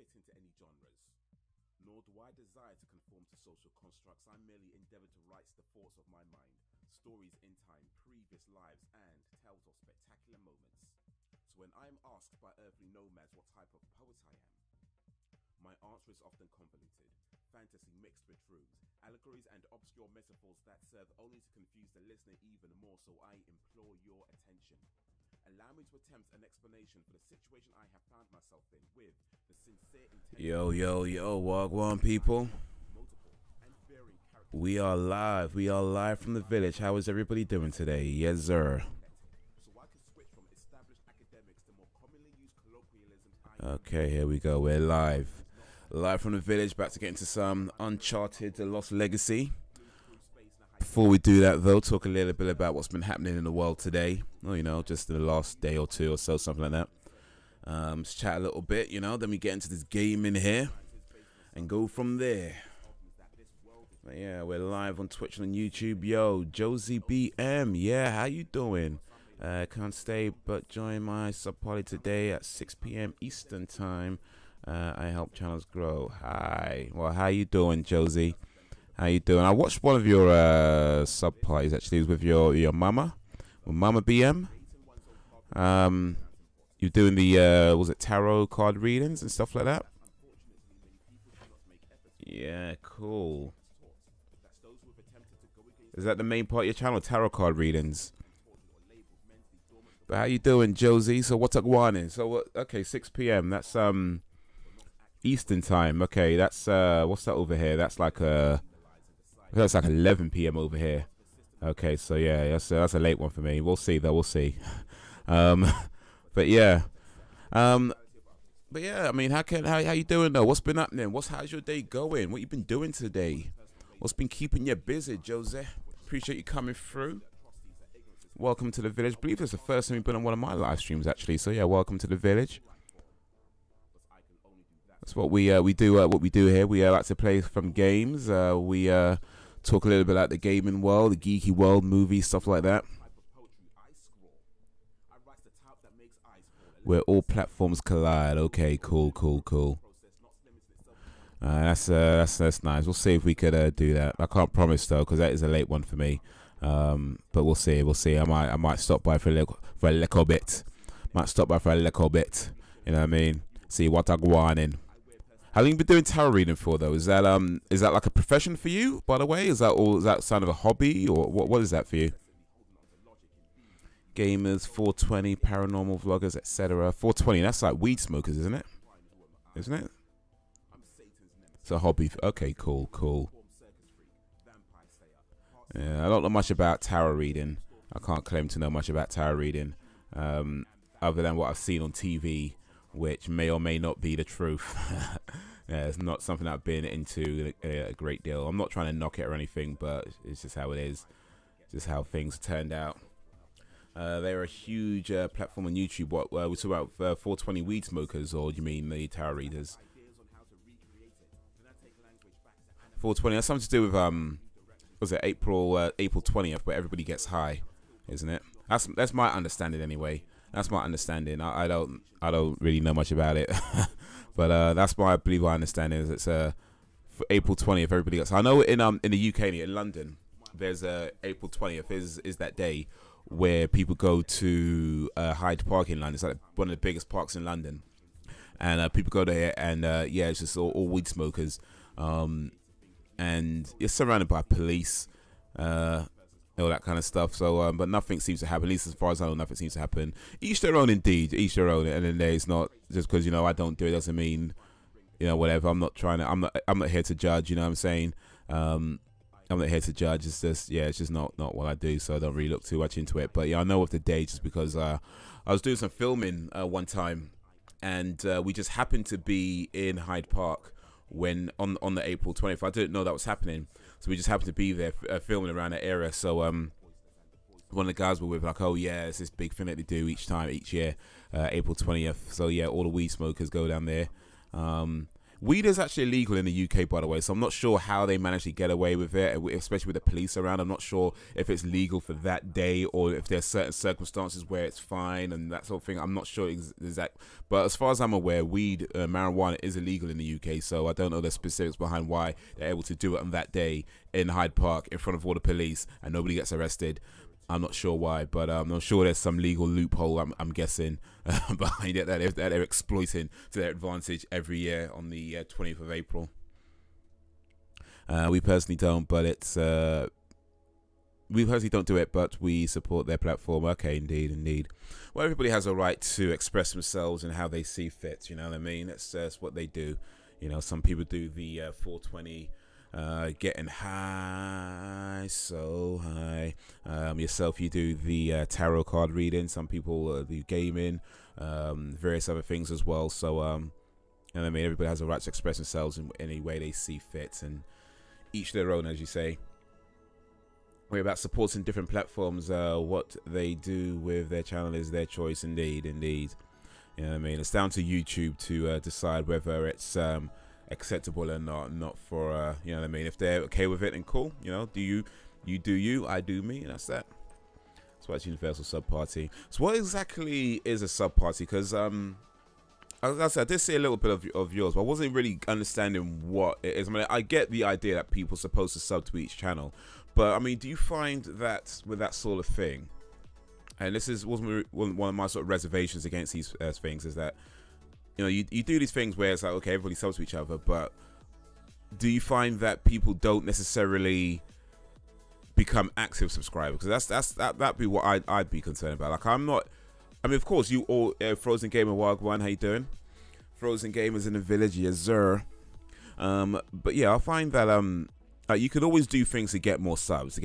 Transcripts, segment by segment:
fit into any genres. Nor do I desire to conform to social constructs. I merely endeavor to write the thoughts of my mind, stories in time, previous lives, and tales of spectacular moments. So when I am asked by earthly nomads what type of poet I am, my answer is often convoluted, fantasy mixed with truths, allegories and obscure metaphors that serve only to confuse the listener even more, so I implore your attention. Allow me to attempt an explanation for the situation I have found myself in with the sincere intention. Yo, Wagwan people. We are live. We are live from the village. How is everybody doing today? Yes, sir. Okay, here we go. We're live. Live from the village, back to get into some Uncharted, The Lost Legacy. Before we do that, though, talk a little bit about what's been happening in the world today. Well, you know, just in the last day or two or so, something like that. Let's chat a little bit, you know, then we get into this game in here and go from there. But yeah, we're live on Twitch and on YouTube. Yo, Josie BM, yeah, how you doing? Can't stay but join my sub party today at 6 p.m. Eastern time. I help channels grow. Hi. Well, how you doing, Josie? How you doing? I watched one of your sub parties actually. It was with your mama, with Mama BM. You're doing the was it tarot card readings and stuff like that? Yeah, cool. Is that the main part of your channel, tarot card readings? But how you doing, Josie? So what's up, Warning? So okay, 6 p.m. That's Eastern time. Okay, that's what's that over here? That's like 11 p.m. over here. Okay, so yeah, that's a late one for me. We'll see though. We'll see. But yeah, I mean, how you doing though? What's been happening? How's your day going? What you been doing today? What's been keeping you busy, Jose? Appreciate you coming through. Welcome to the village. I believe it's the first time you've been on one of my live streams actually. So yeah, welcome to the village. That's what we do. What we do here, we like to play from games. We talk a little bit about the gaming world, the geeky world, movies, stuff like that. Where all platforms collide. Okay, cool. That's nice. We'll see if we could do that. I can't promise though, because that is a late one for me. But we'll see. I might stop by for a little bit. Might stop by for a little bit. You know what I mean? See what I'm going in. How long you been doing tarot reading for though? Is that like a profession for you, by the way? Is that kind of a hobby, or what is that for you? Gamers, 420, paranormal vloggers, etc. 420, that's like weed smokers, isn't it? Isn't it? It's a hobby. Okay, cool. Yeah, I don't know much about tarot reading. I can't claim to know much about tarot reading, other than what I've seen on TV, which may or may not be the truth. Yeah, it's not something I've been into a great deal. I'm not trying to knock it or anything, but it's just how it is. Just how things turned out. They're a huge platform on YouTube. What we talk about 420 weed smokers, or do you mean the tarot readers? 420. That's something to do with was it April 20th, where everybody gets high, isn't it? That's my understanding anyway. That's my understanding. I don't really know much about it, but that's my believe I understand is it's for April 20th. Everybody gets. I know in the UK, in London, there's April 20th is that day where people go to Hyde Park in London. It's like one of the biggest parks in London, and people go there, and yeah, it's just all weed smokers, and you're surrounded by police. All that kind of stuff. So, but nothing seems to happen. At least as far as I know, nothing seems to happen. Each their own, indeed. Each their own. And then there's not just because I don't do it doesn't mean whatever. I'm not trying to. I'm not here to judge. You know what I'm saying? I'm not here to judge. It's just it's just not what I do. So I don't really look too much into it. But yeah, I know of the day just because I was doing some filming one time, and we just happened to be in Hyde Park when on the April 20th. I didn't know that was happening. So we just happened to be there filming around that area. So one of the guys were with like, oh yeah, it's this big thing that they do each year, April 20th. So yeah, all the weed smokers go down there. Weed is actually illegal in the UK, by the way, so I'm not sure how they managed to get away with it, especially with the police around. I'm not sure if it's legal for that day or if there's certain circumstances where it's fine and that sort of thing. I'm not sure exact, but as far as I'm aware, weed, marijuana is illegal in the UK, so I don't know the specifics behind why they're able to do it on that day in Hyde Park in front of all the police and nobody gets arrested. I'm not sure why, but I'm sure there's some legal loophole, I'm guessing, behind it that they're exploiting to their advantage every year on the 20th of April. We personally don't, but it's... we personally don't do it, but we support their platform. Okay, indeed, indeed. Well, everybody has a right to express themselves and how they see fit, you know what I mean? That's what they do. You know, some people do the 420... getting high, so high. Yourself, you do the tarot card reading. Some people do gaming, various other things as well. So, and I mean, everybody has a right to express themselves in any way they see fit, and each their own, as you say. We're about supporting different platforms. What they do with their channel is their choice, indeed, indeed. You know what I mean? It's down to YouTube to decide whether it's acceptable or not for you know what I mean. If they're okay with it, then cool. You know, you do you, I do me, and that's that. That's why it's universal sub party. So what exactly is a sub party? Because as I said, I did see a little bit of yours, but I wasn't really understanding what it is. I mean, I get the idea that people are supposed to sub to each channel, but I mean, do you find that with that sort of thing, and this wasn't one of my sort of reservations against these things, is that, you know, you do these things where it's like, okay, everybody subs to each other, but do you find that people don't necessarily become active subscribers? Because that'd be what I'd be concerned about. Like, I'm not. I mean, of course, you all, Frozen Gamer Wagwan, how you doing? Frozen Gamers in the village, yes sir. But yeah, I find that you could always do things to get more subs,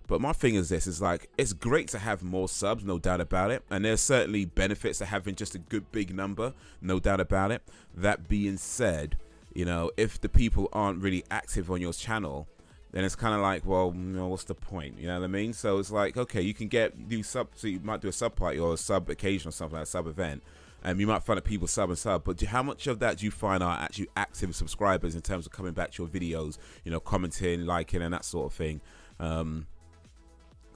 But my thing is this: is like, it's great to have more subs, no doubt about it, and there's certainly benefits to having just a good big number, no doubt about it. That being said, you know, if the people aren't really active on your channel, then it's kind of like, well, you know, what's the point? You know what I mean? So it's like, okay, you can do sub, so you might do a sub party or a sub occasion or something like a sub event, and you might find that people sub and sub, but how much of that do you find are actually active subscribers in terms of coming back to your videos, you know, commenting, liking, and that sort of thing?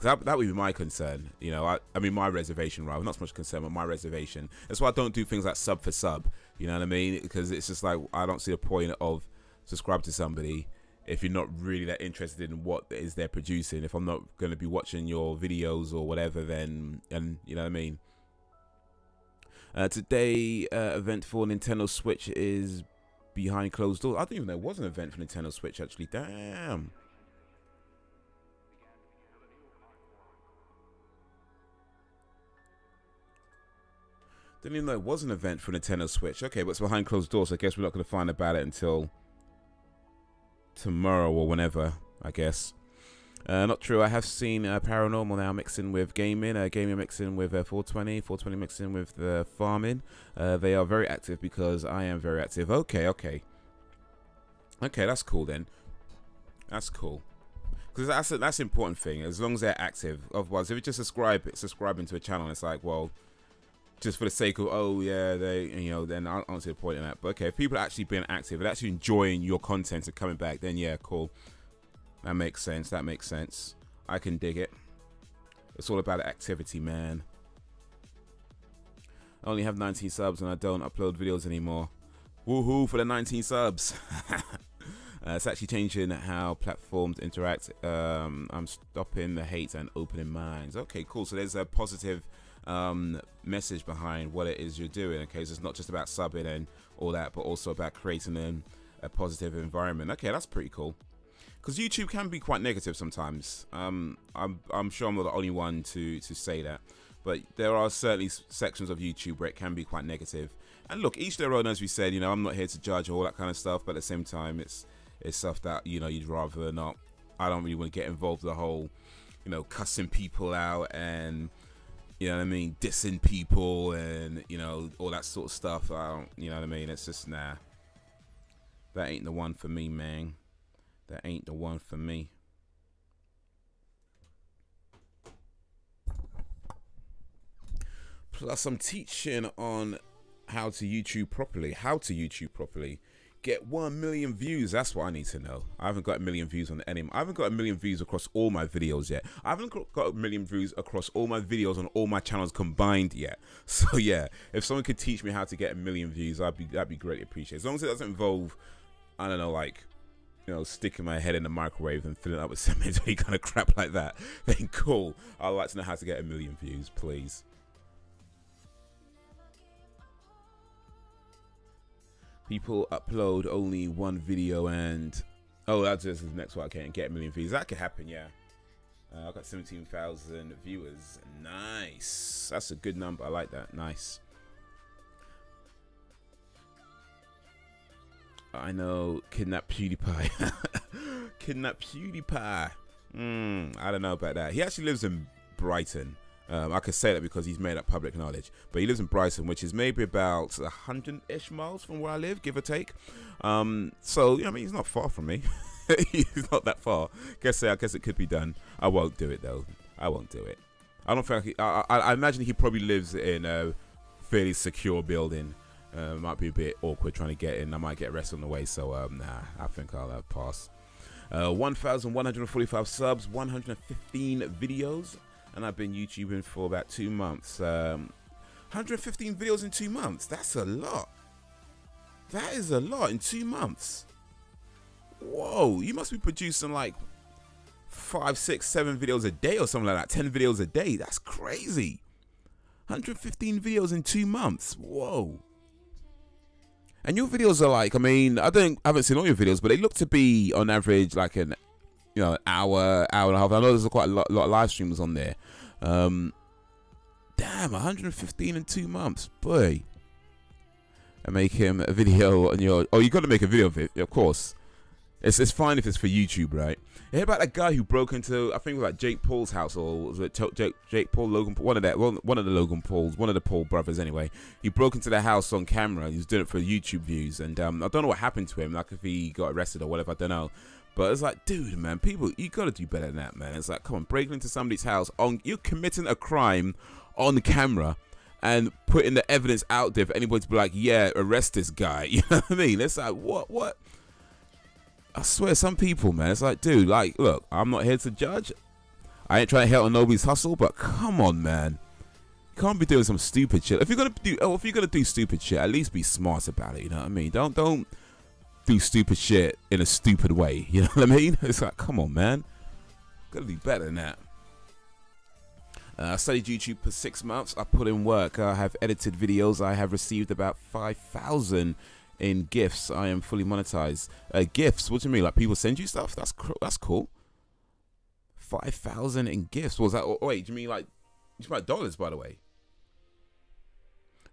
That would be my concern, you know. I mean, my reservation, rather, not so much concern, but my reservation. That's why I don't do things like sub for sub, you know what I mean? Because it's just like, I don't see the point of subscribe to somebody if you're not really that interested in what it is they're producing. If I'm not going to be watching your videos or whatever, then, and you know what I mean. Today, event for Nintendo Switch is behind closed doors. I didn't even know there was an event for Nintendo Switch, actually. Damn. Didn't even know it was an event for Nintendo Switch. Okay, but it's behind closed doors, so I guess we're not going to find about it until tomorrow or whenever, I guess. Not true. I have seen Paranormal now mixing with gaming, gaming mixing with 420, 420 mixing with the farming. They are very active because I am very active. Okay, okay. Okay, that's cool then. That's cool. Because that's an important thing, as long as they're active. Otherwise, if you just subscribing to a channel, it's like, well, just for the sake of, oh yeah, they, you know, then I don't see the point in that. But okay, if people are actually being active and actually enjoying your content and coming back, then yeah, cool. That makes sense. That makes sense. I can dig it. It's all about activity, man. I only have 19 subs and I don't upload videos anymore. Woohoo for the 19 subs. It's actually changing how platforms interact. I'm stopping the hate and opening minds. Okay, cool. So there's a positive message behind what it is you're doing. Okay, so it's not just about subbing and all that, but also about creating a positive environment. Okay, that's pretty cool. Because YouTube can be quite negative sometimes. I'm sure I'm not the only one to say that, but there are certainly sections of YouTube where it can be quite negative. And look, each their own, as we said. You know, I'm not here to judge all that kind of stuff, but at the same time, it's stuff that, you know, you'd rather not. I don't really want to get involved with the whole, you know, cussing people out and, you know what I mean, dissing people and, you know, all that sort of stuff. I don't, you know what I mean. It's just, nah, that ain't the one for me, man. That ain't the one for me. Plus, I'm teaching on how to YouTube properly. Get 1 million views. That's what I need to know. I haven't got 1 million views on any. I haven't got 1 million views across all my videos yet. I haven't got 1 million views across all my videos on all my channels combined yet. So yeah, if someone could teach me how to get 1 million views, that'd be greatly appreciated. As long as it doesn't involve, I don't know, like, you know, sticking my head in the microwave and filling it up with cement or any kind of crap like that, then cool. I'd like to know how to get 1 million views, please. People upload only one video and that's just the next one. I can't get 1 million views. That could happen, yeah. I've got 17,000 viewers. Nice. That's a good number. I like that. Nice. I know. Kidnap PewDiePie. Kidnap PewDiePie. I don't know about that. He actually lives in Brighton. I could say that because he's made up public knowledge, but he lives in Brighton, which is maybe about 100-ish miles from where I live, give or take. So I mean, he's not far from me. He's not that far. I guess it could be done. I won't do it though. I won't do it. I don't think I imagine he probably lives in a fairly secure building. Might be a bit awkward trying to get in. I might get arrested on the way. So nah, I think I'll pass. 1,145 subs, 115 videos. And I've been YouTubing for about 2 months. 115 videos in 2 months. That's a lot. That is a lot in 2 months. Whoa, you must be producing like 5, 6, 7 videos a day or something like that. 10 videos a day. That's crazy. 115 videos in 2 months. Whoa. And your videos are like, I mean, I haven't seen all your videos, but they look to be on average like an hour and a half. I know there's quite a lot of live streams on there. Damn, 115 in 2 months, boy. And make him a video on your. Oh, you got to make a video of it, of course. It's fine if it's for YouTube, right? You hear about that guy who broke into, I think it was like Jake Paul's house, or was it Jake Paul, Logan Paul, one of the Logan Pauls, one of the Paul brothers anyway. He broke into their house on camera. He was doing it for YouTube views, and I don't know what happened to him, like if he got arrested or whatever, I don't know. But it's like, dude, man, people, you gotta do better than that, man. It's like, come on, breaking into somebody's house, you're committing a crime on camera and putting the evidence out there for anybody to be like, yeah, arrest this guy. You know what I mean? It's like, what? I swear, some people, man, it's like, dude, like, look, I'm not here to judge. I ain't trying to hate on nobody's hustle, but come on, man. You can't be doing some stupid shit. If you're gonna do stupid shit, at least be smart about it. You know what I mean? Don't do stupid shit in a stupid way. You know what I mean? It's like, come on, man. Gotta do better than that. I studied YouTube for 6 months. I put in work. I have edited videos. I have received about 5,000 in gifts. I am fully monetized. Gifts? What do you mean? Like people send you stuff? That's cool. 5,000 in gifts. What was that? Oh, wait, do you mean like dollars, by the way?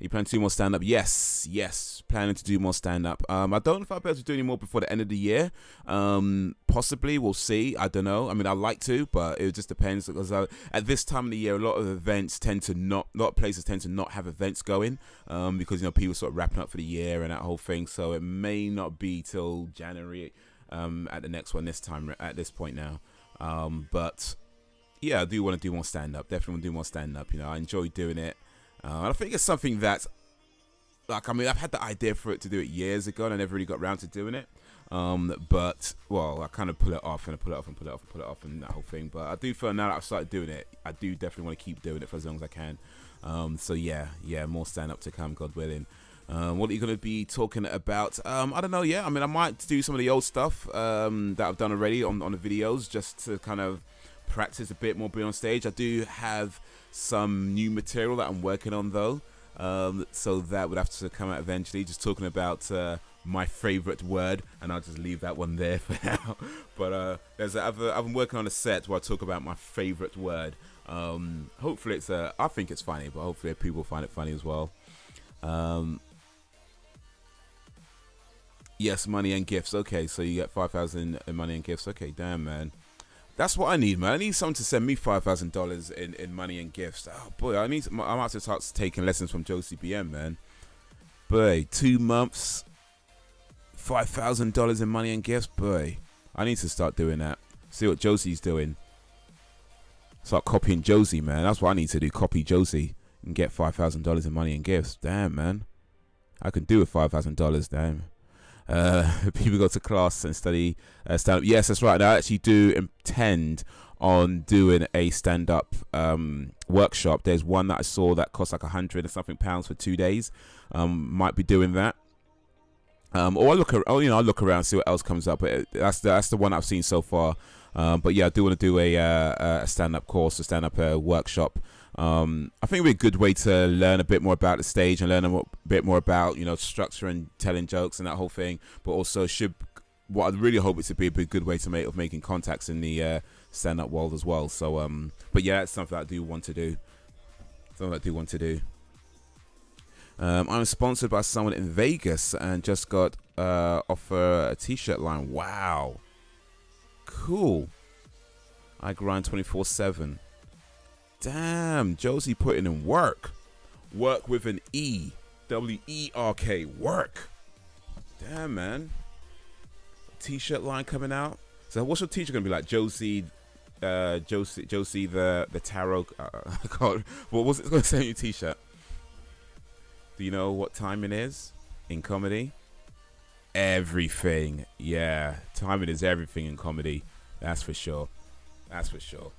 You plan to do more stand-up? Yes, planning to do more stand-up. I don't know if I'll be able to do any more before the end of the year. Possibly, we'll see. I don't know. I mean, I'd like to, but it just depends, because at this time of the year, a lot of places tend to not have events going, because, you know, people sort of wrapping up for the year and that whole thing. So it may not be till January at the next one at this point now. But yeah, I do want to do more stand-up. Definitely want to do more stand-up. You know, I enjoy doing it. I think it's something that, like, I mean, I've had the idea for it to do it years ago, and I never really got around to doing it. But, well, I kind of pull it off, and I pull it off, and that whole thing. But I do feel now that I've started doing it, I do definitely want to keep doing it for as long as I can. So yeah, more stand-up to come, God willing. What are you going to be talking about? I don't know, yeah. I mean, I might do some of the old stuff that I've done already on the videos, just to kind of practice a bit more, being on stage. I do have some new material that I'm working on though, so that would have to come out eventually, just talking about my favorite word, and I'll just leave that one there for now. But I'm working on a set where I talk about my favorite word. Hopefully I think it's funny, but hopefully people find it funny as well. Yes, money and gifts. Okay, so you get 5,000 in money and gifts. Okay, damn, man. That's what I need, man. I need someone to send me $5,000 in money and gifts. Oh boy, I might have to start taking lessons from Josie BM, man. Boy, 2 months, $5,000 in money and gifts. Boy, I need to start doing that. See what Josie's doing. Start copying Josie, man. That's what I need to do. Copy Josie and get $5,000 in money and gifts. Damn, man. I can do with $5,000. Damn. People go to class and study stand-up. Yes, that's right. I actually do intend on doing a stand-up workshop. There's one that I saw that cost like £100 and something for 2 days. Might be doing that. Or I look around, see what else comes up. But that's the one I've seen so far. But yeah, I do want to do a stand-up course, a stand-up workshop. I think it'd be a good way to learn a bit more about the stage and learn a bit more about, you know, structure and telling jokes and that whole thing. But also what I really hope it to be a good way to making contacts in the stand-up world as well. So but yeah, it's something I do want to do. I'm sponsored by someone in Vegas and just got offer a t-shirt line. Wow, cool. I grind 24/7. Damn, Josie putting in work. Work with an E. W-E-R-K. Work. Damn, man. T-shirt line coming out. So what's your t-shirt gonna be like? Josie the tarot. I can't. What was it gonna say on your t-shirt? Do you know what time it is in comedy? Everything. Yeah, timing is everything in comedy. That's for sure. That's for sure.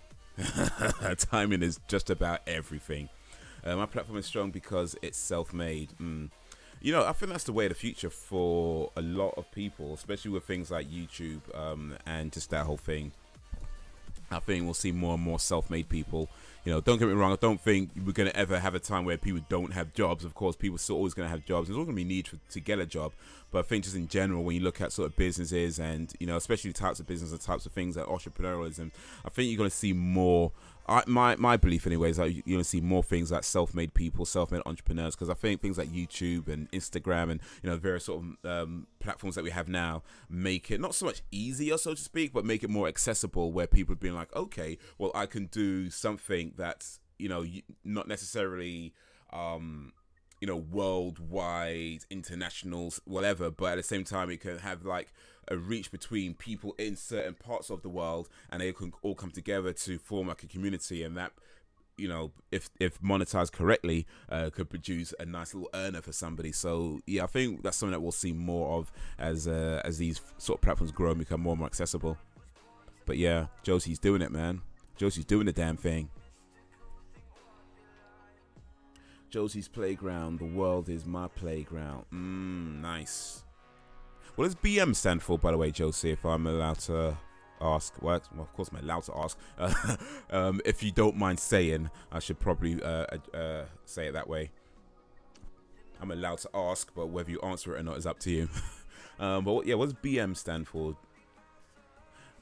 Timing is just about everything. My platform is strong because it's self-made. You know, I think that's the way of the future for a lot of people, especially with things like YouTube and just that whole thing. I think we'll see more and more self-made people. You know, don't get me wrong, I don't think we're going to ever have a time where people don't have jobs. Of course, people are still always going to have jobs. There's always going to be need to get a job. But I think just in general, when you look at sort of businesses and, you know, especially types of business and types of things like entrepreneurialism, I think you're going to see more. My belief anyway is that you're going to see more things like self-made people, self-made entrepreneurs, because I think things like YouTube and Instagram and, you know, various sort of platforms that we have now make it not so much easier, so to speak, but make it more accessible, where people are being like, okay, well, I can do something that's, you know, not necessarily you know, worldwide, international, whatever, but at the same time it can have like a reach between people in certain parts of the world, and they can all come together to form like a community, and that, you know, if monetized correctly, could produce a nice little earner for somebody. So yeah, I think that's something that we'll see more of as these sort of platforms grow and become more and more accessible. But yeah, Josie's doing it, man. Josie's doing the damn thing. Josie's playground. The world is my playground. Nice. What does BM stand for, by the way, Josie, if I'm allowed to ask? Well, of course I'm allowed to ask. If you don't mind saying, I should probably say it that way. I'm allowed to ask, but whether you answer it or not is up to you. But yeah, what does BM stand for?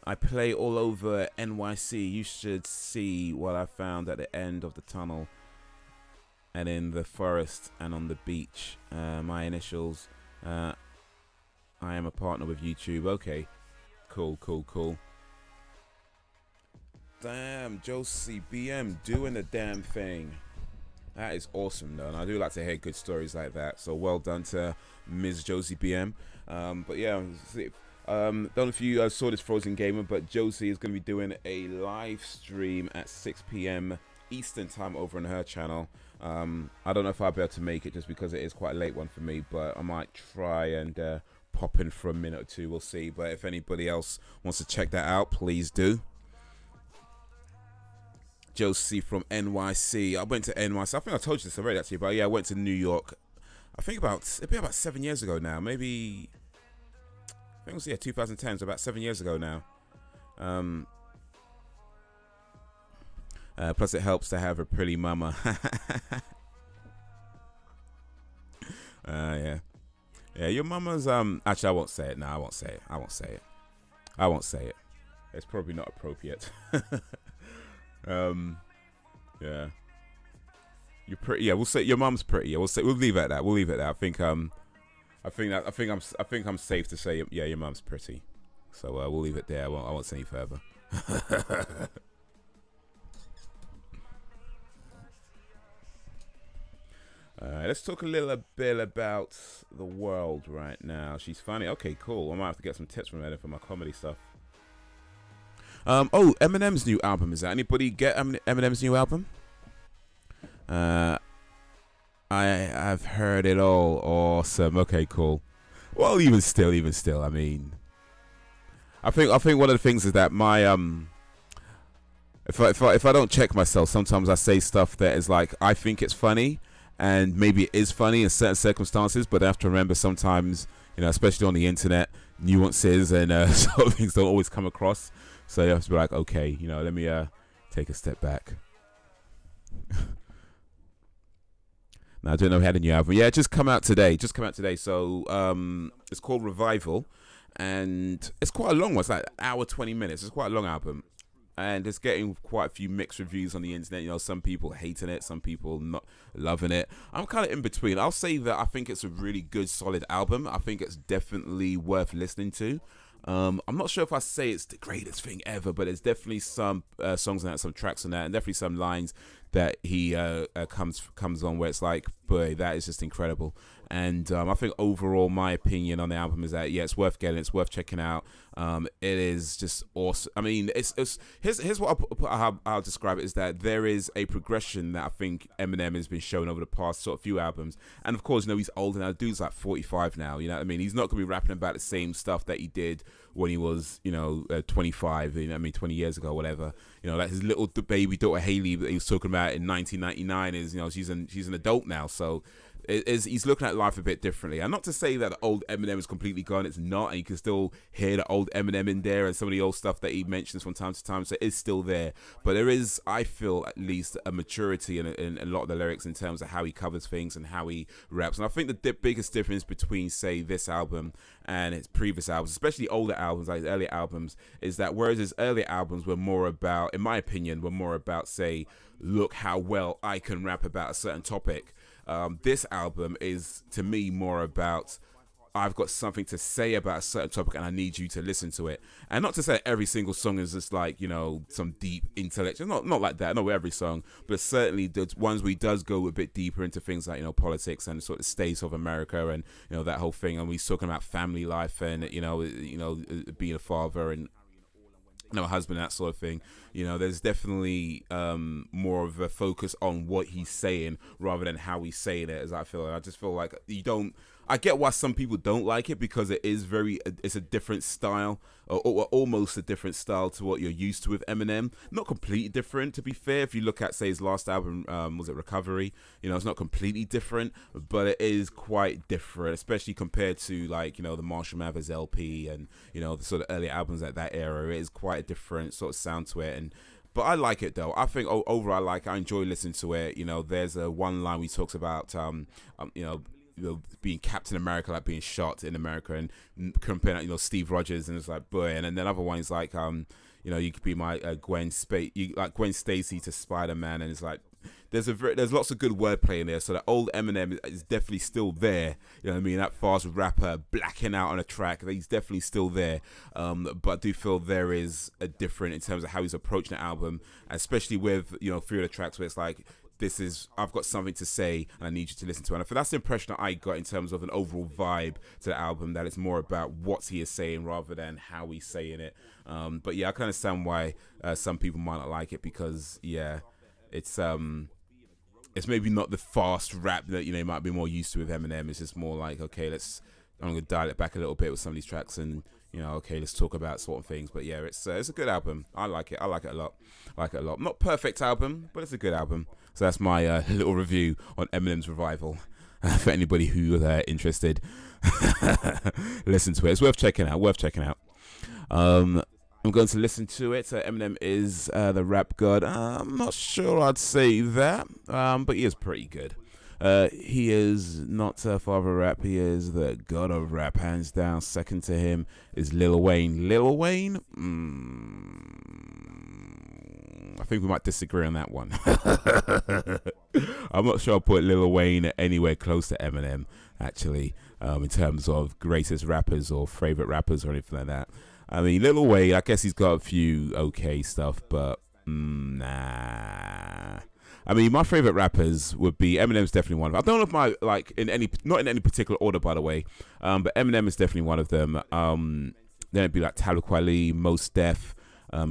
I play all over NYC. You should see what I found at the end of the tunnel and in the forest and on the beach. My initials. I am a partner with YouTube. Okay. Cool, cool, cool. Damn, Josie BM doing the damn thing. That is awesome, though. And I do like to hear good stories like that. So well done to Ms. Josie BM. But yeah, don't know if you saw this Frozen Gamer, but Josie is going to be doing a live stream at 6 p.m. Eastern time over on her channel. I don't know if I'll be able to make it just because it is quite a late one for me, but I might try and pop in for a minute or two. We'll see. But if anybody else wants to check that out, please do. Josie from NYC. I went to NYC. I think I told you this already, actually, but yeah, I went to New York. I think it'd be about 7 years ago now. Maybe, I think it was, yeah, 2010, so about 7 years ago now. Plus it helps to have a pretty mama. Yeah. Yeah, your mama's, actually I won't say it. No, I won't say it. I won't say it. I won't say it. It's probably not appropriate. Yeah. You're pretty. Yeah, we'll say your mum's pretty. Yeah, we'll leave it at that. We'll leave it at that. I think I'm safe to say, yeah, your mum's pretty. So we'll leave it there. I won't say any further. Let's talk a little bit about the world right now. She's funny. Okay, cool. I might have to get some tips from her for my comedy stuff. Oh, Eminem's new album. Is that anybody get Eminem's new album? I've heard it all. Awesome. Okay, cool. Well, even still, I mean, I think one of the things is that my if I don't check myself, sometimes I say stuff that is like I think it's funny, and maybe it is funny in certain circumstances, but I have to remember sometimes, you know, especially on the internet, nuances and sort of things don't always come across. So you have to be like, okay, you know, let me take a step back. Now, I don't know if we had a new album. Yeah, it just come out today. So it's called Revival, and it's quite a long one. It's like an hour 20 minutes. It's quite a long album, and it's getting quite a few mixed reviews on the internet. You know, some people hating it, some people not loving it. I'm kind of in between. I'll say that I think it's a really good, solid album. I think it's definitely worth listening to. I'm not sure if I say it's the greatest thing ever, but there's definitely some songs on that, some tracks on that, and definitely some lines that he comes on where it's like, boy, that is just incredible. And I think overall, my opinion on the album is that, yeah, it's worth getting, it's worth checking out. It is just awesome. I mean, here's what I'll describe it, is that there is a progression that I think Eminem has been showing over the past sort of few albums. And of course, you know, he's older now. The dude's like 45 now, you know what I mean? He's not going to be rapping about the same stuff that he did when he was, you know, 25, you know what I mean, 20 years ago, whatever. You know, like his little baby daughter Haley that he was talking about in 1999 is, you know, she's an adult now, so he's looking at life a bit differently. And not to say that the old Eminem is completely gone, it's not, and you can still hear the old Eminem in there and some of the old stuff that he mentions from time to time, so it's still there. But there is, I feel, at least a maturity in a lot of the lyrics in terms of how he covers things and how he raps. And I think the biggest difference between, say, this album and his previous albums, especially older albums, like his earlier albums, is that whereas his earlier albums were more about, in my opinion, say, look how well I can rap about a certain topic, this album is, to me, more about, I've got something to say about a certain topic and I need you to listen to it. And not to say every single song is just like, you know, some deep intellectual, not like that, not with every song, but certainly the ones where he does go a bit deeper into things like, you know, politics and sort of states of America and, you know, that whole thing. And we're talking about family life and, you know, being a father and, you know, a husband, that sort of thing. You know, there's definitely more of a focus on what he's saying rather than how he's saying it, as I feel. And I just feel like I get why some people don't like it, because it is it's a different style, or almost a different style to what you're used to with Eminem. Not completely different, to be fair. If you look at, say, his last album, was it Recovery? You know, it's not completely different, but it is quite different, especially compared to, like, you know, the Marshall Mathers LP and, you know, the sort of early albums at that era. It is quite a different sort of sound to it. But I like it, though. I think overall I enjoy listening to it. You know, there's one line he talks about, you know, being Captain America, like being shot in America, and comparing, you know, Steve Rogers, and it's like, boy. And then another one is like, you know, you could be my Gwen Stacy to Spider-Man, and it's like, there's lots of good wordplay in there. So the old Eminem is definitely still there. You know what I mean? That fast rapper blacking out on a track, he's definitely still there. But I do feel there is a different in terms of how he's approaching the album, especially with, you know, 3 of the tracks where it's like, I've got something to say and I need you to listen to it. And I think that's the impression that I got in terms of an overall vibe to the album, that it's more about what he is saying rather than how he's saying it. But yeah, I can understand why some people might not like it, because yeah, it's maybe not the fast rap that, you know, you might be more used to with Eminem. It's just more like, okay, I'm gonna dial it back a little bit with some of these tracks, and, you know, okay, let's talk about sort of things. But yeah, it's a good album. I like it a lot. Not perfect album, but it's a good album. So that's my little review on Eminem's Revival. For anybody who interested, listen to it. It's worth checking out. I'm going to listen to it. Eminem is the rap god. I'm not sure I'd say that, but he is pretty good. He is not father of rap. He is the god of rap, hands down. Second to him is Lil Wayne. Lil Wayne? I think we might disagree on that one. I'm not sure I'll put Lil Wayne anywhere close to Eminem, actually, in terms of greatest rappers or favorite rappers or anything like that. I mean, Lil Wayne, I guess he's got a few okay stuff, but nah. I mean, my favorite rappers would be, Eminem's definitely one of them. I don't know if not in any particular order, by the way, but Eminem is definitely one of them. Then it'd be like Talib Kweli, Mos Def,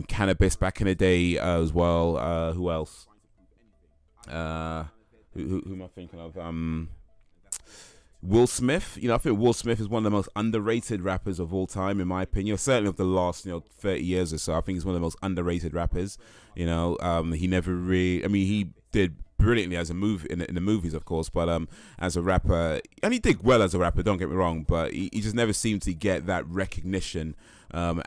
Cannabis back in the day as well. Who else? Who am I thinking of? Will Smith, I think Will Smith is one of the most underrated rappers of all time, in my opinion. Certainly of the last, 30 years or so. I think he's one of the most underrated rappers. He never really, he did brilliantly as a movie in the movies, of course, but as a rapper, and he did well as a rapper. Don't get me wrong, but he just never seemed to get that recognition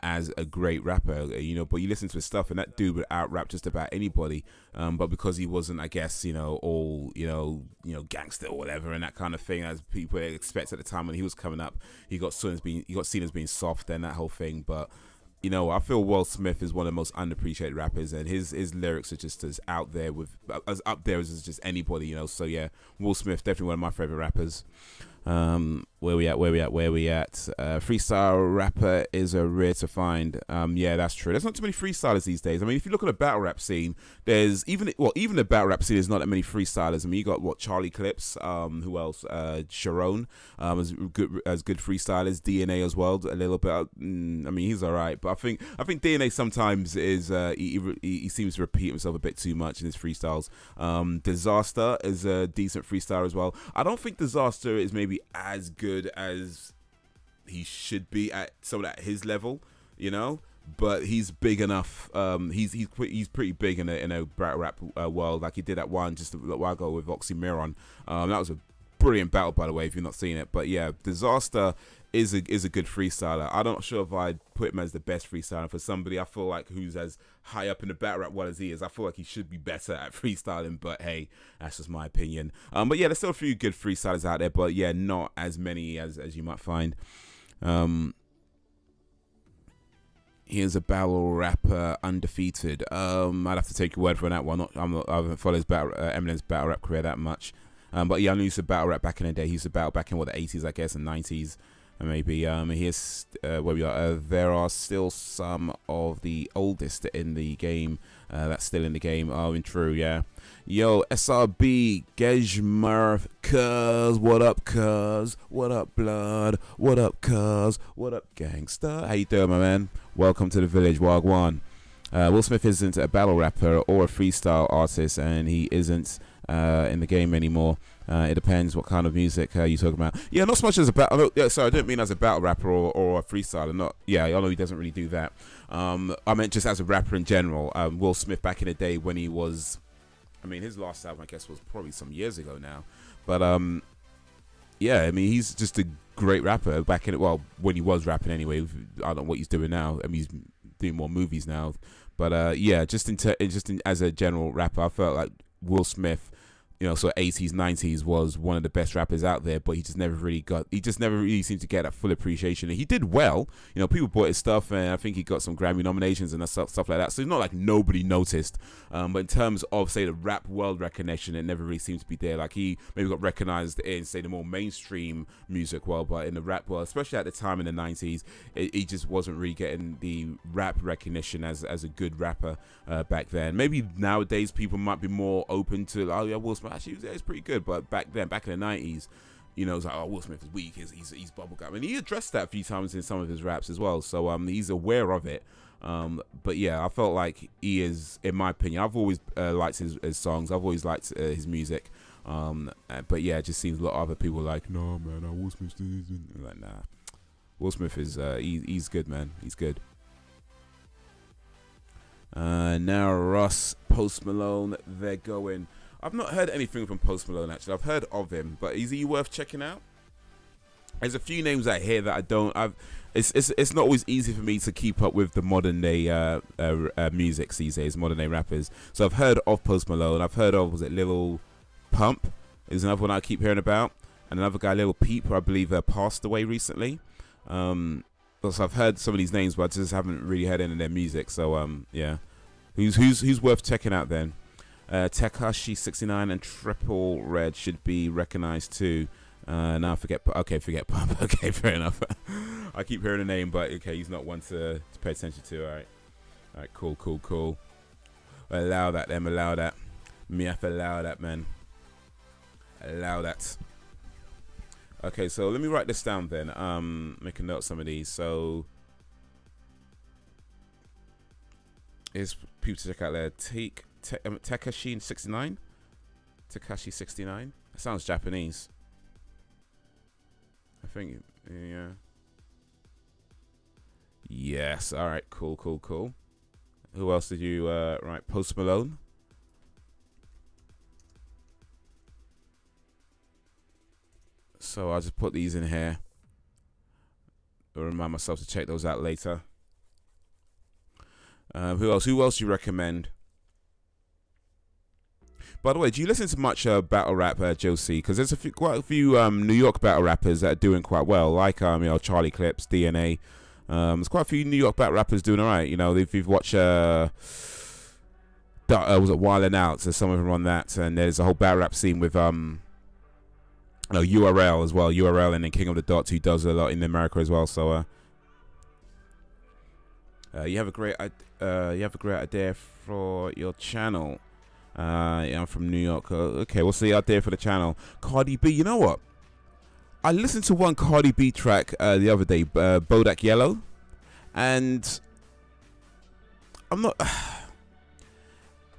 as a great rapper. But you listen to his stuff, and that dude would out rap just about anybody. But because he wasn't, I guess, all gangster or whatever and that kind of thing, as people expect at the time when he was coming up, he got seen as being soft and that whole thing. But I feel Will Smith is one of the most underappreciated rappers, and his lyrics are just as out there as just anybody, So yeah, Will Smith, definitely one of my favorite rappers. Where we at? Freestyle rapper is a rare to find. Yeah, that's true. There's not too many freestylers these days. If you look at the battle rap scene, there's even the battle rap scene is not that many freestylers. You got Charlie Clips, who else? Sharon, as good freestylers. DNA as well, a little bit. He's all right, but I think DNA sometimes is he seems to repeat himself a bit too much in his freestyles. Disaster is a decent freestyler as well. I don't think Disaster is maybe as good as he should be at his level, but he's big enough. He's pretty big in a battle rap world, like he did that one just a while ago with Oxymoron. That was a brilliant battle, by the way, if you've not seen it. But yeah, Disaster is a good freestyler. I'm not sure if I'd put him as the best freestyler. For somebody I feel like who's as high up in the battle rap world as he is, I feel like he should be better at freestyling, but hey, that's just my opinion. But yeah, there's still a few good freestylers out there, but yeah, not as many as you might find. Here's a battle rapper undefeated. I'd have to take your word for that one. I haven't followed Eminem's battle rap career that much. But yeah, I knew he used to battle rap back in the day. He used to battle back in the 80s, I guess, and 90s. Maybe here's where we are. There are still some of the oldest in the game that's still in the game. Oh, and true, yeah. Yo, SRB, Gejmurf, cuz, what up, cuz? What up, blood? What up, cuz? What up, gangster? How you doing, my man? Welcome to the village, Wagwan. Will Smith isn't a battle rapper or a freestyle artist, and he isn't in the game anymore. It depends what kind of music you're talking about. Yeah, not so much as a battle. Sorry, I didn't mean as a battle rapper or a freestyler. Not. Yeah, I know he doesn't really do that. I meant just as a rapper in general. Will Smith back in the day when he was, his last album I guess was probably some years ago now. But yeah, he's just a great rapper back in it. Well, when he was rapping anyway. I don't know what he's doing now. He's doing more movies now. But yeah, just as a general rapper, I felt like Will Smith, so 80s, 90s was one of the best rappers out there, but he just never really seemed to get that full appreciation. And he did well, people bought his stuff, and I think he got some Grammy nominations and stuff like that. So it's not like nobody noticed. But in terms of, say, the rap world recognition, it never really seemed to be there. Like he maybe got recognized in, say, the more mainstream music world, but in the rap world, especially at the time in the 90s, he just wasn't really getting the rap recognition as a good rapper back then. Maybe nowadays people might be more open to, oh yeah, Will Smith. Actually, it's pretty good, but back then, back in the 90s, it's like, oh, Will Smith is weak, he's bubblegum, and he addressed that a few times in some of his raps as well, so he's aware of it. But yeah, I felt like he is, in my opinion, I've always liked his songs, I've always liked his music, but yeah, it just seems a lot of other people are like, no man, Will Smith isn't like, nah, Will Smith is he's good, man, he's good. Now Russ, Post Malone, they're going. I've not heard anything from Post Malone, actually. I've heard of him, but is he worth checking out? There's a few names out here that I don't. It's not always easy for me to keep up with the modern day music these days, modern day rappers. So I've heard of Post Malone. I've heard of, was it Lil Pump? Is another one I keep hearing about, and another guy, Lil Peep, who I believe passed away recently. So I've heard some of these names, but I just haven't really heard any of their music. So yeah, who's worth checking out then? Tekashi 69 and Triple Red should be recognized too. Now forget Pump. Okay, fair enough. I keep hearing the name, but okay, he's not one to pay attention to. All right, cool. Allow that, them. Allow that. Me have to allow that, man. Allow that. Okay, so let me write this down then. Make a note of some of these. So here's people to check out there. Tekashi 69. Tekashi 69. That sounds Japanese. I think, yeah. Yes. All right. Cool, cool, cool. Who else did you, right, Post Malone? So I'll just put these in here. I'll remind myself to check those out later. Who else? Who else do you recommend? By the way, do you listen to much battle rap, Josie? Because there's quite a few New York battle rappers that are doing quite well, like you know, Charlie Clips, DNA. There's quite a few New York battle rappers doing all right. You know, if you've watched was it Wild 'N Out? There's some of them on that, and there's a whole battle rap scene with no, URL as well, URL, and then King of the Dots, who does a lot in America as well. So you have a great idea for your channel. Yeah, I'm from New York. Okay, we'll see out there for the channel. Cardi B, you know what? I listened to one Cardi B track the other day, Bodak Yellow, and I'm not.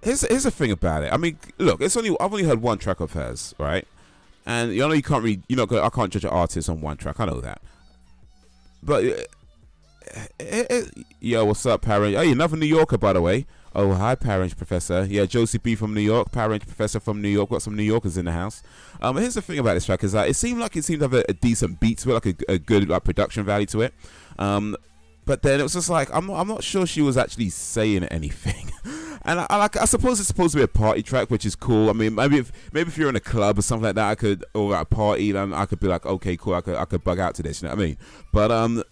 Here's the thing about it. I mean, look, I've only heard one track of hers, right? And you know you can't read. I can't judge an artist on one track. I know that. But yo, what's up, Power Ranger? Hey, another New Yorker, by the way. Oh, hi, Power Ranger Professor. Yeah, Josie B from New York, Power Ranger Professor from New York. Got some New Yorkers in the house. Here's the thing about this track is that it seemed to have a decent beat to it, like a good like production value to it. But then it was just like I'm not sure she was actually saying anything. And I suppose it's supposed to be a party track, which is cool. I mean, maybe if you're in a club or something like that, or at a party, then I could be like, okay, cool, I could bug out to this. You know what I mean? But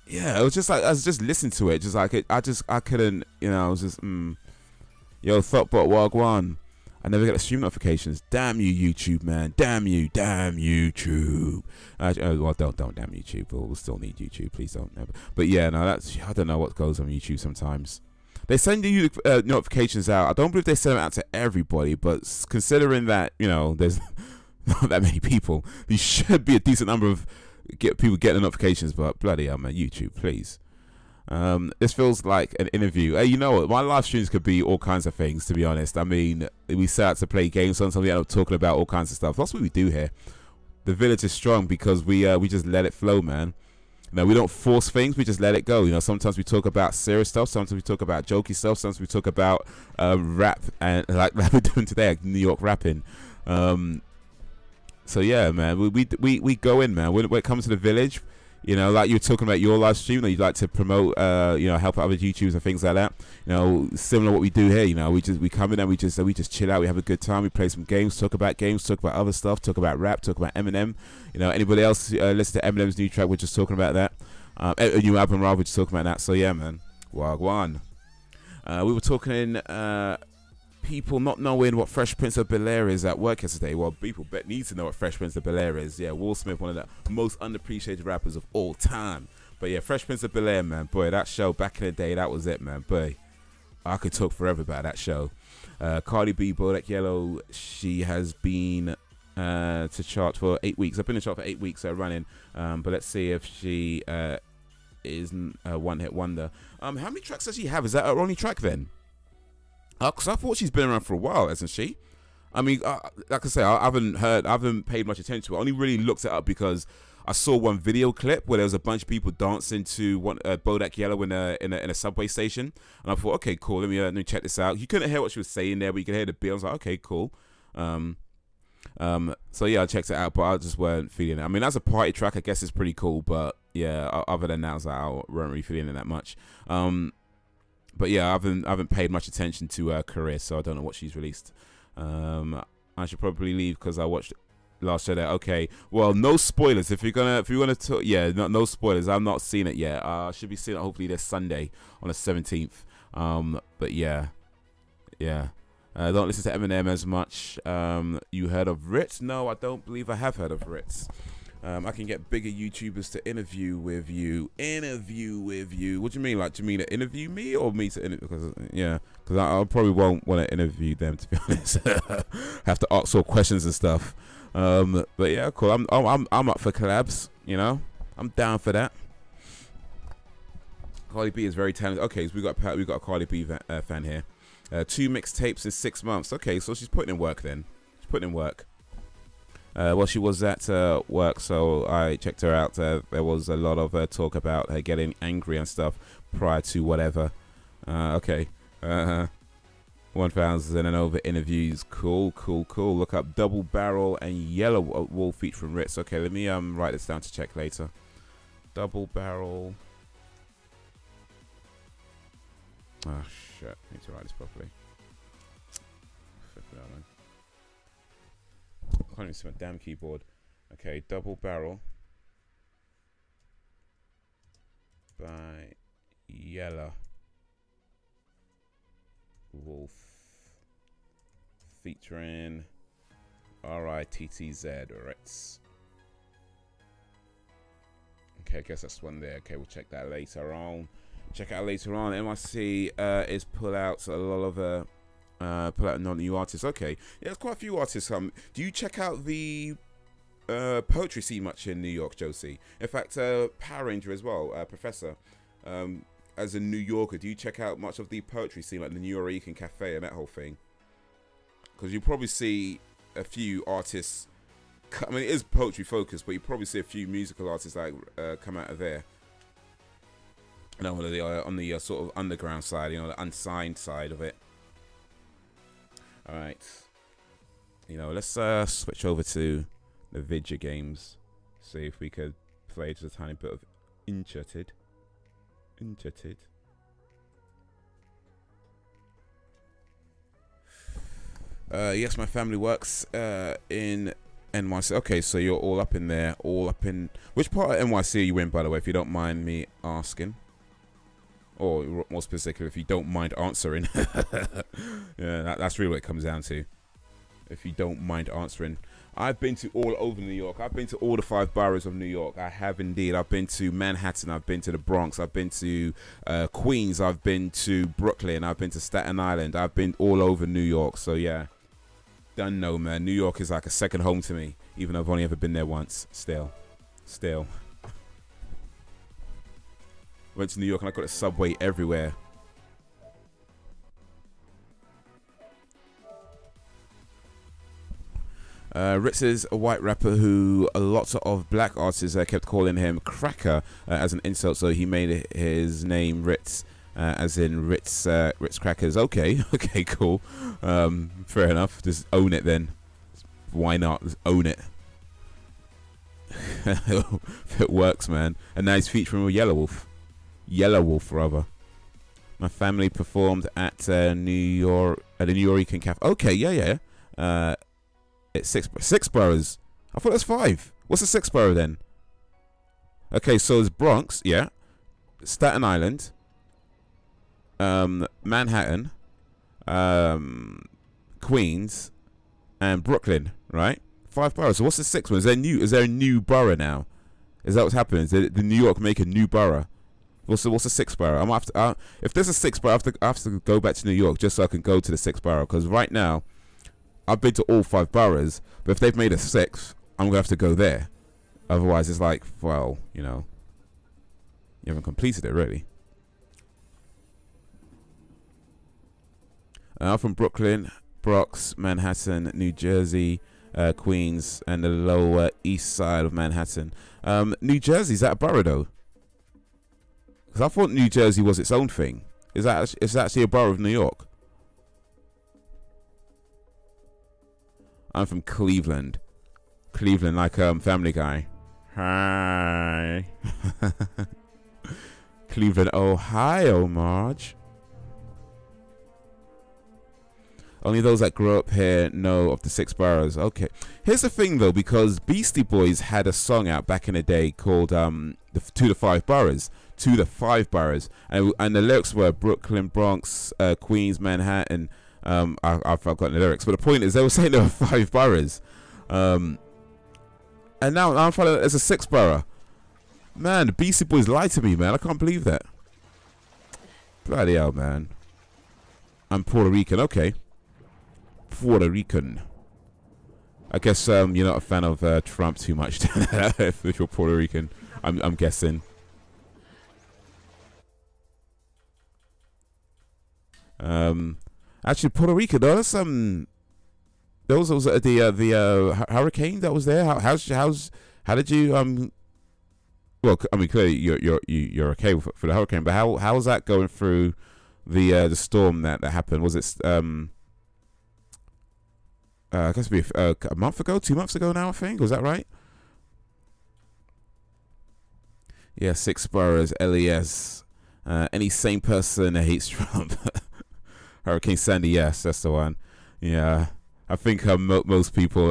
yeah, it was just like I was just listening to it, just like I couldn't, you know, I was just yo, Thoughtbot Wagwan. I never get the stream notifications. Damn you, YouTube, man. Damn you, damn YouTube. Well, don't damn YouTube. We'll still need YouTube. Please don't. But yeah, no, I don't know what goes on YouTube sometimes. They send you notifications out. I don't believe they send them out to everybody, but considering that, you know, there's not that many people, there should be a decent number of people getting the notifications. But bloody hell, man, YouTube, please. This feels like an interview. Hey, you know what? My live streams could be all kinds of things, to be honest. I mean, we set out to play games, sometimes we end up talking about all kinds of stuff. That's what we do here. The village is strong because we just let it flow, man. You know, we don't force things, we just let it go. You know, sometimes we talk about serious stuff, sometimes we talk about jokey stuff, sometimes we talk about rap, and like we're doing today, like New York rapping. So yeah, man, we go in, man. When it comes to the village, you know, like you were talking about your live stream that you'd like to promote, you know, help other YouTubers and things like that. You know, similar to what we do here. You know, we come in and we just chill out. We have a good time. We play some games, talk about other stuff, talk about rap, talk about Eminem. You know, anybody else listen to Eminem's new track? We're just talking about that. A new album, rather, we're just talking about that. So yeah, man, Wagwan. We were talking people not knowing what Fresh Prince of Bel-Air is at work yesterday. Well, people need to know what Fresh Prince of Bel-Air is. Yeah, Will Smith, one of the most unappreciated rappers of all time. But yeah, Fresh Prince of Bel-Air, man. Boy, that show back in the day, that was it, man. Boy, I could talk forever about that show. Cardi B, Bodak Yellow, she has been to chart for 8 weeks. I've been in chart for 8 weeks running. But let's see if she is a one-hit wonder. How many tracks does she have? Is that her only track then? Because I thought she's been around for a while, hasn't she? I mean, like I say, I haven't paid much attention to it. I only really looked it up because I saw one video clip where there was a bunch of people dancing to Bodak Yellow in a subway station, and I thought, okay, cool. Let me check this out. You couldn't hear what she was saying there, but you could hear the beat. I was like, okay, cool. So yeah, I checked it out, but I just weren't feeling it. I mean, as a party track, I guess it's pretty cool, but yeah, other than that, I was like, I weren't really feeling it that much. But yeah, I haven't paid much attention to her career, so I don't know what she's released. I should probably leave because I watched Last Jedi. Okay, well, no spoilers. If you're gonna talk, yeah, no spoilers. I've not seen it yet. I should be seeing it hopefully this Sunday on the 17th. But yeah. Don't listen to Eminem as much. You heard of Ritz? No, I don't believe I have heard of Ritz. I can get bigger YouTubers to interview with you. What do you mean? Like, do you mean to interview me or me to interview? Because because I probably won't want to interview them, to be honest. Have to ask all questions and stuff. But yeah, cool. I'm up for collabs. You know, I'm down for that. Cardi B is very talented. Okay, so we got a Cardi B fan here. 2 mixtapes in 6 months. Okay, so she's putting in work then. She's putting in work. Well, she was at work, so I checked her out. There was a lot of talk about her getting angry and stuff prior to whatever. Okay. 1,000 and over interviews. Cool, cool, cool. Look up Double Barrel and Yellow Wolf featuring Ritz. Okay, let me write this down to check later. Double Barrel. Oh shit! I need to write this properly. Flip it out, man. I can't even see my damn keyboard. Okay, Double Barrel by Yellow Wolf featuring RITTZ Ritz. Okay, I guess that's one there. Okay, we'll check that later on. Check it out later on. NYC is pull out a lot of pull out non-new artists. Okay, yeah, there's quite a few artists. Do you check out the poetry scene much in New York, Josie? In fact, Power Ranger as well, Professor. As a New Yorker, do you check out much of the poetry scene, like the New York Cafe and that whole thing? Because you probably see a few artists. I mean, it is poetry focused, but you probably see a few musical artists like come out of there. You know, on the sort of underground side, you know, the unsigned side of it. All right, you know, let's switch over to the NVIDIA games. See if we could play just a tiny bit of Uncharted. Yes, my family works in NYC. Okay, so you're all up in there, all up in... Which part of NYC are you in, by the way, if you don't mind me asking? Or more specifically, if you don't mind answering. Yeah, that's really what it comes down to. If you don't mind answering. I've been to all over New York. I've been to all the 5 boroughs of New York. I have indeed. I've been to Manhattan. I've been to the Bronx. I've been to Queens. I've been to Brooklyn. I've been to Staten Island. I've been all over New York. So, yeah. Don't know, man. New York is like a second home to me. Even though I've only ever been there once. Still. Went to New York and I got a subway everywhere. Ritz is a white rapper who a lot of black artists kept calling him Cracker as an insult, so he made his name Ritz, as in Ritz Crackers. Okay, okay, cool. Fair enough. Just own it then. Why not? Just own it. If it works, man. And now he's featuring with Yellow Wolf, rather. My family performed at the New York Cafe. Okay, yeah. It's six boroughs. I thought it was 5. What's the 6th borough then? Okay, so it's Bronx, yeah. Staten Island. Manhattan. Queens. And Brooklyn, right? 5 boroughs. So what's the 6th one? Is there a new borough now? Is that what's happening? Did New York make a new borough? What's the 6th borough? I'm gonna have to, if there's a 6th borough, I have to go back to New York just so I can go to the 6th borough. Because right now, I've been to all 5 boroughs, but if they've made a 6th, I'm going to have to go there. Otherwise, it's like, well, you know, you haven't completed it, really. I'm from Brooklyn, Bronx, Manhattan, New Jersey, Queens, and the lower east side of Manhattan. New Jersey, is that a borough, though? Because I thought New Jersey was its own thing. Is that actually a borough of New York? I'm from Cleveland. Cleveland, like Family Guy. Hi. Cleveland, Ohio, Marge. Only those that grew up here know of the 6 boroughs. Okay. Here's the thing, though, because Beastie Boys had a song out back in the day called To the 5 Boroughs. To the 5 boroughs. And the lyrics were Brooklyn, Bronx, Queens, Manhattan. I've forgotten the lyrics, but the point is they were saying there were 5 boroughs, and now I'm finding there's a 6th borough. Man, the Beastie Boys lied to me, man. I can't believe that. Bloody hell, man. I'm Puerto Rican. Okay, Puerto Rican. I guess you're not a fan of Trump too much if you're Puerto Rican. I'm guessing. Actually, Puerto Rico, though, there's those was the hurricane that was there. How did you Well, I mean, clearly you're okay for the hurricane, but how was that going through the storm that happened? Was it I guess it'd be a month ago, 2 months ago now, I think. Was that right? Yeah, 6 boroughs, LES. Any sane person hates Trump. Hurricane Sandy, yes, that's the one. Yeah, I think most people,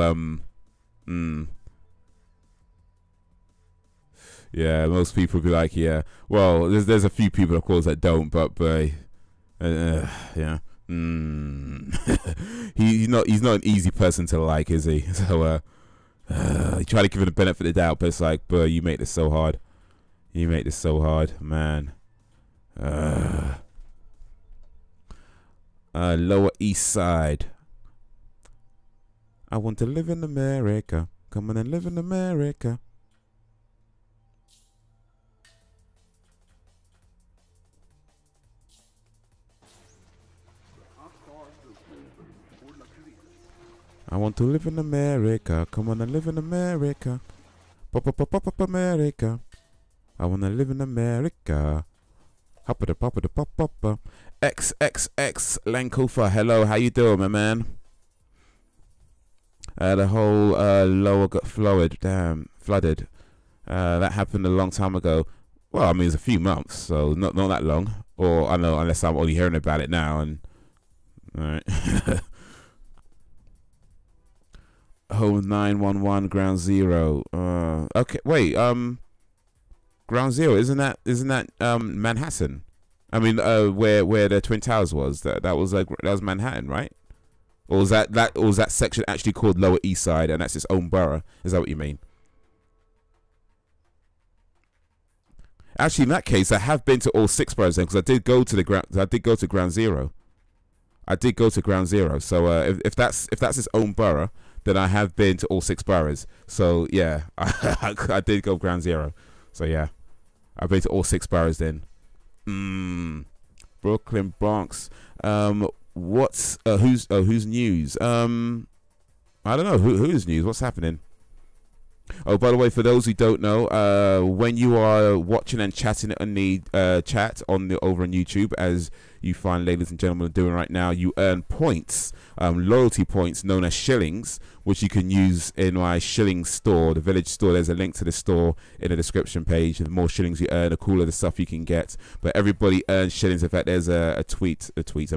yeah, most people be like, yeah. Well, there's a few people, of course, that don't, but yeah. He's not an easy person to like, is he? So you try to give him the benefit of the doubt, but it's like, bro, you make this so hard. You make this so hard, man. Lower East Side. I want to live in America. Come on and live in America. I want to live in America. Come on and live in America. Pop America. I want to live in America. Hoppa pop pop. XXX Lankofa. Hello, how you doing, my man? The whole lower got flooded. Damn, flooded. That happened a long time ago. Well, I mean, it's a few months, so not that long. Or I know, unless I'm only hearing about it now. And all right. Home 911 Ground Zero. Okay, wait. Ground Zero isn't that Manhattan? I mean, where the Twin Towers was. That was Manhattan, right? Or was that section actually called Lower East Side and that's its own borough? Is that what you mean? Actually, in that case, I have been to all 6 boroughs then, because I did go to Ground Zero. I did go to Ground Zero. So if that's its own borough, then I have been to all 6 boroughs. So yeah, I did go Ground Zero. So yeah, I've been to all 6 boroughs then. Brooklyn, Bronx. What's who's news? I don't know who's news. What's happening? Oh, by the way, for those who don't know, when you are watching and chatting on the chat over on YouTube, as you find ladies and gentlemen are doing right now, you earn points, loyalty points known as shillings, which you can use in my shilling store, the village store. There's a link to the store in the description page. The more shillings you earn, the cooler the stuff you can get. But everybody earns shillings. In fact, there's a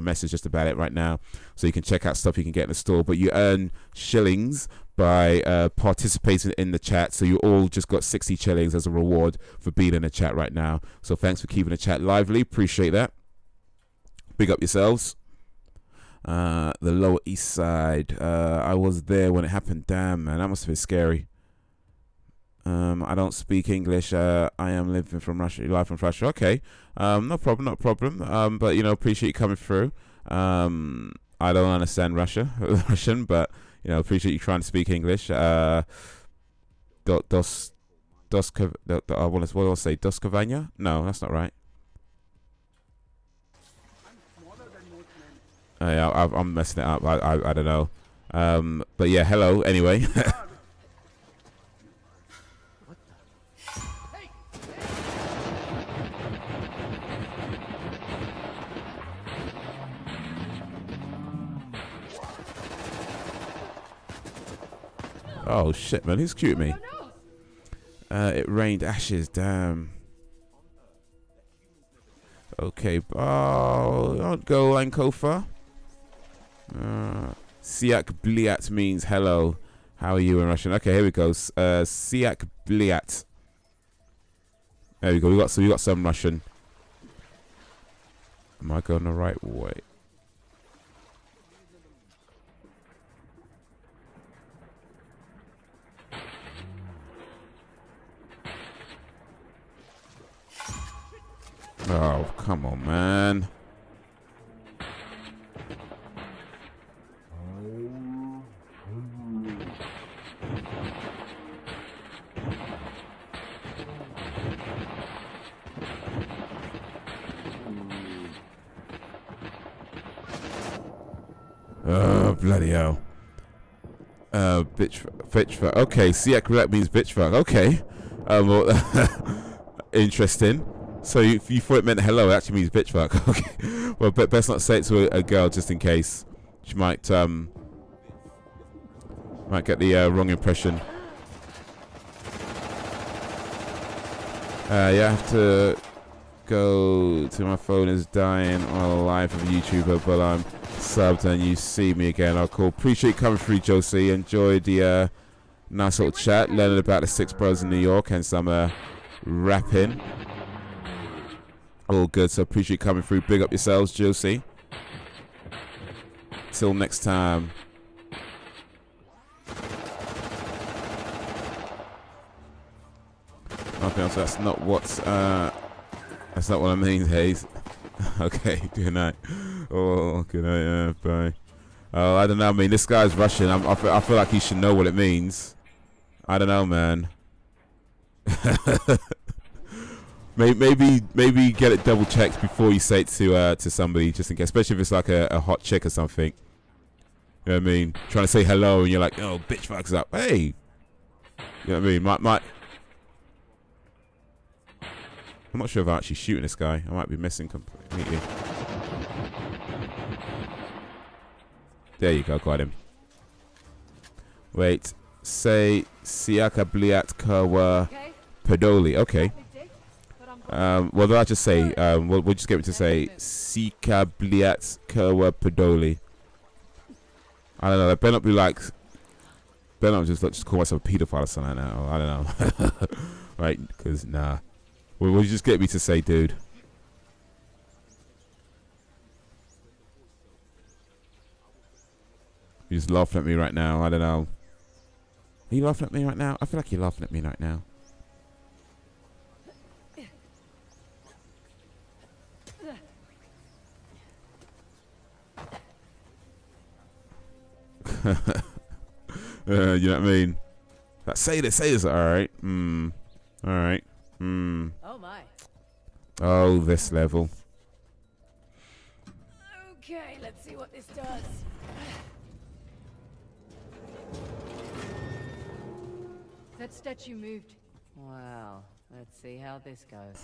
message just about it right now, so you can check out stuff you can get in the store. But you earn shillings by participating in the chat. So you all just got 60 shillings as a reward for being in the chat right now. So thanks for keeping the chat lively. Appreciate that. Big up yourselves. The Lower East Side. I was there when it happened. Damn, man, that must have been scary. I don't speak English. I am living from Russia, live from Russia. Okay, no problem. But you know, appreciate you coming through. I don't understand Russian, but you know, appreciate you trying to speak English. What do I say? Doskavanya? No, that's not right. Yeah, I'm messing it up. I don't know. But yeah, hello. Anyway. Oh shit, man, who's cute me? It rained ashes, damn. Okay, oh, don't go, Lankofa. Siak Bliat means hello. How are you in Russian? Okay, here we go. Siak Bliat. There we go. We got some Russian. Am I going the right way? Oh, come on, man. Oh, bloody hell. Bitch fuck. Okay, Siak Roulette means bitch fuck. Okay. Well, interesting. So you thought it meant hello, it actually means bitch fuck. Okay. Well, best not say it to a girl just in case. She might get the wrong impression. Yeah, I have to go to my phone is dying on a live of a YouTuber, but I'm subbed and you see me again. I'll call. Appreciate you coming through, Josie. Enjoyed the nice little chat, learning about the Six Bros in New York and some rapping. All good, so appreciate you coming through. Big up yourselves, Josie. Till next time. Okay, so that's not what I mean, Haze. Okay, good night. Oh, good night. Bye. Oh, I don't know. I mean, this guy's Russian. I feel like he should know what it means. I don't know, man. maybe get it double checked before you say it to somebody, just in case, especially if it's like a hot chick or something. You know what I mean? Trying to say hello and you're like, oh, bitch fucks up. Hey, you know what I mean? I'm not sure if I'm actually shooting this guy. I might be missing completely. There you go, got him. Wait, say Siaka Bliat Kawa Podoli. Okay. What did I just say? We'll just get it to say Sika Bliat Kawa Podoli. I don't know. I better not be like. Better not just call myself a pedophile or something like that. Or I don't know. Right? Because nah. Will you just get me to say, dude? You're just laughing at me right now. I don't know. Are you laughing at me right now? I feel like you're laughing at me right now. You know what I mean? Like, say this. All right. All right. Oh my. Oh, this level. Okay, let's see what this does. That statue moved. Well, let's see how this goes.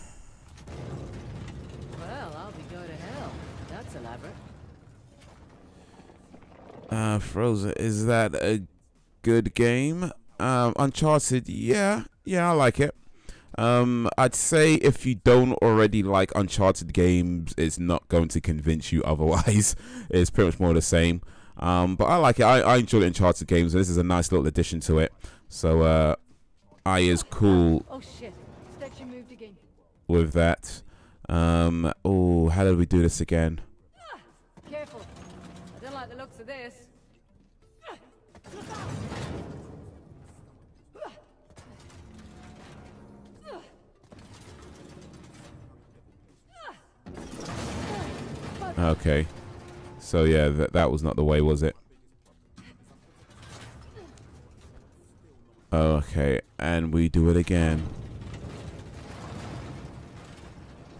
Well, I'll be going to hell. That's elaborate. Frozen, is that a good game? Uncharted, yeah, I like it. I'd say if you don't already like Uncharted games, it's not going to convince you otherwise. It's pretty much more the same. But I like it. I enjoy the Uncharted games. This is a nice little addition to it. So I is cool. Oh shit! Statue moved again. With that. Oh, how did we do this again? Careful! I don't like the looks of this. Okay, so yeah, that was not the way, was it? Okay, and we do it again.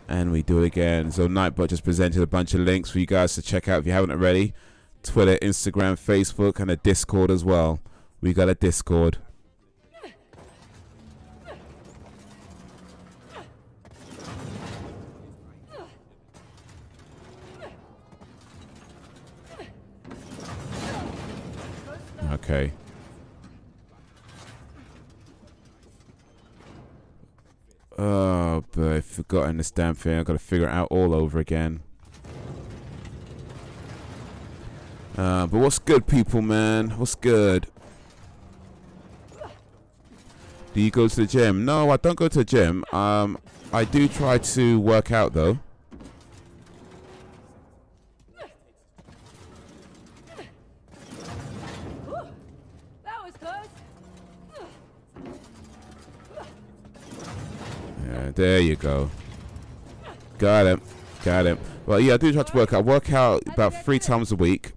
And we do it again. So Nightbot just presented a bunch of links for you guys to check out if you haven't already. Twitter, Instagram, Facebook, and a Discord as well. We got a Discord. Okay. Oh, but I've forgotten this damn thing. I've got to figure it out all over again. But what's good, people, man? What's good? Do you go to the gym? No, I don't go to the gym. I do try to work out, though. There you go. Got him. Got him. Well, yeah, I do try to work out. Work out about 3 times a week.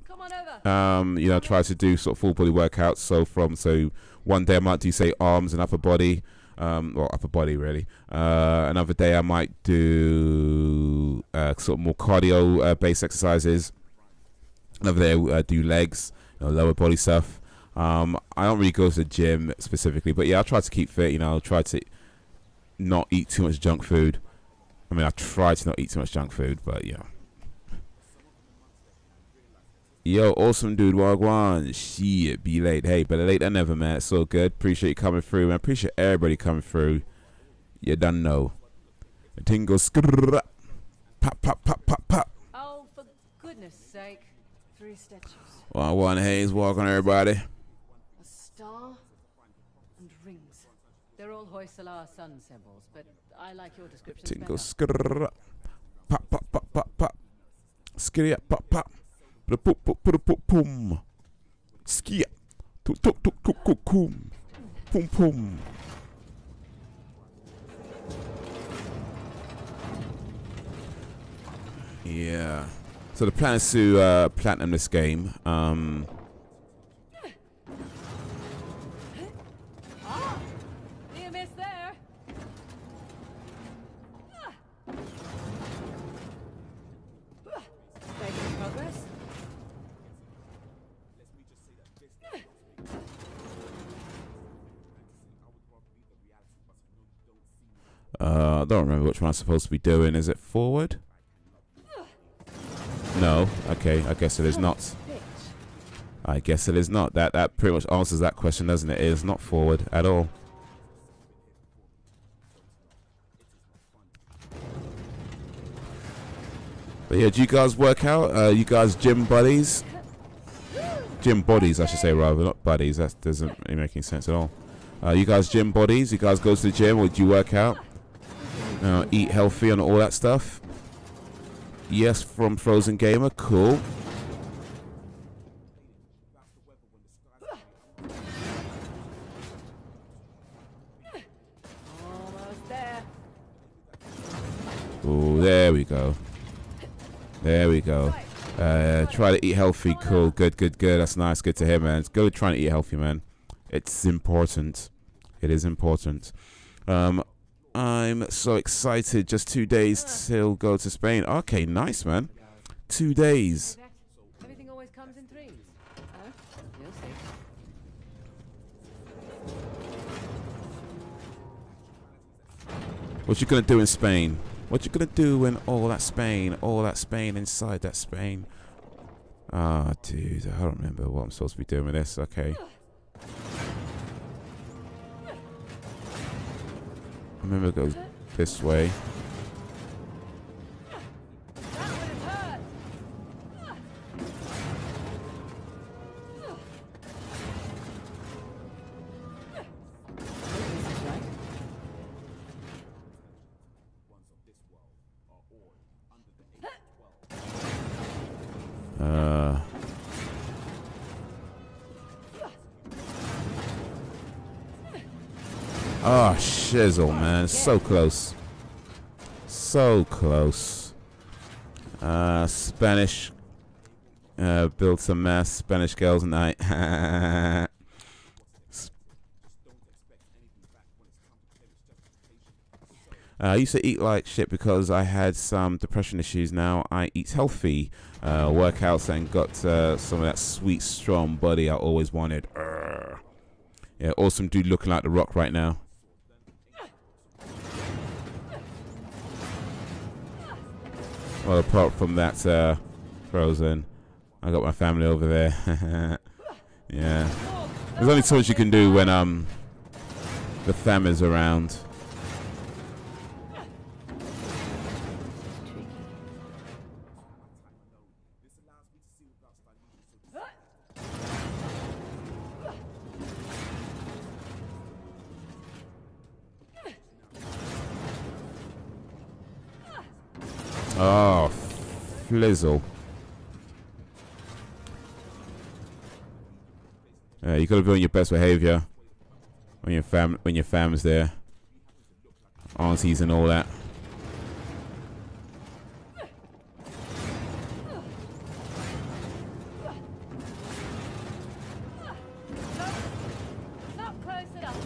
You know, try to do sort of full body workouts. So one day I might do, say, arms and upper body. Well, upper body really. Another day I might do sort of more cardio based exercises. Another day I do legs, you know, lower body stuff. I don't really go to the gym specifically, but yeah, I try to keep fit. You know, try to not eat too much junk food. I mean, I try to not eat too much junk food, but yeah. Yo, awesome dude, Wagwan. Shit, be late. Hey, better late than never, man. It's so good. Appreciate you coming through, man. Appreciate everybody coming through. You done know. The thing goes skrrr, pop, pop, pop, pop, pop. Oh, for goodness sake. 3 stitches. Wagwan Haze, walking everybody. A star and rings. They're all Hoysala sun symbols, but I like your description Thing better. goes skrrr, pop, pop, pop, pop, pop. Skitty up, pop, pop. Put a poop, boom. Skia. Tuk, tuk, tuk, tuk, tuk, boom. Boom, boom. Yeah. So the plan is to platinum this game. You missed there. Making progress. I don't remember which one I'm supposed to be doing. Is it forward? No. Okay, I guess it is not. I guess it is not. That pretty much answers that question, doesn't it? It is not forward at all. But yeah, do you guys work out? You guys gym buddies? Gym bodies, I should say, rather, not buddies. That doesn't really make any sense at all. You guys gym bodies? You guys go to the gym or do you work out? Eat healthy and all that stuff? Yes, from Frozen Gamer. Cool. Almost there. Oh, there we go. There we go. Try to eat healthy. Cool. Good, good, good. That's nice. Good to hear, man. Go try to eat healthy, man. It's important. It is important. I'm so excited. Just 2 days till go to Spain. Okay, nice, man. 2 days. Everything always comes in 3s. You'll see. What you gonna do in Spain? What you gonna do in all that Spain inside that Spain? Ah, dude, I don't remember what I'm supposed to be doing with this. Okay. I remember it goes this way. Oh, shizzle, man. So close. So close. Spanish. Build some mass Spanish girls night. I used to eat like shit because I had some depression issues. Now I eat healthy, workouts, and got some of that sweet, strong body I always wanted. Yeah, awesome dude looking like The Rock right now. Well, apart from that Frozen, I got my family over there. Yeah, there's only so much you can do when the fam is around. Oh, flizzle. You gotta be on your best behavior when your fam's there, aunties and all that. Not close enough.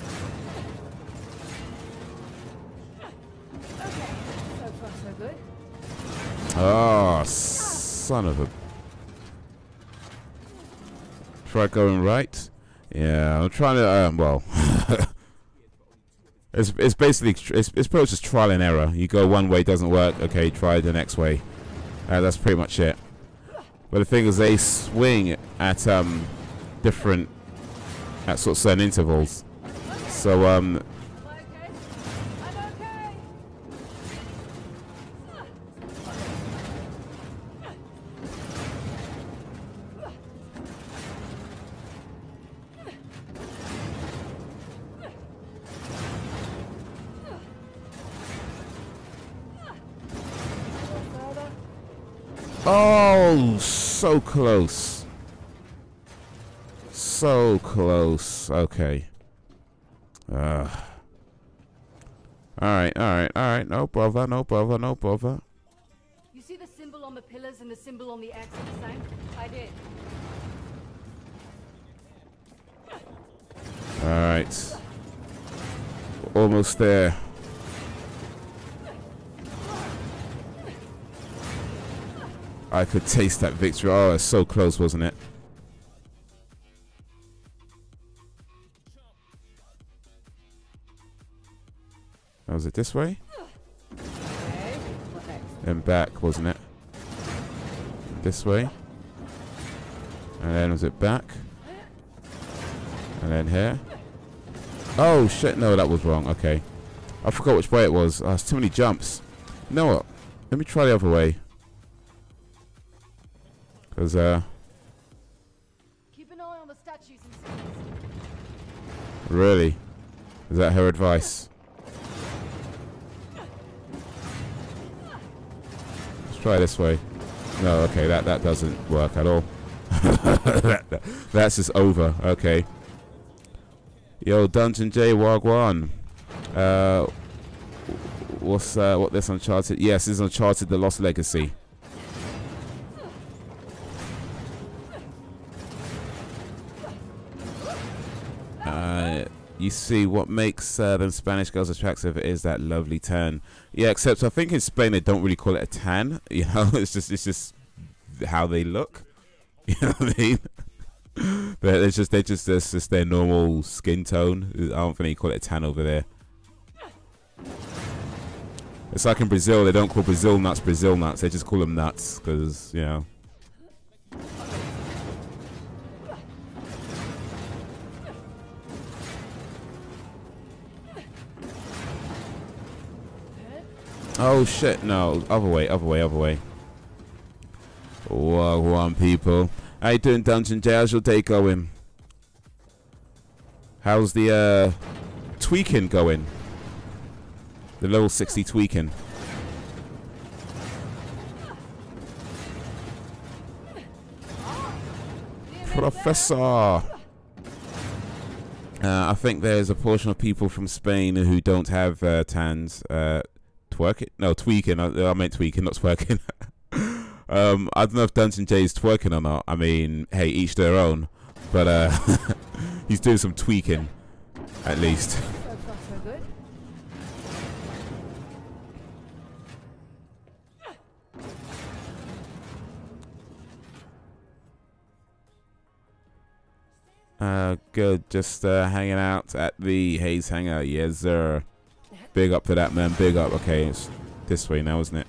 Okay, so far so good. Oh, son of a... Try going right. Yeah, I'm trying to. Well, it's basically it's pretty much just trial and error. You go one way, doesn't work. Okay, try the next way. That's pretty much it. But the thing is, they swing at different at sort of certain intervals. So oh, so close. So close. Okay. Alright. No bother, no bother, no bother. You see the symbol on the pillars and the symbol on the X at the same? I did. Alright. Almost there. I could taste that victory. Oh, it's so close, wasn't it? Was it this way? Okay. What next? Then back, wasn't it? This way. And then was it back? And then here. Oh shit, no, that was wrong. Okay. I forgot which way it was. Oh, it's too many jumps. You know what? Let me try the other way. Because, Keep an eye on the statues and symbols. really? Is that her advice? Let's try this way. No, okay, that doesn't work at all. That's just over. Okay. Yo, Dungeon J Wagwan. What this Uncharted? Yes, this is Uncharted: The Lost Legacy. You see, what makes them Spanish girls attractive is that lovely tan. Yeah, except I think in Spain they don't really call it a tan. You know, it's just how they look. You know what I mean? But it's just their normal skin tone. I don't think they call it a tan over there. It's like in Brazil, they don't call Brazil nuts. They just call them nuts because, you know. Oh shit, no. Other way. Whoa, on people. How you doing, Dungeon J? How's your day going? How's the tweaking going? The level 60 tweaking. Professor! I think there's a portion of people from Spain who don't have tans. Twerking? No, tweaking. I meant tweaking, not twerking. I don't know if Dungeon J is twerking or not. I mean, hey, each their own. But he's doing some tweaking, at least. So far, so good. Good. Just hanging out at the Haze Hangout. Yes, sir. Big up for that, man. Big up. Okay, it's this way now, isn't it?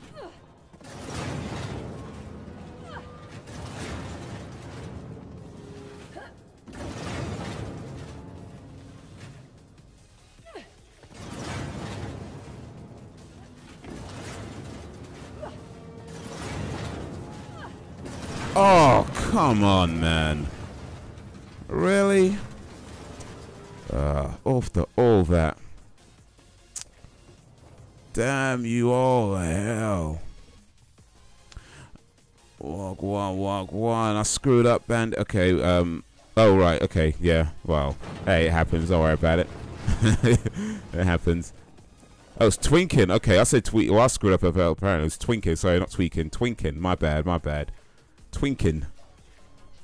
Oh, come on, man. Really? After all that. Damn you all to hell. Walk one. I screwed up, band. Okay, oh, right, okay, yeah. Well, hey, it happens. Don't worry about it. It happens. Oh, it's twinking. Okay, I said tweak. Well, I screwed up apparently. It's twinking. Sorry, not tweaking. Twinking. My bad. Twinking.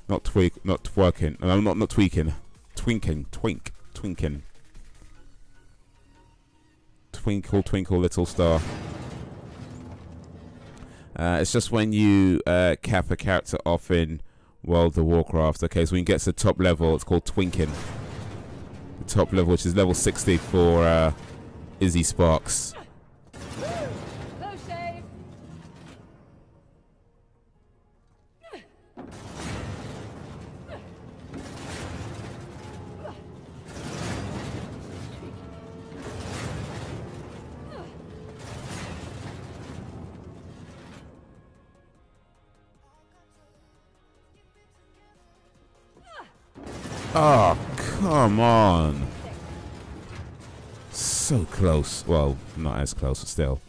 Not tweak. Not twerking. No, not tweaking. Twinking. Twinking. Twinkle, twinkle, little star. It's just when you cap a character off in World of Warcraft. Okay, so when you get to the top level, it's called Twinking. The top level, which is level 60 for Izzy Sparks. Oh, come on. So close. Well, not as close, but still.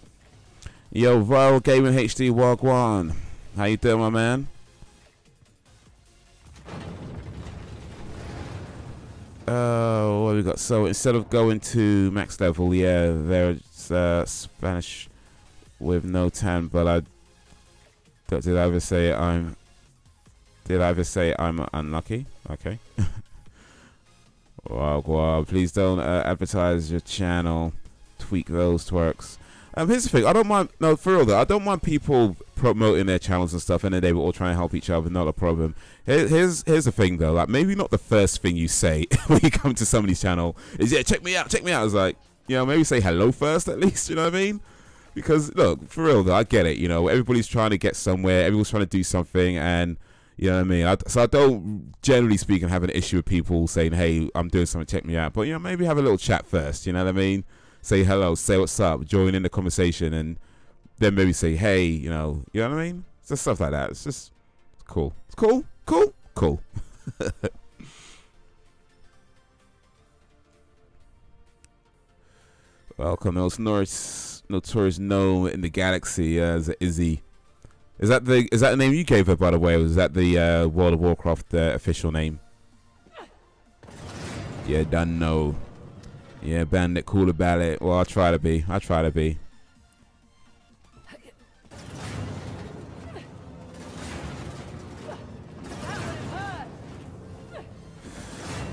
Yo, Viral Gaming HD Wagwan. How you doing, my man? What have we got? So instead of going to max level, yeah, there's Spanish with no tan, but did I ever say I'm unlucky? Okay. Wow, please don't advertise your channel. Tweak those twerks. Here's the thing. I don't mind. No, for real though. I don't mind people promoting their channels and stuff, and then they were all trying to help each other. Not a problem. Here's the thing though. Like, maybe not the first thing you say when you come to somebody's channel is, yeah, check me out, check me out. It's like, you know, maybe say hello first at least. You know what I mean? Because look, for real though, I get it. You know, everybody's trying to get somewhere. Everyone's trying to do something, and you know what I mean? So I don't, generally speaking, have an issue with people saying, hey, I'm doing something, check me out. But, you know, maybe have a little chat first, you know what I mean? Say hello, say what's up, join in the conversation, and then maybe say, hey, you know what I mean? It's just stuff like that. It's just cool. It's cool, cool, cool. Welcome, most notorious gnome in the galaxy, Izzy. Is that the name you gave her, by the way, or is that the World of Warcraft official name? Yeah, done know. Yeah, bandit, cool about it. Well, I'll try to be. I'll try to be.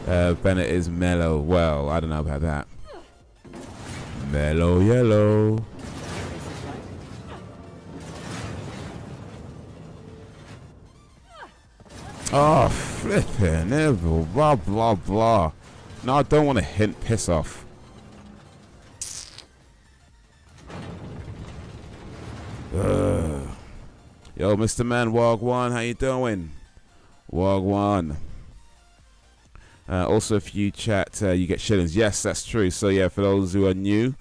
Bennett is mellow. Well, I don't know about that. Mellow yellow. Oh, flipping evil, blah, blah, blah. No, I don't want to hint piss off. Yo, Mr. Man, Wagwan, how you doing? Wagwan. Also, if you chat, you get shillings. Yes, that's true. So, yeah, for those who are new,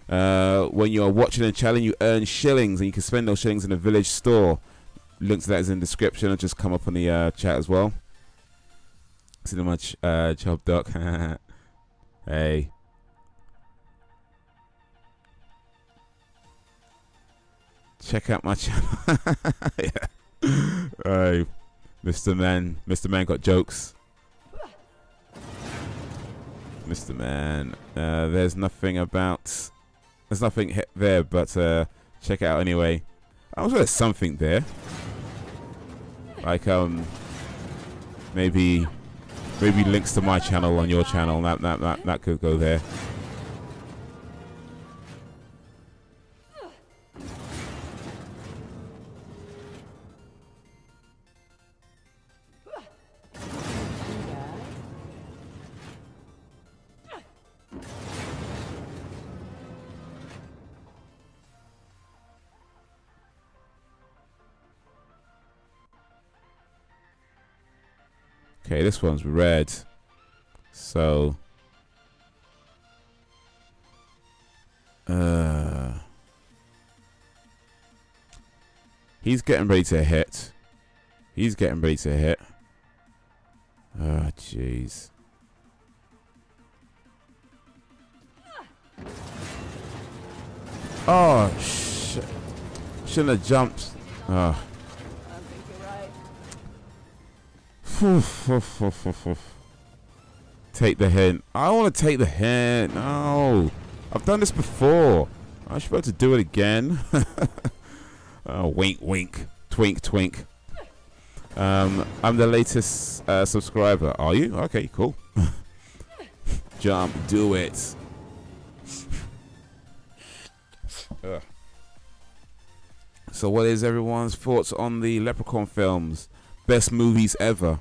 when you are watching and chatting, you earn shillings, and you can spend those shillings in the village store. Link to that is in the description. It'll just come up on the chat as well. See how much job, Doc. Hey. Check out my channel. Yeah. Alright. Mr. Man. Mr. Man got jokes. Mr. Man. There's nothing about... There's nothing there, but check it out anyway. I'm sure there's something there. Like, maybe links to my channel on your channel. That could go there. Okay, this one's red. So he's getting ready to hit. He's getting ready to hit. Oh, jeez. Oh, shit. Shouldn't have jumped. Oh. Take the hint. I don't want to take the hint. No. I've done this before. I should be able to do it again. Oh, wink, wink. Twink, twink. I'm the latest subscriber. Are you? Okay, cool. Jump. Do it. So what is everyone's thoughts on the Leprechaun films? best movies ever.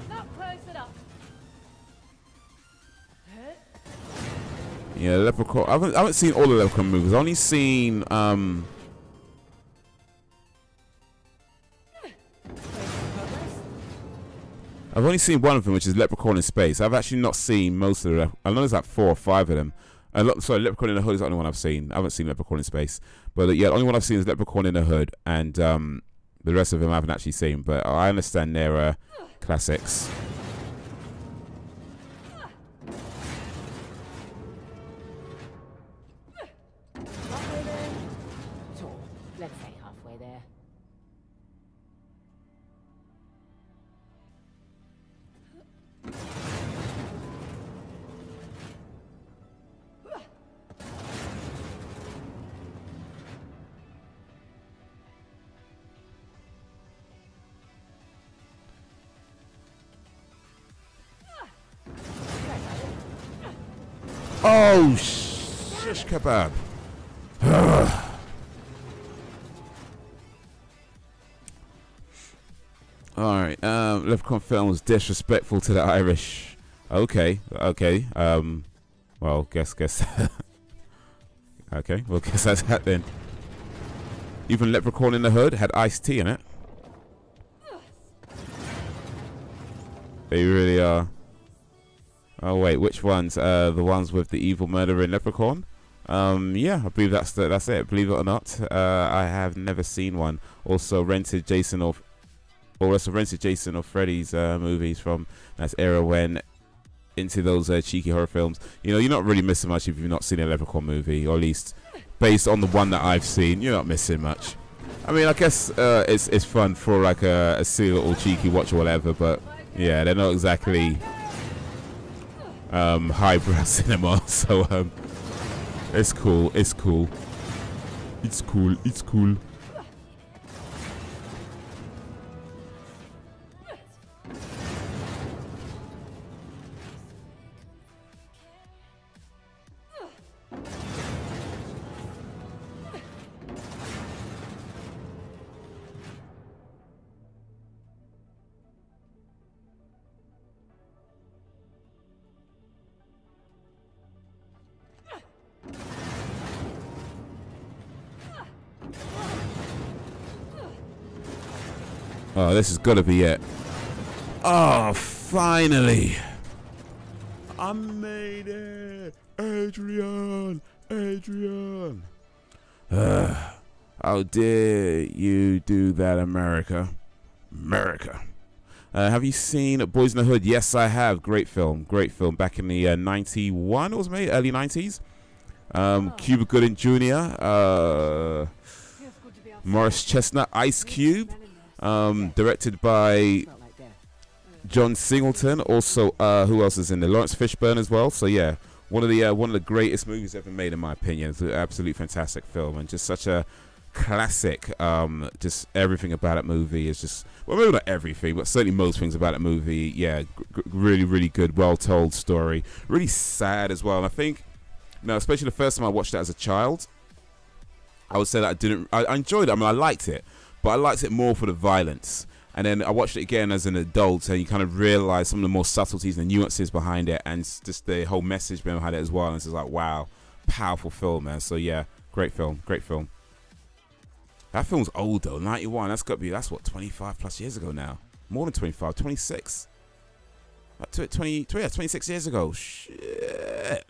Not close enough. Yeah, Leprechaun. I haven't seen all the Leprechaun movies. I've only seen I've only seen one of them, which is Leprechaun in Space. I've actually not seen most of the. I know there's like 4 or 5 of them. Sorry, Leprechaun in the Hood is the only one I've seen. I haven't seen Leprechaun in Space, but yeah, the only one I've seen is Leprechaun in the Hood, and the rest of them I haven't actually seen. But I understand they're classics. Halfway there. Sure. Let's say halfway there. Oh, shish kebab. Alright, Leprechaun film was disrespectful to the Irish. Okay. Well, guess. Okay, well, guess that's that then. Even Leprechaun in the Hood had iced tea in it. They really are. Oh wait, which ones? The ones with the evil murdering leprechaun? Yeah, I believe that's it. Believe it or not, I have never seen one. Also rented Jason or Freddy's movies from that era when into those cheeky horror films. You know, you're not really missing much if you've not seen a Leprechaun movie, or at least based on the one that I've seen, you're not missing much. I mean, I guess it's fun for like a silly little cheeky watch or whatever, but yeah, they're not exactly highbrow cinema, so it's cool. Oh, this is gotta be it. Oh, finally! I made it! Adrian! How dare you do that, America? Have you seen Boys in the Hood? Yes, I have. Great film. Back in the 91, it was made, early 90s. Cuba Gooding Jr., Morris Chestnut, Ice Cube. Directed by John Singleton. Also, who else is in there? Lawrence Fishburne as well. So yeah, one of the greatest movies ever made, in my opinion. It's an absolutely fantastic film, and just such a classic. Just everything about that movie is just, well, maybe not everything, but certainly most things about that movie. Yeah, really good, well told story. Really sad as well. And I think, especially the first time I watched it as a child, I would say that I enjoyed it. I mean, I liked it. But I liked it more for the violence. And then I watched it again as an adult, and you kind of realize some of the more subtleties and nuances behind it, and just the whole message behind it as well. And it's just like, wow, powerful film, man. So yeah, great film. That film's old though, 91. That's what, 25 plus years ago now. More than 25, 26. 26 years ago. Shit.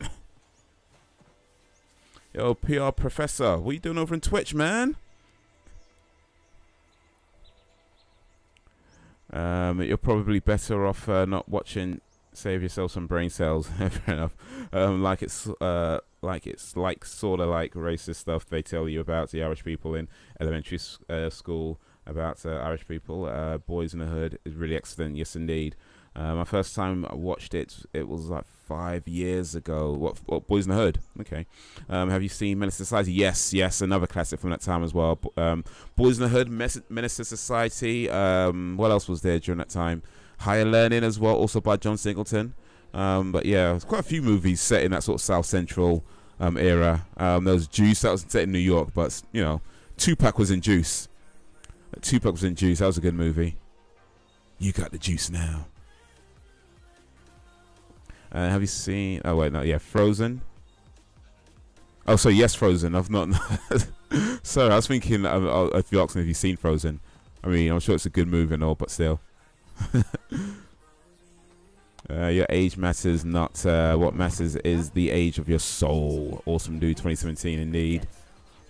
Yo, PR Professor, what are you doing over in Twitch, man? You're probably better off not watching. Save yourself some brain cells. Fair enough. Like it's sort of like racist stuff they tell you about the Irish people in elementary school about Irish people. Boys in the Hood is really excellent. Yes, indeed. My first time I watched it was like 5 years ago. What Boys in the Hood? Okay. Have you seen Menace to Society? Yes, another classic from that time as well. Boys in the Hood, Menace to Society. What else was there during that time? Higher Learning as well, also by John Singleton. But yeah, there's quite a few movies set in that sort of South Central era. There was Juice, that was set in New York, but Tupac was in Juice. Tupac was in Juice. That was a good movie. You got the juice now. Have you seen? Oh wait, no, yeah, Frozen. Oh, so yes, Frozen. I've not. Sorry, I was thinking. If you're asking if you've seen Frozen, I mean, I'm sure it's a good movie and all, but still. Your age matters not. What matters is the age of your soul. Awesome dude, 2017 indeed.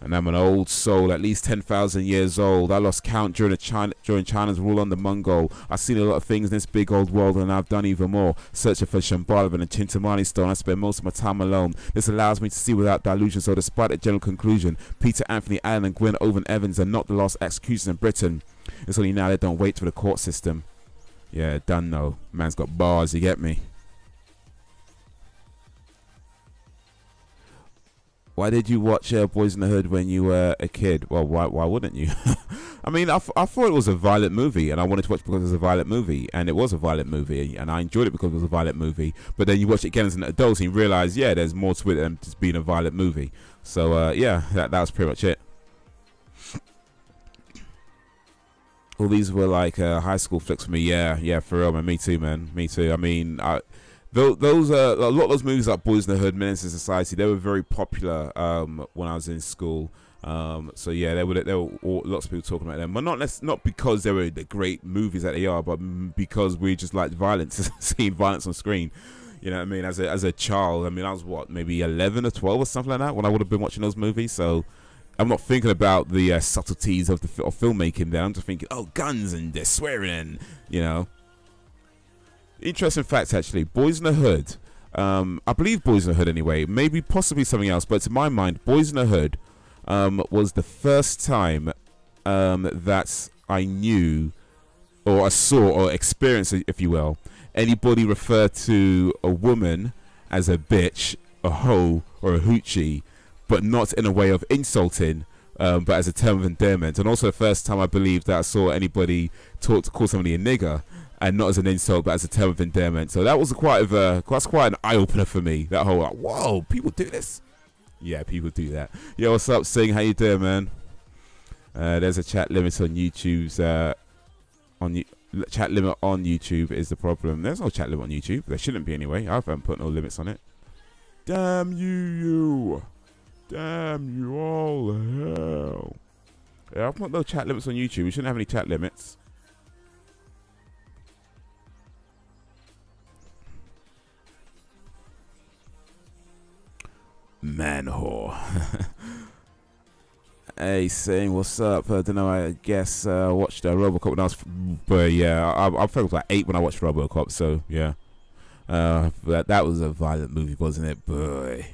And I'm an old soul, at least 10,000 years old. I lost count during China's rule on the Mongol. I've seen a lot of things in this big old world, and I've done even more. Searching for Shambhala and Chintamani stone, I spend most of my time alone. This allows me to see without delusion, so despite the general conclusion, Peter, Anthony, Allen, and Gwyn Owen Evans are not the last executions in Britain. It's only now they don't wait for the court system. Yeah, done though. Man's got bars, you get me? Why did you watch Boys in the Hood when you were a kid? Well, why wouldn't you? I mean, I thought it was a violent movie, and I wanted to watch it because it was a violent movie, and it was a violent movie, and I enjoyed it because it was a violent movie. But then you watch it again as an adult, and you realize, yeah, there's more to it than just being a violent movie. So, yeah, that was pretty much it. All these were like high school flicks for me. Yeah, for real, man. Me too, man. Me too. I mean, those a lot of those movies like Boys in the Hood, Menace to Society, they were very popular when I was in school. So yeah, there were lots of people talking about them, but not because they were the great movies that they are, but because we just liked violence, seeing violence on screen. You know what I mean? As a child, I mean, I was what, maybe 11 or 12 or something like that when I would have been watching those movies. So I'm not thinking about the subtleties of filmmaking there. I'm just thinking, oh, guns and they're swearing, and you know. Interesting facts, actually. Boys in the Hood. I believe Boys in the Hood anyway. Maybe possibly something else, but to my mind, Boys in the Hood was the first time that I knew, or I saw, or experienced, if you will, anybody refer to a woman as a bitch, a hoe, or a hoochie, but not in a way of insulting, but as a term of endearment. And also the first time I believe that I saw anybody call somebody a nigger, and not as an insult, but as a term of endearment. So that was quite an eye-opener for me. That whole, like, whoa, people do this? Yeah, people do that. Yo, what's up, Sing? How you doing, man? There's a chat limit on YouTube's... chat limit on YouTube is the problem. There's no chat limit on YouTube. There shouldn't be anyway. I haven't put no limits on it. Damn you. Damn you all the hell. Yeah, I've put no chat limits on YouTube. We shouldn't have any chat limits. Man whore. Hey, saying what's up? I don't know. I guess watched RoboCop when I was, but yeah, I felt like 8 when I watched RoboCop. So yeah, that was a violent movie, wasn't it, boy?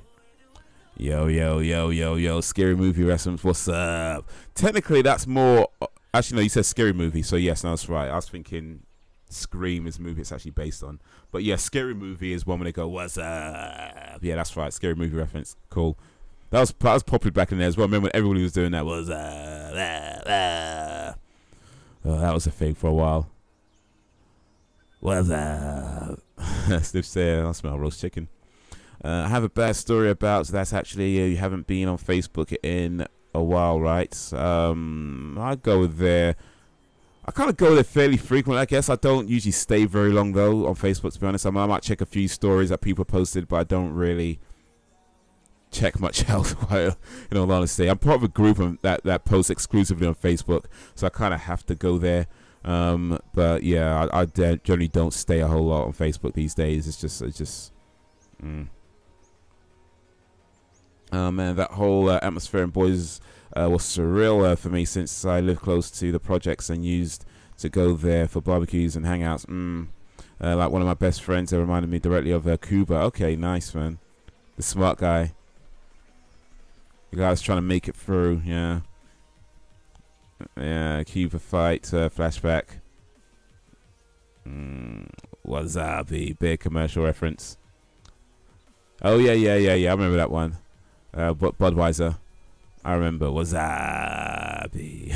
Yo, scary movie reference. What's up? Technically, that's more. Actually, no, you said scary movie. So yes, no, that's right. I was thinking Scream is a movie it's actually based on. But yeah, scary movie is one when they go, what's up? Yeah, that's right. Scary movie reference. Cool. That was popular back in there as well. I remember when everybody was doing that. Was oh, that was a thing for a while. What's up? Sniff said, I smell roast chicken. I have a bad story about, so that's actually you haven't been on Facebook in a while, right? I go there. I kind of go there fairly frequently, I guess. I don't usually stay very long, though, on Facebook, to be honest. I might check a few stories that people posted, but I don't really check much else, in all honesty. I'm part of a group that posts exclusively on Facebook, so I kind of have to go there. But, yeah, I generally don't stay a whole lot on Facebook these days. It's just... man, that whole atmosphere in Boys... was surreal for me since I live close to the projects and used to go there for barbecues and hangouts. Like one of my best friends, that reminded me directly of Cuba. Okay, nice, man. The smart guy. The guy was trying to make it through, yeah. Yeah, Cuba fight, flashback. Wasabi, big commercial reference. Oh, yeah, I remember that one. Budweiser. I remember Wasabi.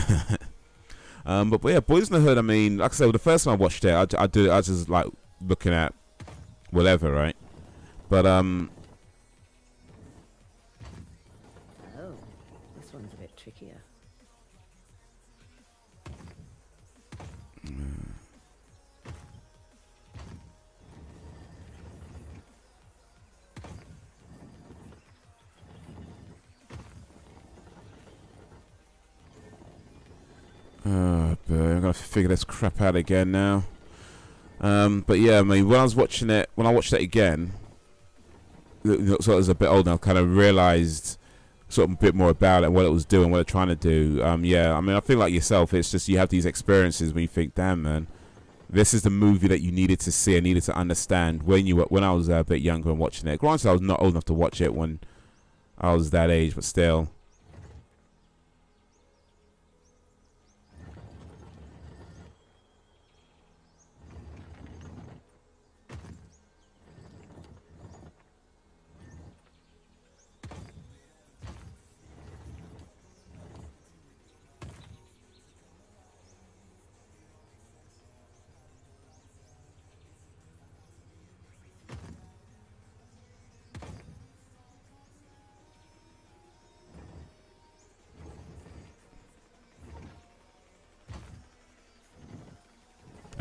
But yeah, Boys in the Hood, I mean, like I said, the first time I watched it, I just like looking at whatever, right? But Oh, this one's a bit trickier. But I'm gonna figure this crap out again now. But yeah, I mean, when I watched it again, sort of as a bit older, I kind of realized sort of a bit more about it and what it was doing, what it's trying to do. Yeah, I mean, I feel like yourself, it's just you have these experiences when you think, damn, man, this is the movie that you needed to see and needed to understand when I was a bit younger and watching it. Granted, I was not old enough to watch it when I was that age, but still.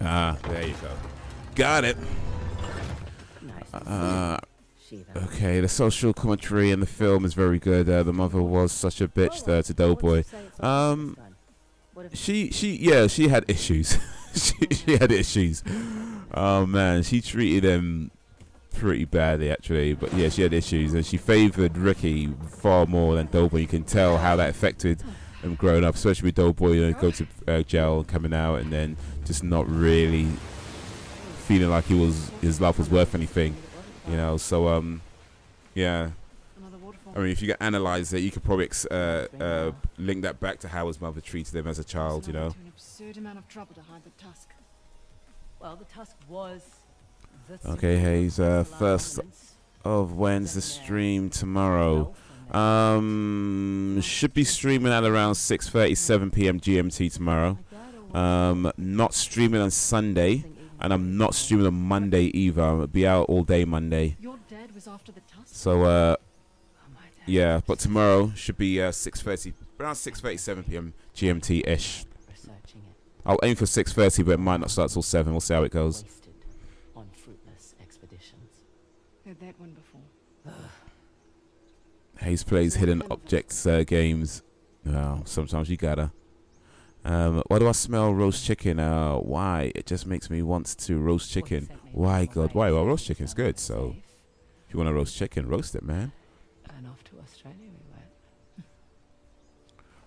Ah, there you go. Got it. Okay, the social commentary in the film is very good. The mother was such a bitch to Doughboy. She had issues. she had issues. Oh man, she treated him pretty badly actually. But yeah, she had issues, and she favored Ricky far more than Doughboy. You can tell how that affected him growing up, especially with Doughboy, you know, go to jail and coming out, and then just not really feeling like his life was worth anything, you know. So yeah, I mean, if you analyze it, you could probably link that back to how his mother treated him as a child, you know. An absurd amount of trouble to hide the tusk. Well, the tusk was okay, Haze, first of when's the stream tomorrow? Should be streaming at around 6:37 p.m. GMT tomorrow. Not streaming on Sunday, and I'm not streaming on Monday either. I'll be out all day Monday. Your dad was after the tusk? So yeah, but tomorrow should be 6:30, around 6:37 p.m. GMT ish. I'll aim for 6:30, but it might not start till 7. We'll see how it goes. On fruitless expeditions. Heard that one before. Haze plays hidden objects games. Well, sometimes you gotta. Why do I smell roast chicken? Why? It just makes me want to roast chicken. Why, God? Why? Well, roast chicken's good. So, if you want to roast chicken, roast it, man. And off to Australia we went.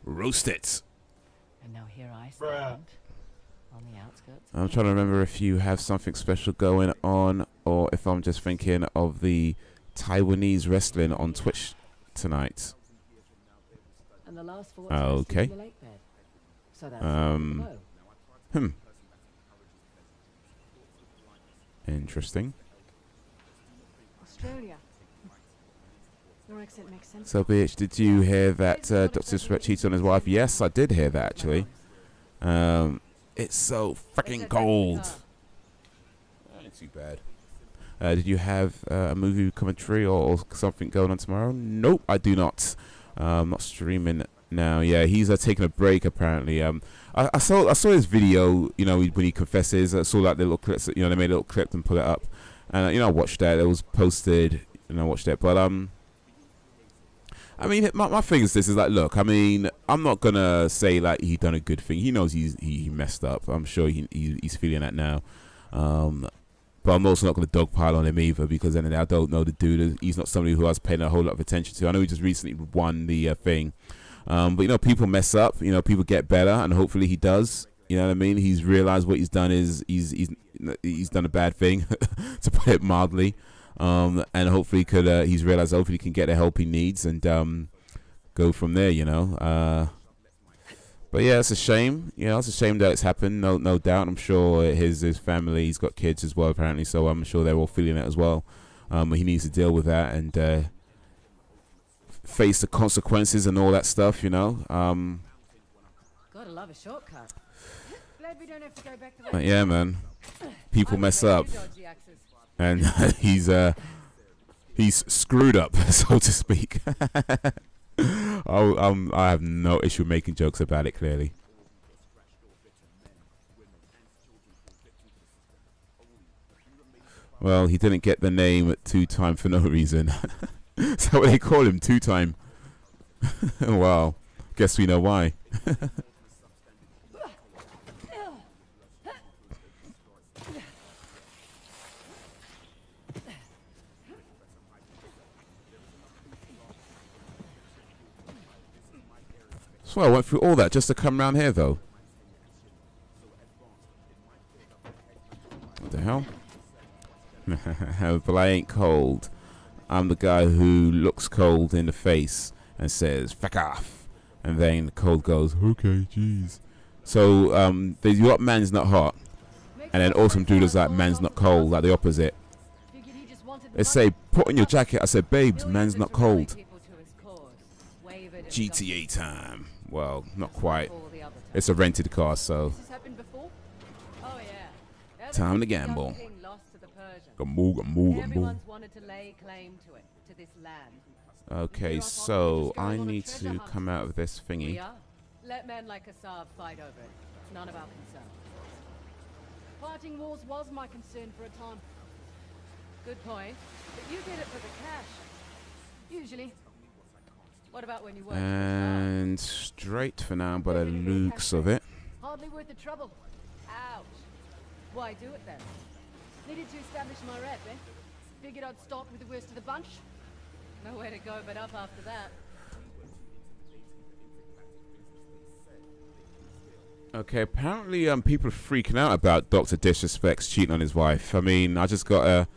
Roast it. And now here I stand on the outskirts. I'm trying to remember if you have something special going on, or if I'm just thinking of the Taiwanese wrestling on Twitch tonight. And the last four okay. So that's Interesting. Australia. Your accent makes sense. So, bitch, did you hear that Dr. Sweat cheats on his wife? Yes, I did hear that actually. It's so freaking cold. Not too bad. Did you have a movie commentary or something going on tomorrow? Nope, I do not. I'm not streaming now. Yeah, he's taking a break apparently. I saw his video. You know, when he confesses. I saw like the little clips. You know, they made a little clip and put it up, and you know, I watched that. It was posted, and I watched it. But I mean, my thing is this: is like, look, I mean, I'm not gonna say like he done a good thing. He knows he messed up. I'm sure he's feeling that now. But I'm also not going to dogpile on him either, because then I don't know the dude. He's not somebody who I was paying a whole lot of attention to. I know he just recently won the thing. But, you know, people mess up. You know, people get better, and hopefully he does. You know what I mean? He's realized what he's done is he's done a bad thing, to put it mildly. And hopefully he's realized hopefully he can get the help he needs and go from there, you know. But yeah, it's a shame. You know, it's a shame that it's happened. No doubt. I'm sure his family, he's got kids as well, apparently. So I'm sure they're all feeling it as well. He needs to deal with that and face the consequences and all that stuff. You know. Gotta love a shortcut. Glad we don't have to go back to but yeah, man. People mess up, and he's screwed up, so to speak. I have no issue making jokes about it, clearly. Well, he didn't get the name 2-time for no reason. Is that what they call him? 2-time? Wow. Guess we know why. swear I went through all that just to come round here, though. What the hell? But I ain't cold. I'm the guy who looks cold in the face and says, "Fuck off." And then the cold goes, "Okay, jeez." So, you got man's not hot. And then awesome dude is like, man's not cold, like the opposite. They say, put on your jacket. I said, babes, man's not cold. GTA time. Well, not quite. It's a rented car, so. Time to gamble. Okay, so I need to come out of this thingy. Let men like Assad fight over it. It's none of our concern. Fighting wars was my concern for a time. Good point. But you did it for the cash. Usually. What about when you work? And straight for now, by the looks of it. Hardly worth the trouble. Ouch. Why do it then? Needed to establish my rep, eh? Figured I'd start with the worst of the bunch. Nowhere to go but up after that. Okay, apparently people are freaking out about Dr. Disrespect's cheating on his wife. I mean, I just got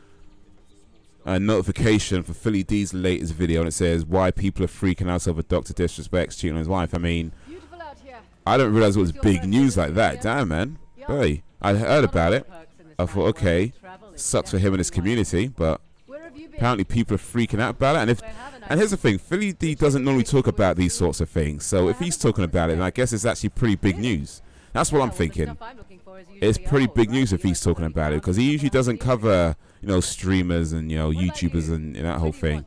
a notification for Philly D's latest video, and it says why people are freaking out over Dr. Disrespect's cheating on his wife. I mean, I don't realize it was big news like that. Damn, man. Hey, I heard about it. I thought, okay, sucks for him and his community, but apparently people are freaking out about it. And here's the thing, Philly D doesn't normally talk about these sorts of things, so if he's talking about it, then I guess it's actually pretty big news. That's what I'm thinking. It's pretty big news if he's talking about it, because he usually doesn't cover, you know, streamers and, you know, YouTubers and that whole thing.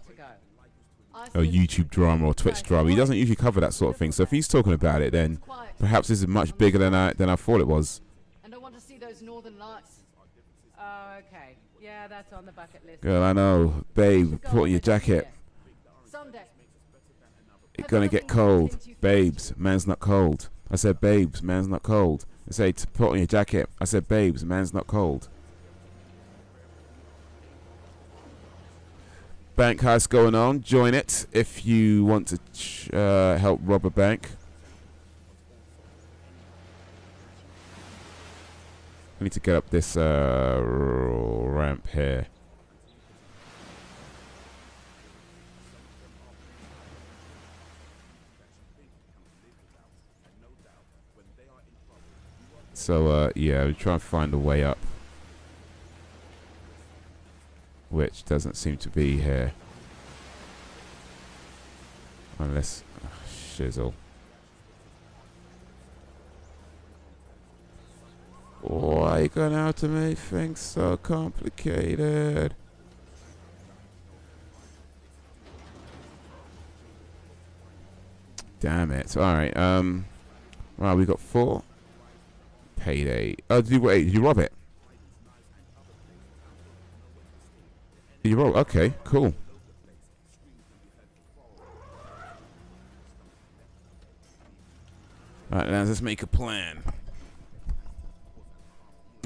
Or YouTube drama or Twitch drama. He doesn't usually cover that sort of thing. So if he's talking about it, then perhaps this is much bigger than I thought it was. And I want to see those northern lights. Oh, okay. Yeah, that's on the bucket list. Girl, I know. Babe, put on your jacket. It's gonna get cold. Babes, man's not cold. I said, babes, man's not cold. They say, to put on your jacket. I said, babes, man's not cold. Bank heist going on. Join it if you want to help rob a bank. I need to get up this ramp here. So, yeah, we try and find a way up. Which doesn't seem to be here. Unless... shizzle. Why are you going out to make things so complicated? Damn it. Alright, well, we got 4. Payday. Oh, did you rob it? Did you rob? Okay, cool. Alright, now let's make a plan.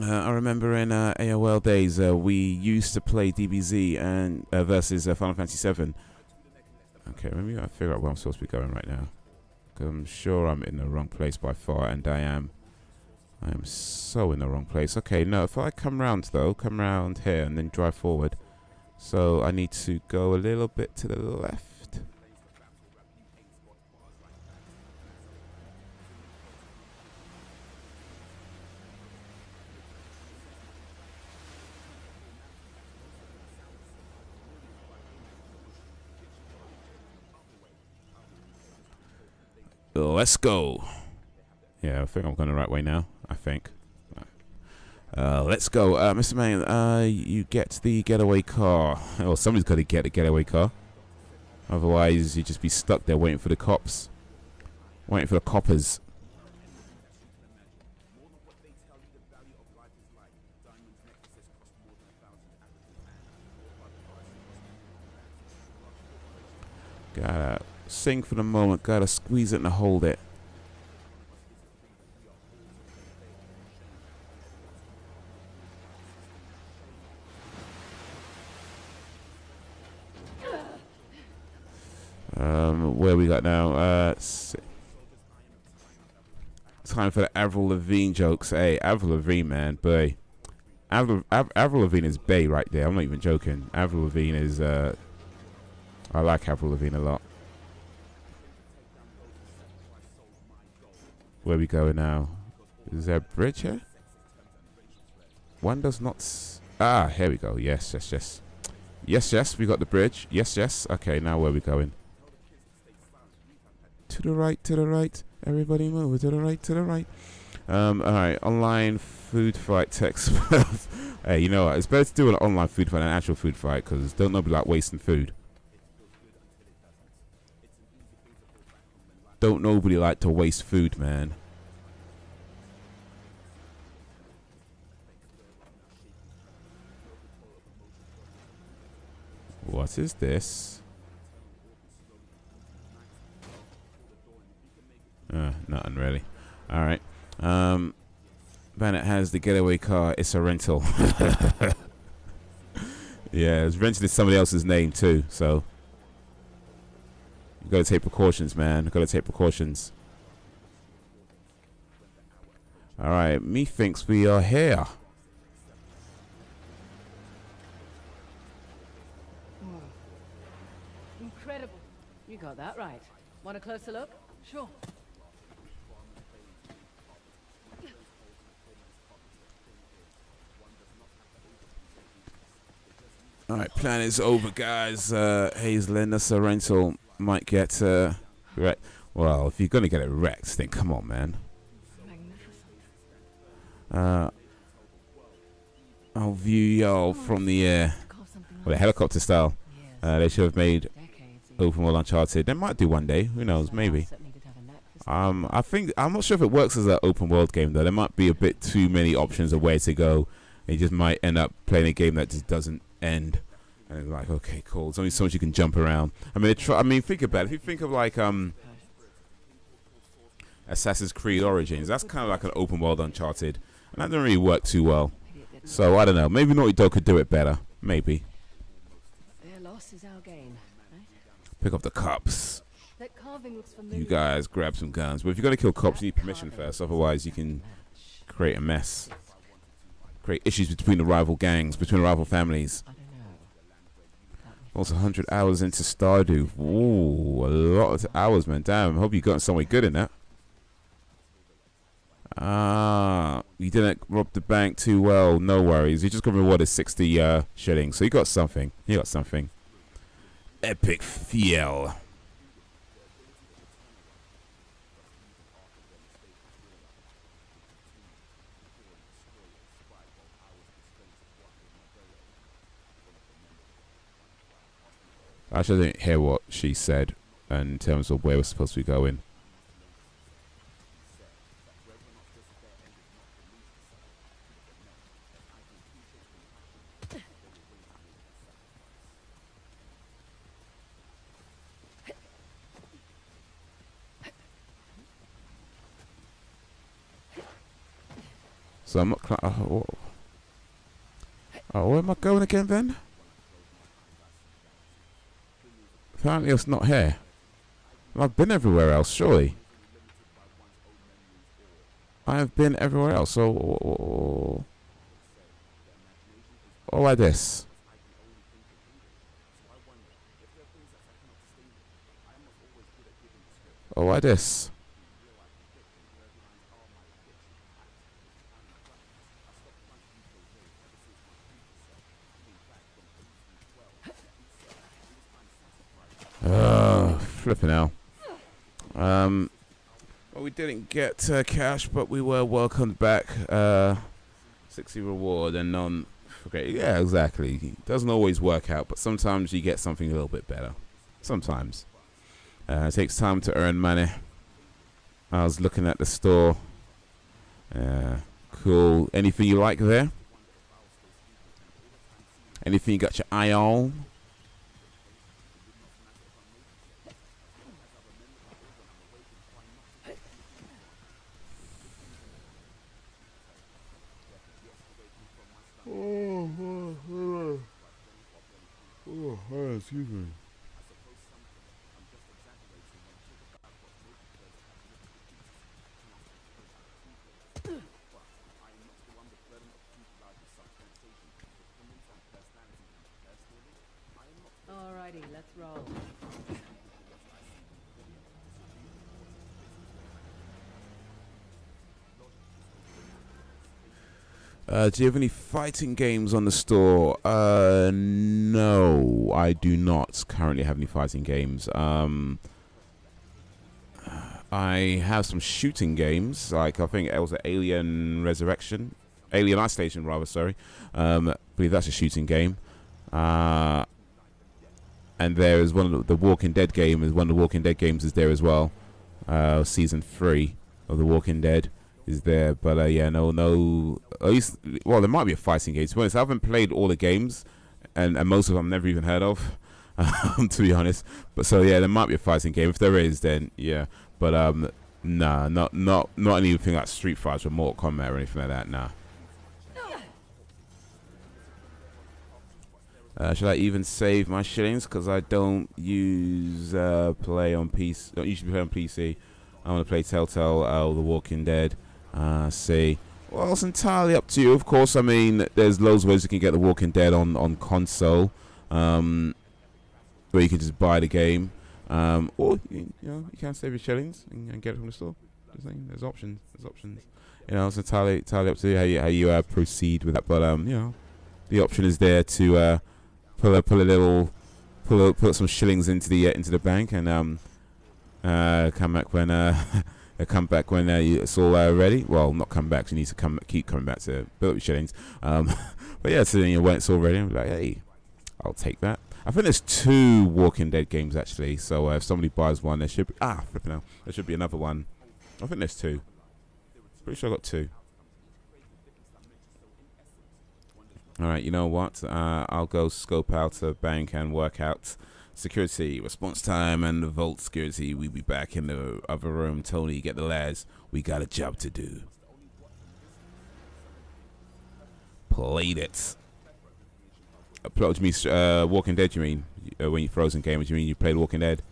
I remember in AOL days, we used to play DBZ and versus Final Fantasy VII. Okay, let me figure out where I'm supposed to be going right now. 'Cause I'm sure I'm in the wrong place by far, and I am. I am so in the wrong place. Okay, no, if I come round though, come round here and then drive forward. So I need to go a little bit to the left. Let's go. Yeah, I think I'm going the right way now. I think. Let's go. Mr. Man, you get the getaway car. Or somebody's got to get a getaway car. Otherwise, you'd just be stuck there waiting for the cops. Waiting for the coppers. Gotta sing for the moment. Gotta squeeze it and hold it. Where we got now? Time for the Avril Lavigne jokes. Hey, Avril Lavigne, man, boy. Avril Lavigne is bae right there. I'm not even joking. Avril Lavigne is, I like Avril Lavigne a lot. Where we go now? Is there a bridge here? One does not... here we go. Yes, yes, yes. Yes, yes, we got the bridge. Yes, yes. Okay, now where we going? To the right, to the right. Everybody move to the right, to the right. Alright, online food fight text. Hey, you know what? It's better to do an online food fight than an actual food fight, because don't nobody like wasting food. Don't nobody like to waste food, man. What is this? Nothing really. Alright. Bandit has the getaway car. It's a rental. Yeah, it's rented in somebody else's name too, so you gotta take precautions, man. You gotta take precautions. Alright, methinks we are here. Incredible. You got that right. Want a closer look? Sure. Alright, plan is over, guys. Haze rental might get wrecked. Well, if you're gonna get it wrecked, then come on, man. I'll view y'all from the air. Well, the helicopter style. They should have made open world Uncharted. They might do one day. Who knows? Maybe. I think I'm not sure if it works as an open world game though. There might be a bit too many options of where to go. You just might end up playing a game that just doesn't end. And it's like, okay, cool. There's only so much you can jump around. I mean, think about it. If you think of like Assassin's Creed Origins, that's kind of like an open world Uncharted, and that didn't really work too well. So I don't know. Maybe Naughty Dog could do it better. Maybe. Their loss is our gain, right? Pick up the cops. That carving looks familiar. You guys grab some guns. But if you're gonna kill cops, you need permission first. Otherwise, you can create a mess. Create issues between the rival gangs, between the rival families. Also 100 hours into Stardew. Ooh, a lot of hours, man. Damn, I hope you got somewhere good in that. You didn't rob the bank too well. No worries. You just got rewarded 60 shillings. So you got something. You got something. Epic fail. Actually, I didn't hear what she said in terms of where we're supposed to be going. So I'm not. Where am I going again then? Apparently it's not here. I've been everywhere else, surely. I have been everywhere else, so... Oh, like this. Oh, like this. Flipping hell. Well, we didn't get cash, but we were welcomed back. 60 reward and none. Okay, yeah, exactly. It doesn't always work out, but sometimes you get something a little bit better. Sometimes. It takes time to earn money. I was looking at the store. Cool. Anything you like there? Anything you got your eye on? Excuse me. Do you have any fighting games on the store? No, I do not currently have any fighting games. I have some shooting games, like I think it was an Alien Isolation rather, sorry. I believe that's a shooting game. And there is one of the Walking Dead game, one of the Walking Dead games is there as well. Season 3 of the Walking Dead is there, but yeah, no. At least, well, there might be a fighting game. To be honest, I haven't played all the games, and most of them I've never even heard of, to be honest. But so yeah, there might be a fighting game. If there is, then yeah. But nah, not anything like Street Fighter or Mortal Kombat or anything like that. Nah. Should I even save my shillings? Because I don't use play on PC. Don't usually play on PC. I want to play Telltale, The Walking Dead. See, well, it's entirely up to you. Of course, I mean, there's loads of ways you can get The Walking Dead on console, where you can just buy the game, or you can save your shillings and get it from the store. There's options. You know, it's entirely up to you how you proceed with that. But the option is there to put some shillings into the bank and come back when it's all ready. Well, not come back. You need to keep coming back to build up your shillings. But yeah, so when it's all ready, I'm like, hey, I'll take that. I think there's 2 Walking Dead games actually. So if somebody buys one, there should be flipping out. There should be another one. I think there's 2. Pretty sure I got 2. Alright, you know what? I'll go scope out a bank and work out security, response time, and the vault security. We'll be back in the other room. Tony, get the lads. We got a job to do. Played it. What do you mean, Walking Dead, you mean? When you Frozen game, do you mean you played Walking Dead?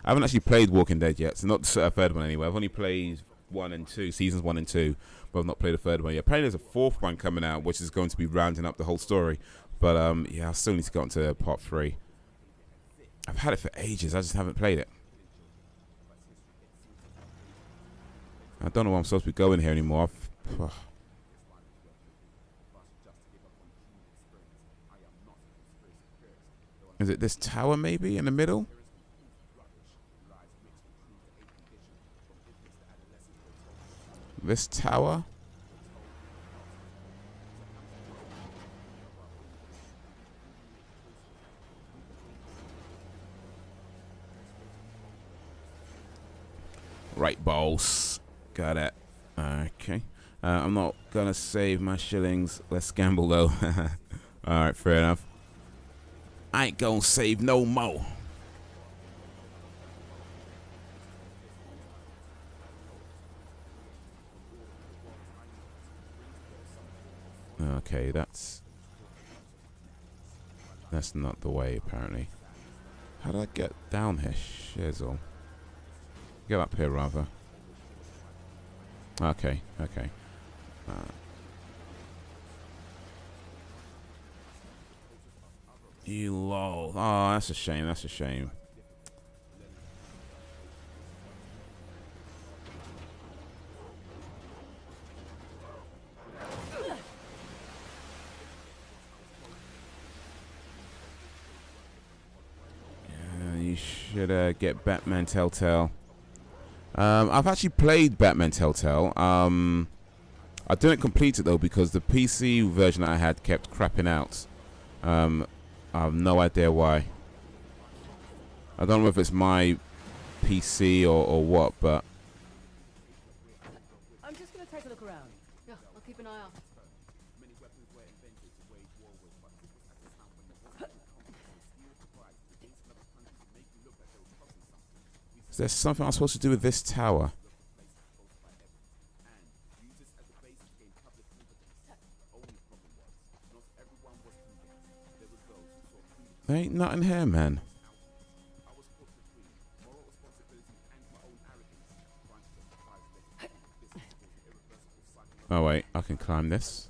I haven't actually played Walking Dead yet, so not the third one anyway. I've only played 1 and 2, seasons 1 and 2. But I've not played the third one yet. Apparently there's a 4th one coming out, which is going to be rounding up the whole story. But yeah, I still need to go on to part 3. I've had it for ages. I just haven't played it. I don't know where I'm supposed to be going here anymore. Is it this tower maybe in the middle? This tower? Right, boss. Got it. Okay. I'm not gonna save my shillings. Let's gamble though. Alright, fair enough. I ain't gonna save no more. Okay, that's not the way apparently. How did I get down here? Shizzle. Get up here rather. Okay. You lol. Oh, that's a shame. You should get Batman Telltale. I've actually played Batman Telltale. I didn't complete it though because the PC version that I had kept crapping out. I have no idea why. I don't know if it's my PC or what, but I'm just gonna take a look around. Yeah, I'll keep an eye out. is there something I'm supposed to do with this tower? There ain't nothing here, man. Oh wait, I can climb this.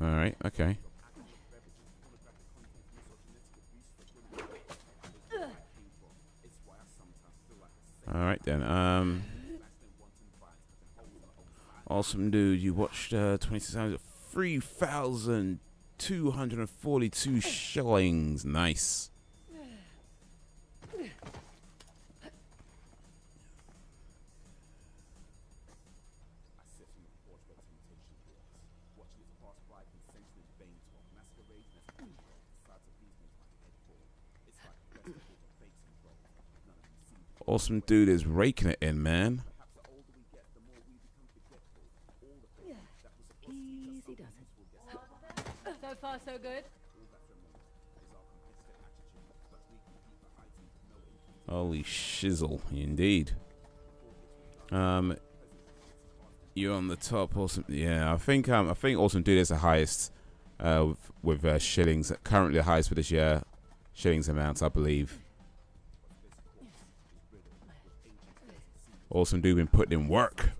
Alright, okay. Alright then, Awesome dude, you watched 26 hours, 3,242 shillings. Nice. Awesome dude is raking it in, man. Easy does it. So far, so good. Holy shizzle, indeed. You're on the top, awesome. Yeah, I think awesome dude is the highest with shillings. Currently the highest for this year, shillings amounts, I believe. Awesome dude been putting in work.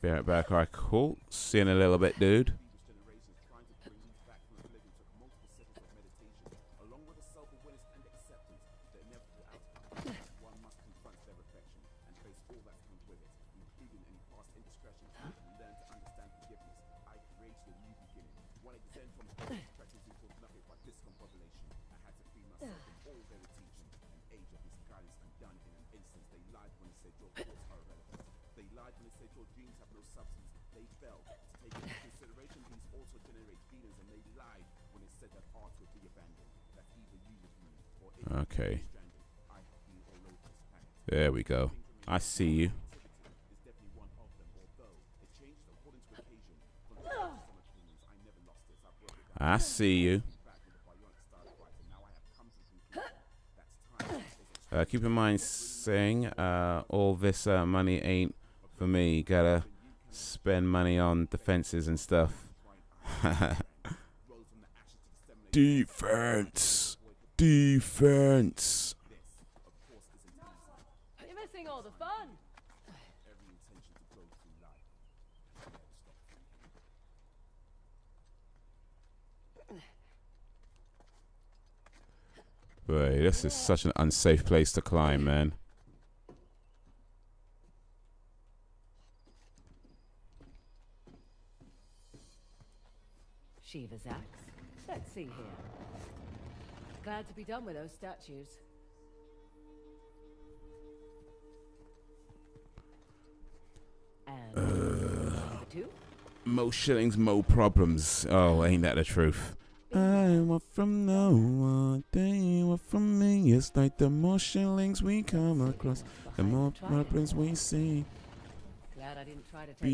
Be right back. Alright, cool. See you in a little bit, dude. Okay. There we go. I see you. I see you. Keep in mind, saying all this money ain't for me. Gotta spend money on defenses and stuff. Defense. Defense. You're missing all the fun. Boy, this is such an unsafe place to climb, man. Shiva's axe. Let's see here. Glad to be done with those statues. And two. Mo shillings, mo problems. Oh, ain't that the truth? I want from no one, they want from me. It's like the more shillings we come across, the more problems we see. Glad I didn't try to take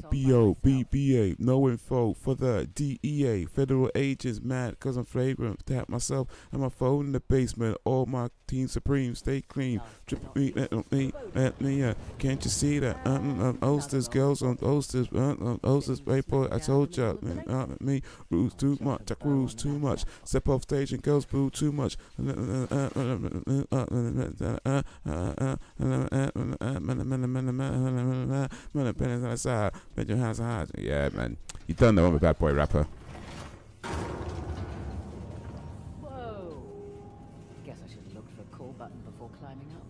BIGBOBBA, no info for the DEA. Federal agents mad cause I'm flagrant. Tap myself and my phone in the basement. All my team supreme, stay clean. Trip me, let me, can't you see that? Oasters, girls on Oasters, Oasters, paper. I told ya, me, bruise too much, I cruise too much. Step off stage and girls boo too much. Yeah, man. You don't know I'm a bad boy rapper. Whoa. Guess I should have looked for a call button before climbing up.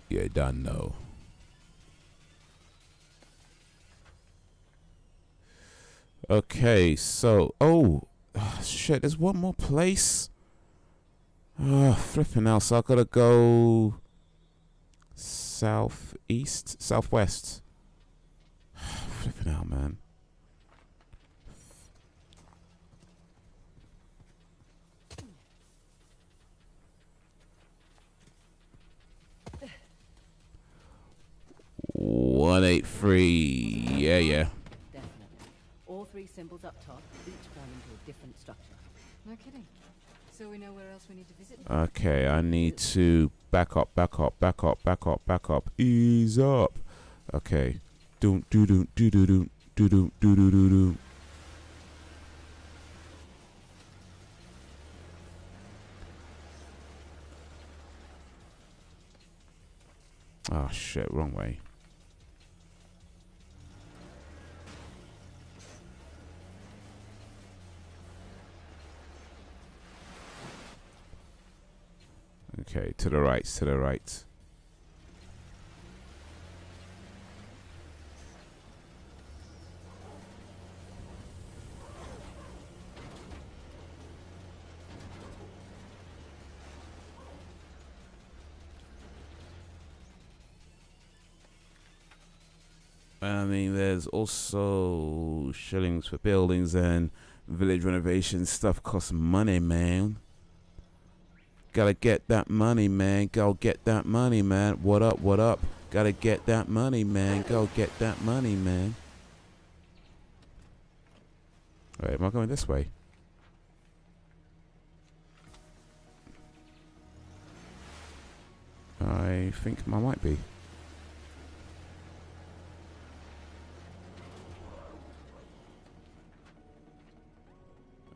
You don't know. Okay, so shit, there's one more place. Oh, flipping out. So I gotta go southeast, southwest. Flipping out, man. $183. Yeah. All three symbols up top, each pointing to a different structure. No kidding. So we know where else we need to visit. Okay, I need to back up, back up, back up, back up, back up. Ease up. Okay. Do do do do do do do do do do do do. Oh shit, wrong way. Okay, to the right, to the right. I mean, there's also shillings for buildings and village renovation stuff costs money, man. Gotta get that money, man. Go get that money, man. What up, what up? Gotta get that money, man. Go get that money, man. Wait, am I going this way? I think I might be.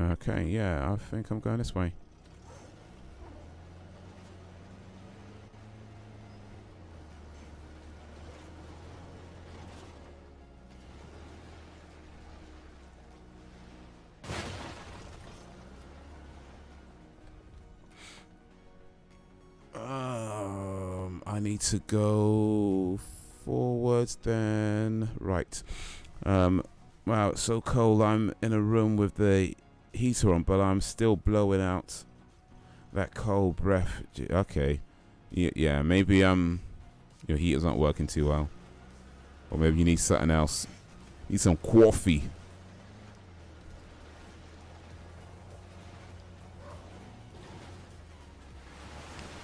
Okay, yeah, I think I'm going this way. I need to go forwards then right. Wow, it's so cold. I'm in a room with the heater on, but I'm still blowing out that cold breath. Okay, yeah, maybe your heater's not working too well, or maybe you need something else. You need some coffee.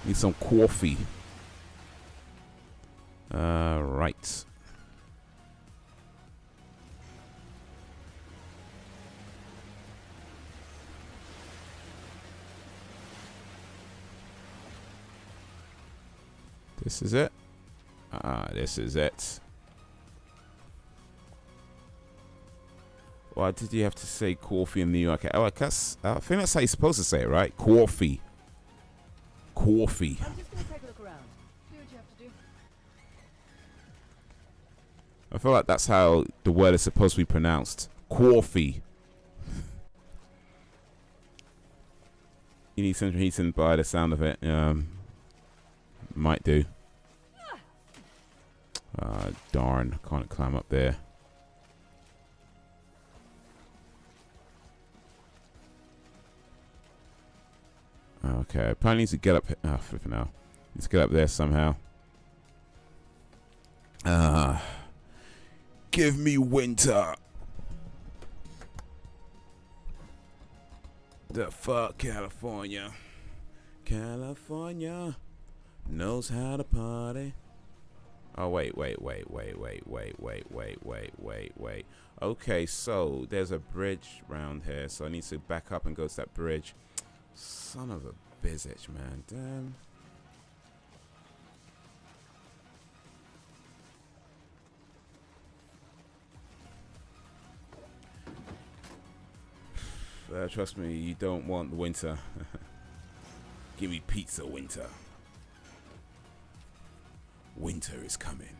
Need some coffee. Right. This is it. This is it. Why did you have to say coffee in New York? Oh, I think that's how you're supposed to say it, right? Coffee. Coffee. I'm just gonna take a look around. Do what you have to do. I feel like that's how the word is supposed to be pronounced. Coffee. You need central heating by the sound of it. Might do. Darn. Can't climb up there. Okay. Apparently need to get up. Oh, flipping out. Need to get up there somehow. Give me winter. The fuck, California. California knows how to party. Oh, wait. Okay, so there's a bridge round here, so I need to back up and go to that bridge. Son of a bitch, man. Damn. Trust me, you don't want the winter. Give me pizza, winter. Winter is coming.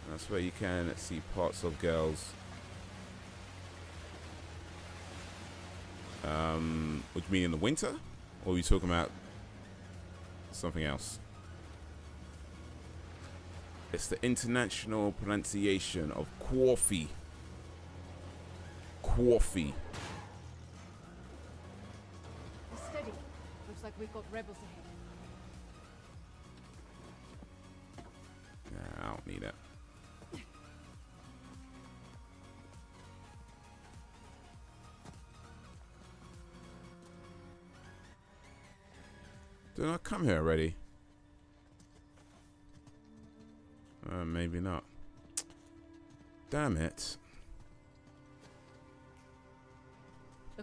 That's where you can see parts of girls. What do you mean in the winter? Or are you talking about something else? It's the international pronunciation of coffee. Coffee. Steady. Looks like we've got rebels ahead. Nah, I don't need that. Didn't I come here already? Maybe not. Damn it.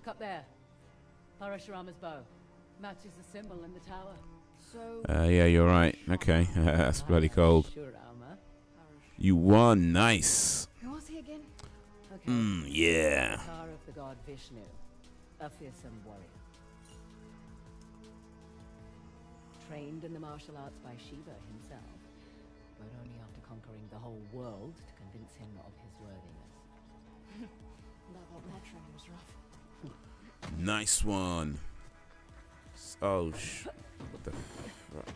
Look up there. Parashurama's bow. Matches the symbol in the tower. So Yeah, you're right. Okay, that's bloody cold. Parashurama. You won. Nice. Who was he again? Okay. Yeah. Avatar of the god Vishnu, a fearsome warrior. Trained in the martial arts by Shiva himself, but only after conquering the whole world to convince him of his worthiness. That training was rough. Nice one. Oh, what the fuck?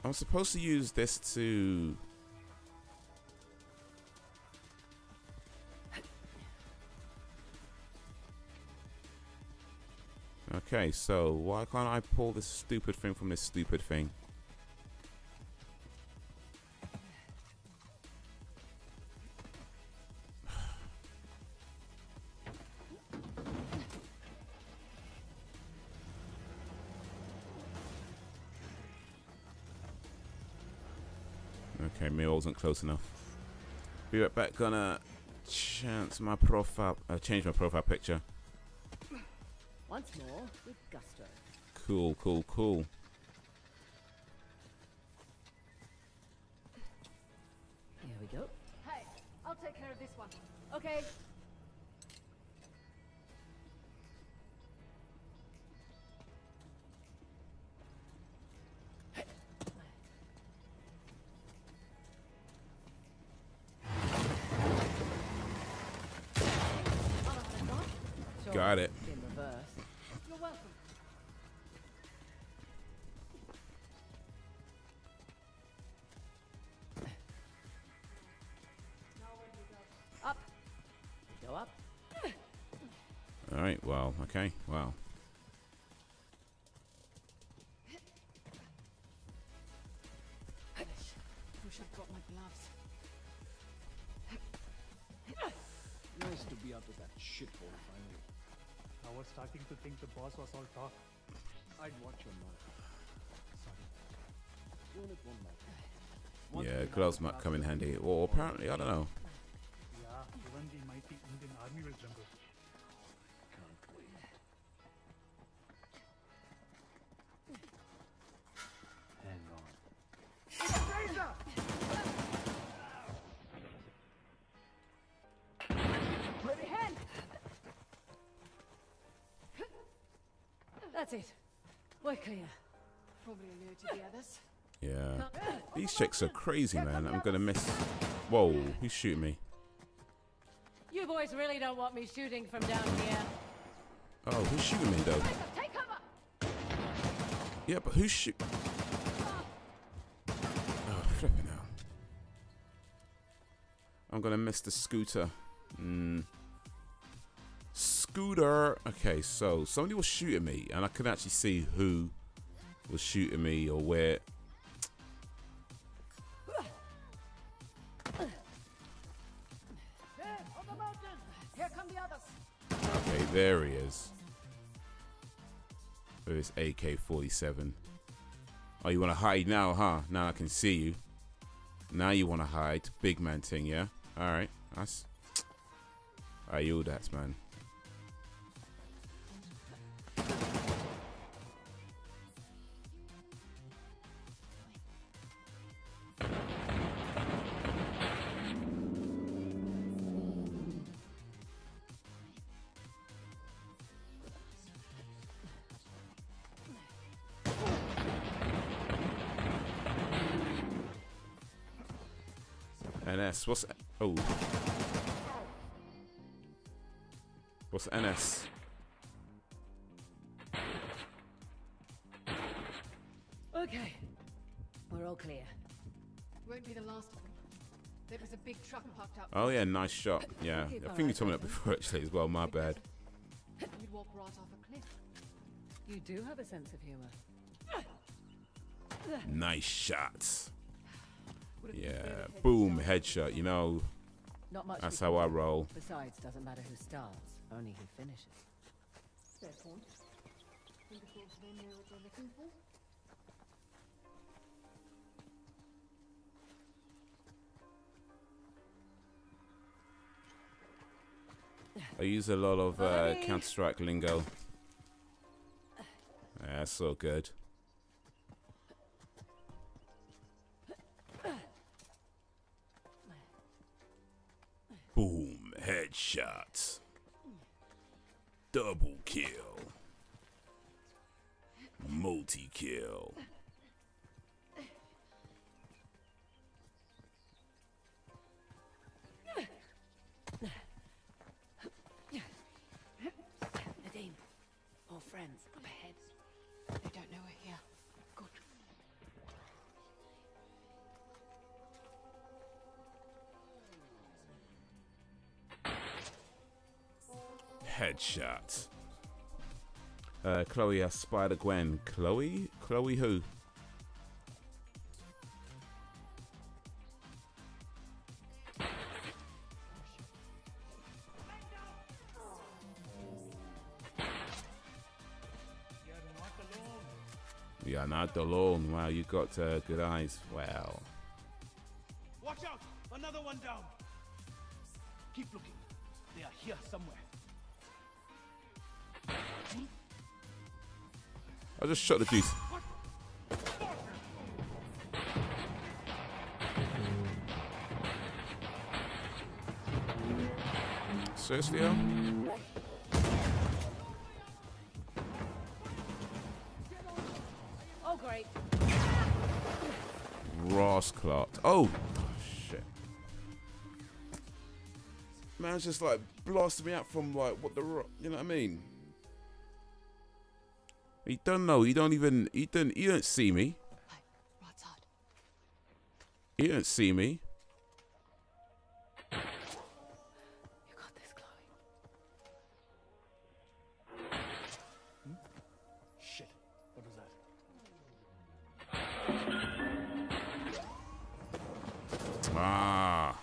I'm supposed to use this to... Okay, so why can't I pull this stupid thing from this stupid thing? Okay, maybe I wasn't close enough. Be right back. Gonna change my profile picture. Once more with gusto. Cool, cool, cool. Here we go. Hey, I'll take care of this one. Okay. Got it. In reverse. You're welcome. Up. Go up. All right. Well. Okay. Wow. Wish I'd got my gloves. Nice to be out of that shithole finally. I was starting to think the boss was all talk. I'd watch your mouth. Sorry. Soon it won't matter. Yeah, gloves might come in handy. Or apparently, I don't know. Yeah, even the mighty Indian army will tremble. Can't wait. Hang on. Ready, hand. That's it. We're clear. Probably alerted the others. Yeah. These chicks are crazy, man. I'm gonna miss. Whoa, who's shooting me? You boys really don't want me shooting from down here. Oh, who's shooting me though? Take cover. Yeah, but who's shoot? Oh, flipping out. I'm gonna miss the scooter. Scooter. Okay, so somebody was shooting me, and I couldn't actually see who was shooting me or where. There, on the mountain. Here come the others. Okay, there he is. With his AK-47. Oh, you want to hide now, huh? Now I can see you. Now you want to hide. Big man thing, yeah? Alright. That's... I you that, man. NS, what's... Oh. What's NS? Okay. We're all clear. Won't be the last one. There was a big truck parked up. Oh yeah, nice shot. Yeah, I think you told me that before actually as well, my bad. We'd walk right off a cliff. You do have a sense of humor. Nice shots. Would have Yeah, preferred a boom, head headshot, you know. Not much. That's we how can I do. roll. Besides, doesn't matter who starts, only who finishes. Fair point. Think of course they know what they're looking for. I use a lot of Counter-Strike lingo. Yeah, that's so good. Boom, headshots. Double kill. Multi-kill. Nadim, more friends up ahead. They don't know we're here. Good. Headshot. Chloe has Spider-Gwen. Chloe? Chloe who? We are not alone. Wow, you got good eyes. Wow. Watch out! Another one down! Keep looking. They are here somewhere. I just shot the dude. Seriously, Al? Oh, great. Ross Clark. Oh, shit. Man's just like blasted me out from like what the rock. You know what I mean? He don't know. He don't even. He don't see me. Right side. He don't see me. You got this, Chloe. Shit. What was that? Ah.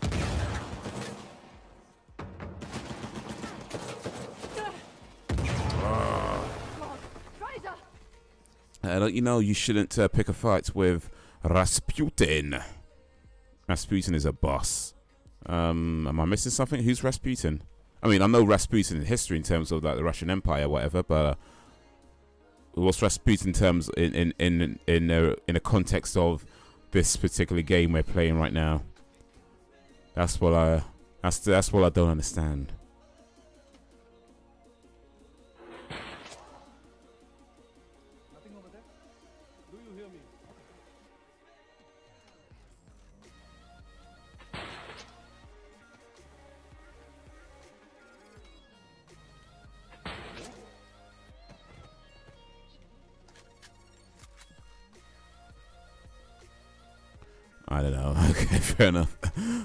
Don't you know you shouldn't pick a fight with Rasputin? Rasputin is a boss. Am I missing something? Who's Rasputin? I mean, I know Rasputin in history in terms of like the Russian Empire or whatever, but what's Rasputin in terms in a context of this particular game we're playing right now? That's what I don't understand. I don't know. Okay, fair enough.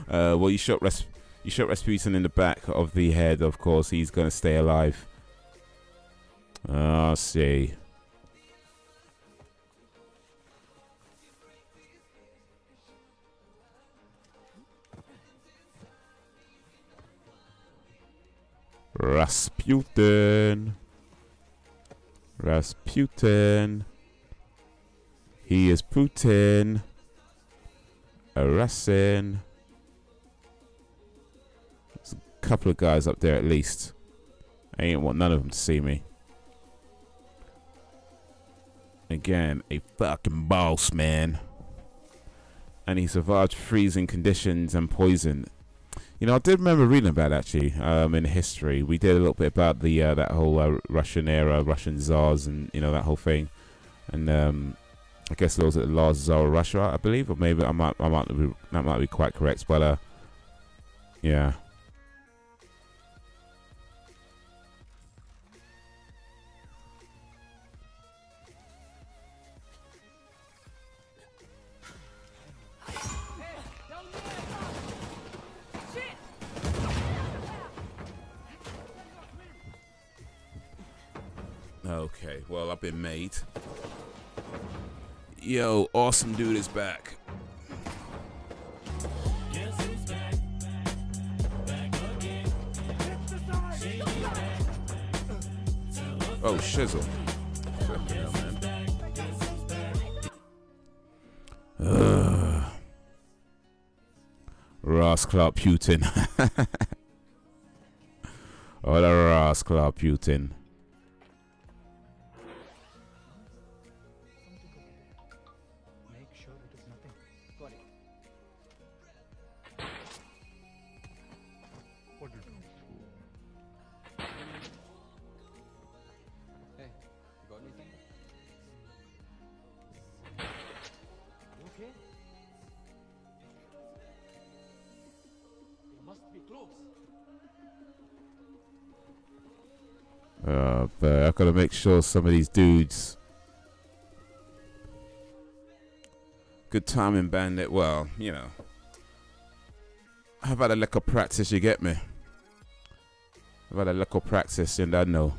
Well, you shot Rasputin in the back of the head. Of course, he's gonna stay alive. I'll see. Rasputin. Rasputin. He is Putin. Harassing. There's a couple of guys up there at least. I ain't want none of them to see me. Again, a fucking boss, man. And he survived freezing conditions and poison. You know, I did remember reading about it, actually, in history. We did a little bit about the that whole Russian era, Russian czars, and you know that whole thing. And I guess those are the last czar of Russia, I believe, or maybe that might be quite correct. But yeah. Okay, well, I've been made. Yo, awesome dude is back. Oh, shizzle. Ross Clark Putin. Oh, the rascal Putin. Make sure it is nothing. Got it. What did you do? Hey, you got anything? You okay? They must be close. But I gotta make sure some of these dudes. Good timing, Bandit. Well, you know. I've had a little practice, you get me? I've had a little practice, and I know.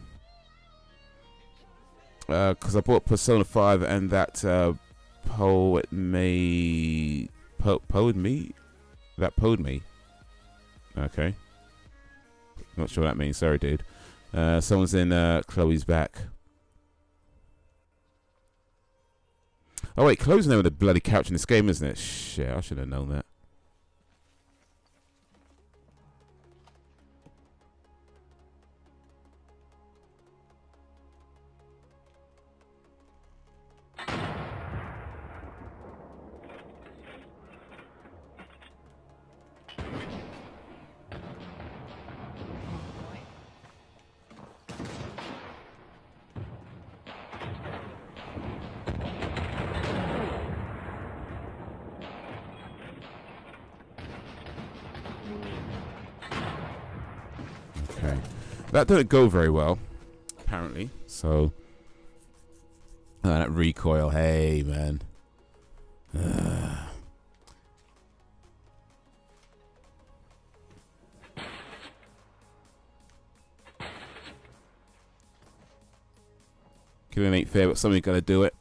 Because I bought Persona 5 and that Poet Me. That Poed Me. Okay. Not sure what that means. Sorry, dude. Someone's in Chloe's back. Oh wait, Chloe's the name of the bloody couch in this game, isn't it? Shit, I should have known that. That didn't go very well, apparently. So, that recoil, hey, man. Killing ain't fair, but somebody's got to do it.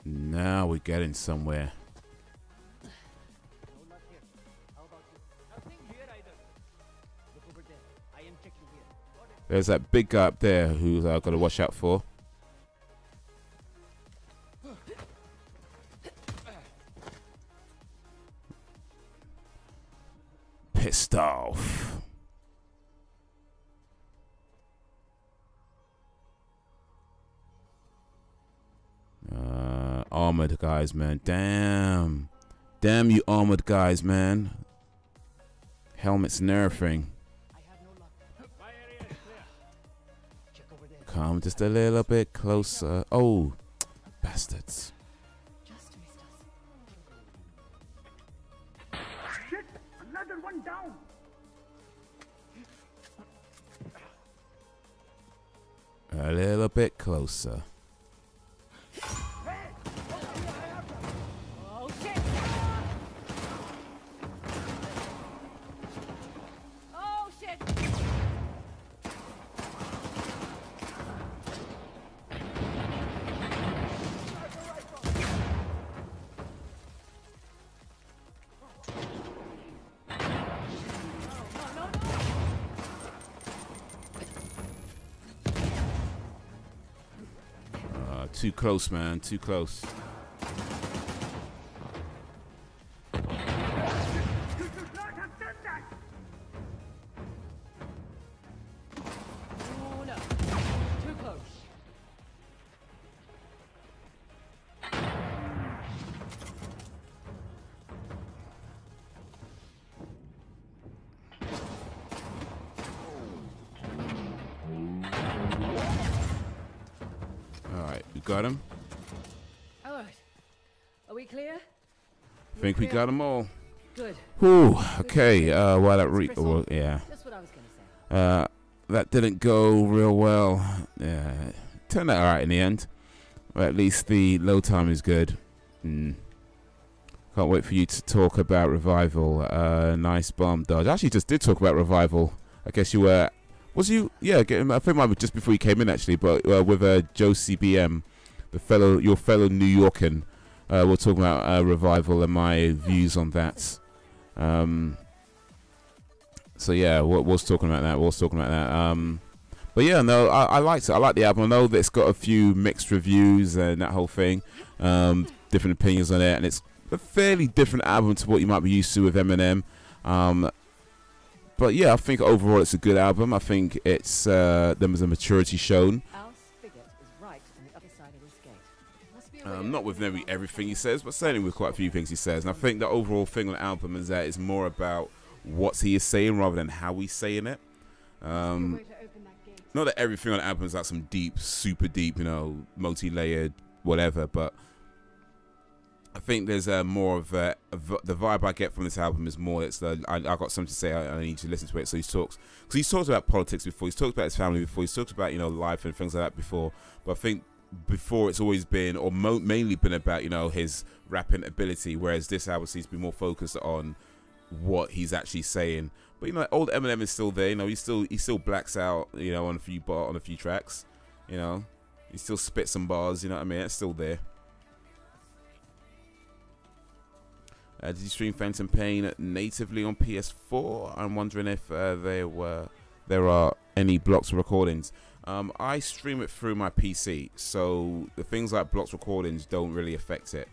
Now we're getting somewhere. No luck here. How about you? Nothing here either. Look over there. I am checking here. There's that big guy up there who I've got to watch out for. Pissed off. Armored guys, man. Damn. Damn you armored guys, man. Helmets and everything. I have no luck. My area is clear. Check over there. Come just a little bit closer. Oh, bastards. Just missed us. Shit! Another one down! A little bit closer. Oh shit! Oh shit! Too close, man. Too close. You should not have done that! Oh no! Too close. Alright, we got him. All right. Are we clear? I think we got them all. Good. Whew. Okay. Well, that well, yeah. That's what I was gonna say. That didn't go real well. Yeah, turned out alright in the end. But at least the load time is good. Can't wait for you to talk about Revival. Nice bomb dodge. I actually just did talk about Revival I guess you were. Was you? Yeah, I think it might be just before you came in actually. But with Joe CBM, your fellow New Yorkan, we're talking about Revival and my views on that. So yeah, was talking about that. But yeah, no, I liked it. I like the album. I know that it's got a few mixed reviews and that whole thing, different opinions on it, and it's a fairly different album to what you might be used to with Eminem. But yeah, I think overall it's a good album. I think it's there was a maturity shown. Not with everything he says, but certainly with quite a few things he says. And I think the overall thing on the album is that it's more about what he is saying rather than how he's saying it. Not that everything on the album is like some deep, super deep, you know, multi-layered, whatever, but I think there's more of the vibe I get from this album is more. It's I got something to say. I need to listen to it. So he's talked about politics before. He's talked about his family before. He's talked about, you know, life and things like that before. But I think before it's always been, or mainly been about, you know, his rapping ability. Whereas this album seems to be more focused on what he's actually saying. But you know, old Eminem is still there. You know, he still blacks out, you know, on a few tracks. You know, he still spits some bars. You know what I mean? It's still there. Did you stream Phantom Pain natively on PS4? I'm wondering if there are any blocks or recordings. I stream it through my PC, so the things like blocks recordings don't really affect it.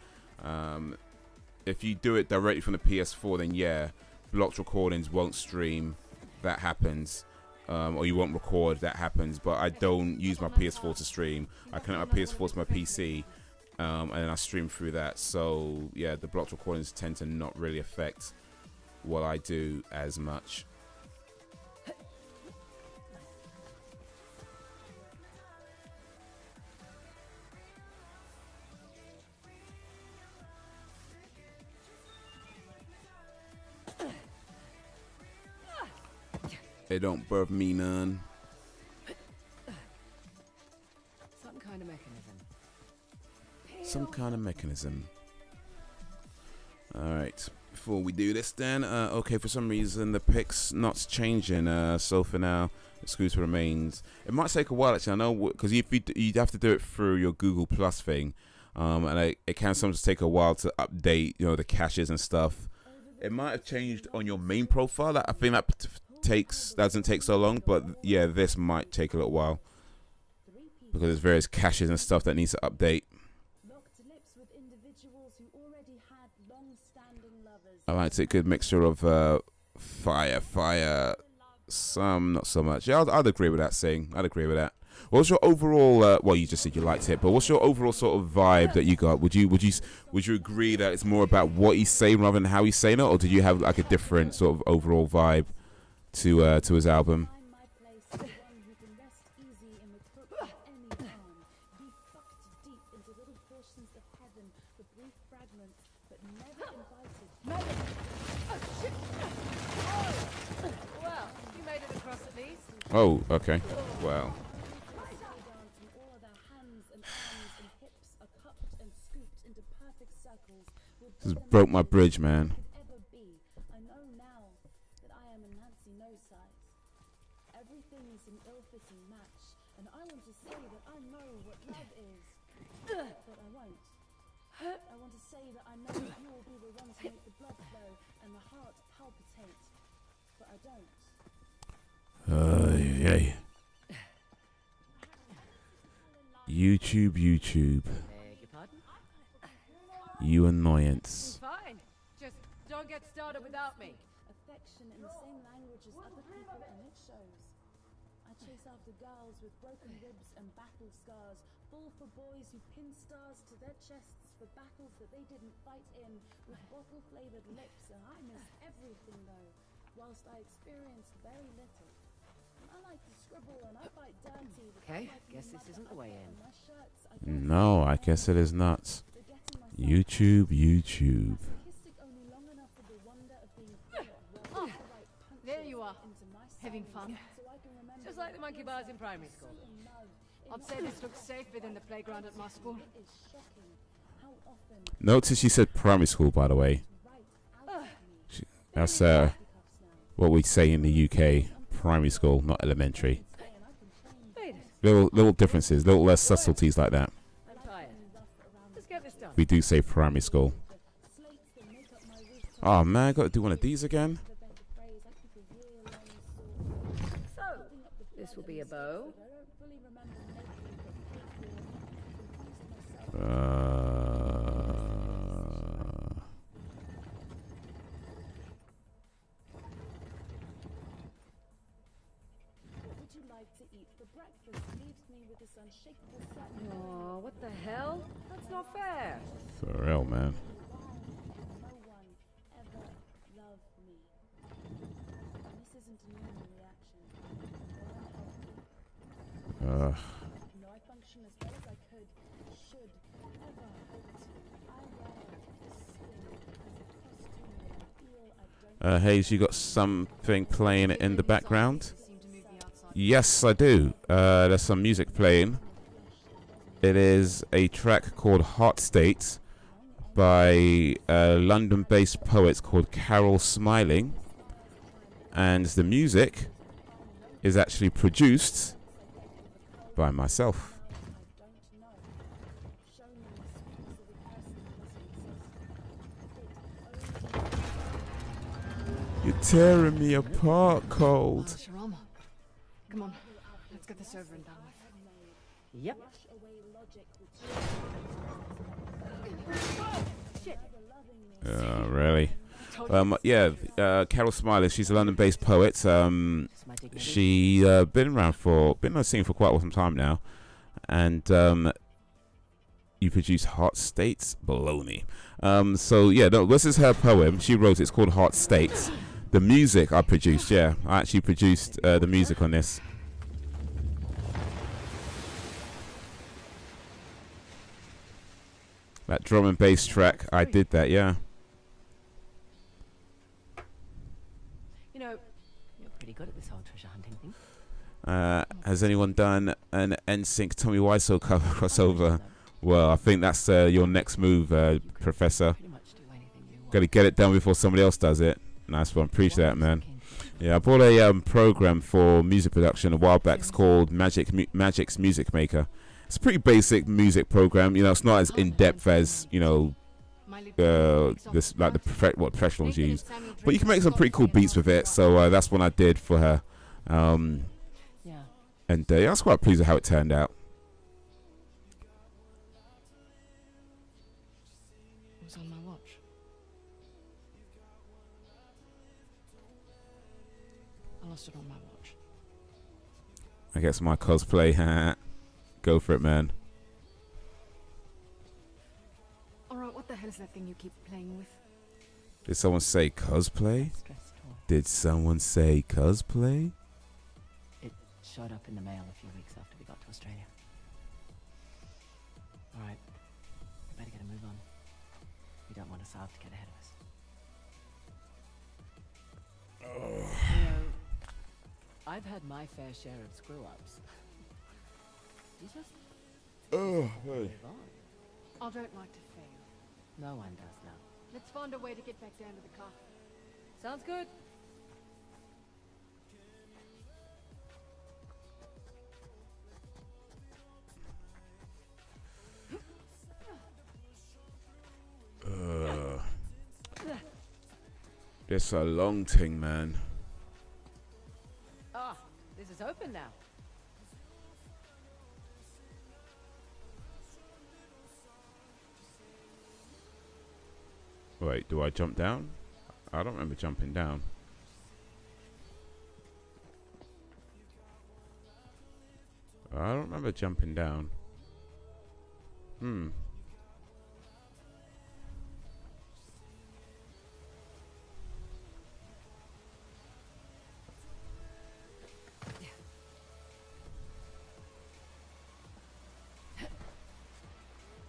If you do it directly from the PS4, then yeah, blocks recordings won't stream. That happens. Or you won't record. That happens. But I don't use my PS4 to stream. I connect my PS4 to my PC. And then I stream through that. So yeah, the blocked recordings tend to not really affect what I do as much. It don't birth me none. Some kind of mechanism. Some kind of mechanism. Alright, before we do this then, okay, for some reason the pic's not changing, so for now exclusive remains. It might take a while actually, I know, because you'd have to do it through your Google Plus thing, and it can sometimes take a while to update, you know, the caches and stuff. It might have changed on your main profile. I think that doesn't take so long, but yeah, this might take a little while because there's various caches and stuff that needs to update. I like a good mixture of fire, some not so much. Yeah, I'd agree with that saying. I'd agree with that. What's your overall? Well, you just said you liked it, but what's your overall sort of vibe that you got? Would you agree that it's more about what he's saying rather than how he's saying it, or did you have like a different sort of overall vibe to his album? Oh, okay. Wow. This broke my bridge, man. I know now that I am a Nancy no size. Everything is an ill-fitting match, and I want to say that I know what love is, but I won't. I want to say that I know that you will be the one to make the blood flow and the heart palpitate, but I don't. Yeah. YouTube. You annoyance. Fine. Just don't get started without me. Affection in the same language as other people, and it shows. I chase after girls with broken ribs and battle scars, fall for boys who pin stars to their chests for battles that they didn't fight in, with bottle-flavored lips, and I miss everything though, whilst I experienced very little. I like to scribble and I bite dirty. Okay, guess this isn't the way in. No, I guess it is not. YouTube. Oh, there you are, having fun. Just like the monkey bars in primary school. I'd say this looks safer than the playground at my school. Notice she said primary school, by the way. That's what we say in the UK, primary school, not elementary. Made it. Little differences, little less subtleties like that. I'm tired. Let's get this done. We do say primary school. Oh man, I got to do one of these again. So, this will be a bow. Oh, what the hell? That's not fair. For real, man. Haze, you got something playing in the background? Yes, I do. There's some music playing. It is a track called Heart State by a London-based poet called Carol Smiling. And the music is actually produced by myself. You're tearing me apart, Cold. Sharama. Come on, let's get this over and done with. Yep. Really? Yeah, Carol Smiler, she's a London-based poet. She been on the scene for quite some time now, and you produce Heart States baloney. So yeah, no, this is her poem. She wrote it. It's called Heart States. The music I produced. Yeah, I actually produced the music on this. That drum and bass track, I did that. Yeah. You know, You're pretty good at this whole treasure hunting thing. Has anyone done an NSYNC Tommy Wiseau cover crossover? Well, I think that's your next move, Professor. Pretty much do anything you want. Got to get it done before somebody else does it. Nice one. Appreciate that, man. Yeah, I bought a program for music production a while back. It's called Magic's Music Maker. It's a pretty basic music program. You know, it's not as in depth as this like what professionals use, but you can make some pretty cool beats with it. So that's what I did for her. And I was quite pleased with how it turned out. it was on my watch. I lost it on my watch. I guess my cosplay. Go for it, man. Alright, what the hell is that thing you keep playing with? Did someone say cosplay? Did someone say cosplay? It showed up in the mail a few weeks after we got to Australia. Alright, we better get a move on. We don't want Assad to get ahead of us. You know, I've had my fair share of screw-ups. You just Oh, move on. I don't like to fail. No one does now. Let's find a way to get back down to the car. Sounds good. It's a long thing, man. Ah, this is open now. Wait, do I jump down? I don't remember jumping down. I don't remember jumping down.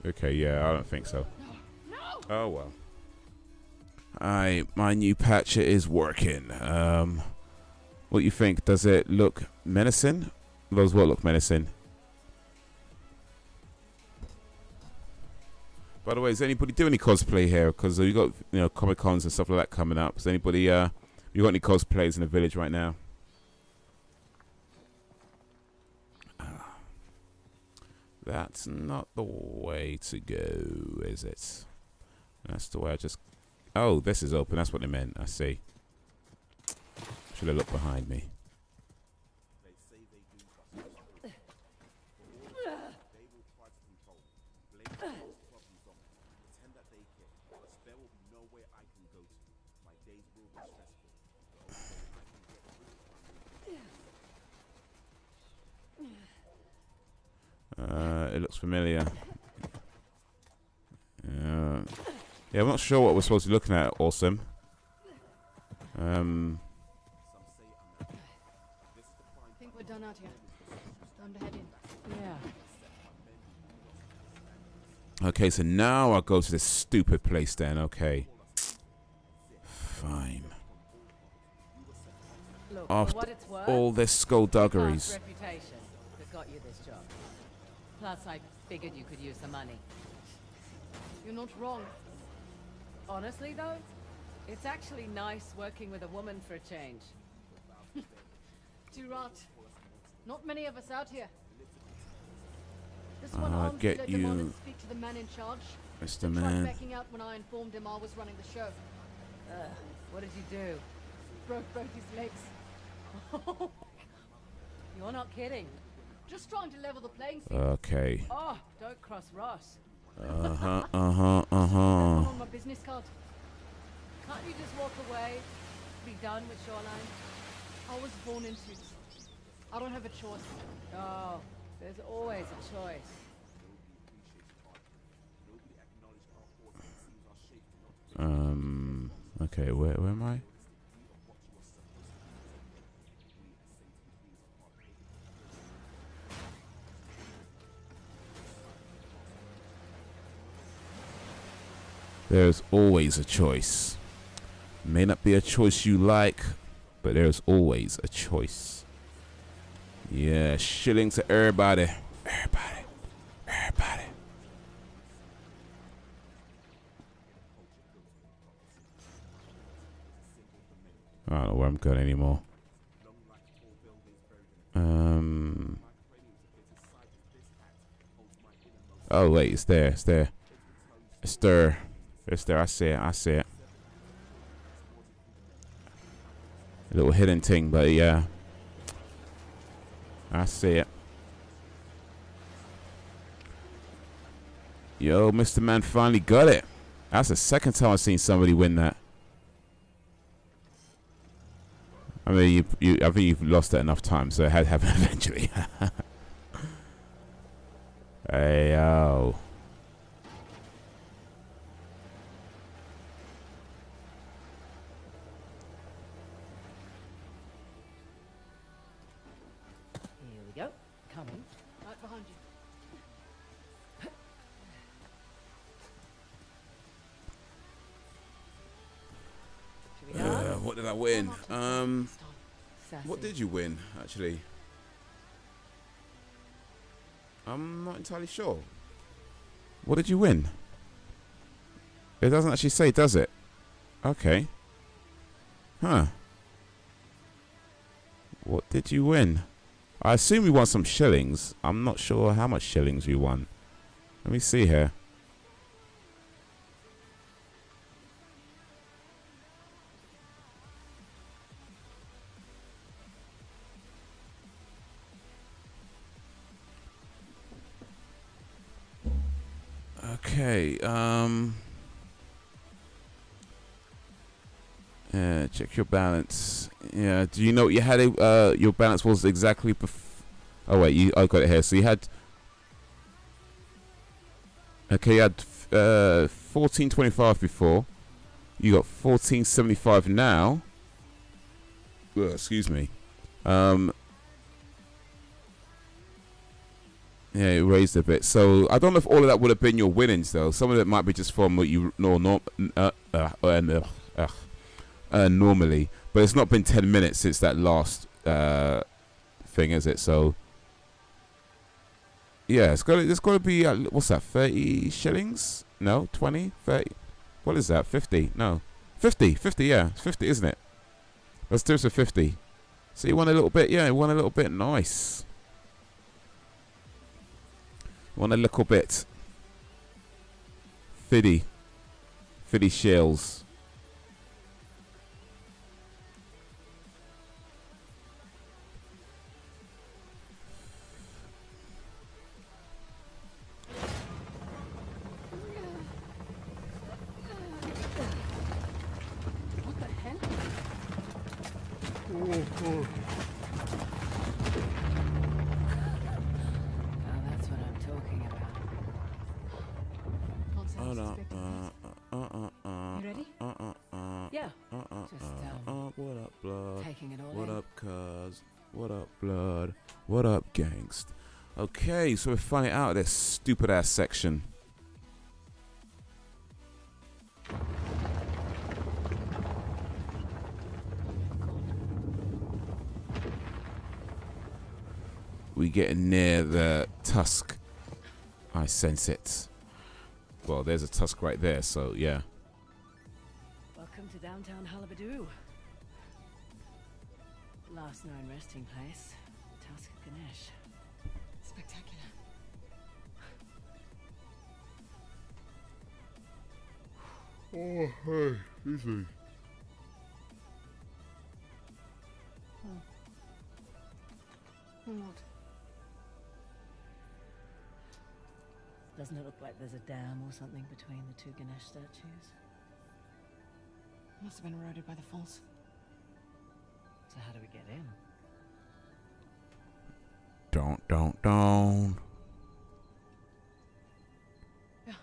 Okay, yeah, I don't think so. No! Oh well. My new patch is working. What you think? Does it look menacing? Those will look menacing. By the way, is anybody doing any cosplay here? Because you got Comic Cons and stuff like that coming up. Is anybody you got any cosplayers in the village right now? That's not the way to go, is it? That's the way I just... Oh, this is open. That's what they meant. I see. Should have looked behind me. It looks familiar. Yeah, I'm not sure what we're supposed to be looking at. Awesome. I think we're done out here. Time to head in. Yeah. Okay, so now I'll go to this stupid place then. Okay. Fine. Look, After for what it's worth, all this skullduggeries. reputation that got you this job. Plus, I figured you could use the money. You're not wrong. Honestly, though, it's actually nice working with a woman for a change. Too right. Not many of us out here. This one armed get dealer demanded you, to speak to the man in charge. Mr. Tried Man. backing out when I informed him I was running the show. What did you do? Broke both his legs. You're not kidding. Just trying to level the playing field. Okay. Oh, don't cross Ross. Uh-huh. On my business card. Can't you just walk away? Be done with Shoreline? I was born in suits. I don't have a choice. Oh, there's always a choice. Okay, where am I? There's always a choice. May not be a choice you like, but there's always a choice. Yeah, shilling to everybody. Everybody. Everybody. I don't know where I'm going anymore. Oh wait, it's there. It's there. It's there. It's there. I see it. I see it. A little hidden thing, but yeah. I see it. Yo, Mr. Man finally got it. That's the second time I've seen somebody win that. I mean, I think you've lost it enough times, so it had to happen eventually. Hey, yo. Here we go. Coming. Right behind you. What did I win? What did you win, actually? I'm not entirely sure. What did you win? It doesn't actually say, does it? Okay. Huh. What did you win? I assume we won some shillings. I'm not sure how much shillings we won. Let me see here. Okay, yeah, check your balance. Yeah, do you know what you had? Your balance was exactly. Oh wait, I got it here. So you had. Okay, you had 1425 before. You got 1475 now. Excuse me. Yeah, it raised a bit. So I don't know if all of that would have been your winnings, though. Some of it might be just from what you normally. But it's not been 10 minutes since that last thing, is it? So yeah, it's got to be what's that? 30 shillings? No, 20, 30. What is that? 50? No, 50. 50. Yeah, it's 50, isn't it? Let's do it for 50. So you won a little bit. Yeah, you won a little bit. Nice. Want a little bit. Fiddy shells. What the hell? Now that's what I'm talking about. Oh no. You ready? Yeah. Just What up, blood? taking it all What in. up, cuz? What up, blood? What up, gangst? Okay, so we're finally out of this stupid ass section. We getting near the tusk. I sense it. Well, there's a tusk right there, so yeah. Welcome to downtown Halabadu. Last known resting place, Tusk of Ganesh. Spectacular. Oh, hey, easy. What? Doesn't it look like there's a dam or something between the two Ganesh statues? Must have been eroded by the falls. So how do we get in? Don't. Yeah.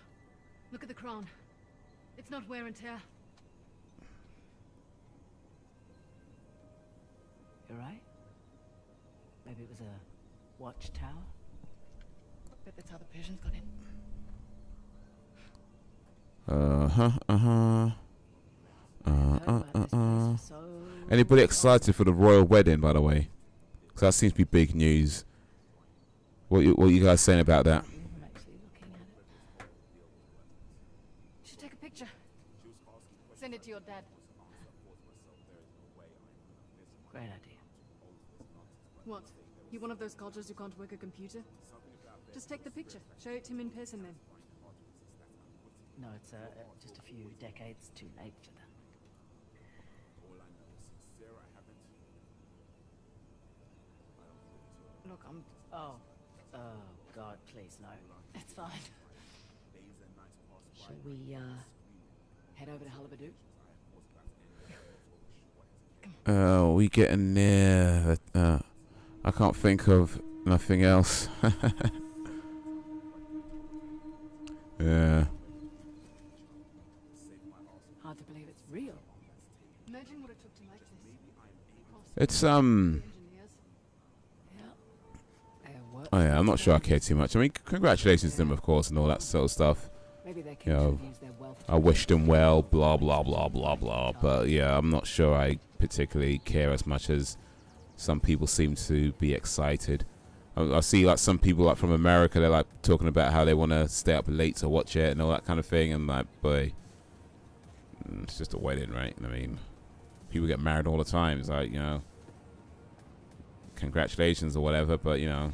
Look at the crown. It's not wear and tear. You're right. Maybe it was a watchtower. Bet that's how the Persians got in. Anybody excited for the royal wedding, by the way? Because that seems to be big news. What you guys saying about that? We were actually looking at it. You should take a picture. Send it to your dad. Great idea. What? You one of those cultures who can't work a computer? Just take the picture. Show it to him in person then. No, it's just a few decades too late for that. Look, oh God, please no. It's fine. Shall we head over to Halabadu? We getting near. I can't think of nothing else. Yeah. Hard to believe it's real. Imagine what it took to make this. It's Engineers. Oh yeah, I'm not sure I care too much. I mean, congratulations to them, of course, and all that sort of stuff. Maybe they You know, can use their wealth. I wish them well, blah blah blah blah blah. But yeah, I'm not sure I particularly care as much as some people seem to be excited. I see like some people like from America, they're like talking about how they want to stay up late to watch it and all that kind of thing. And like, boy, it's just a wedding, right? I mean, people get married all the time. It's like, you know, congratulations or whatever, but you know,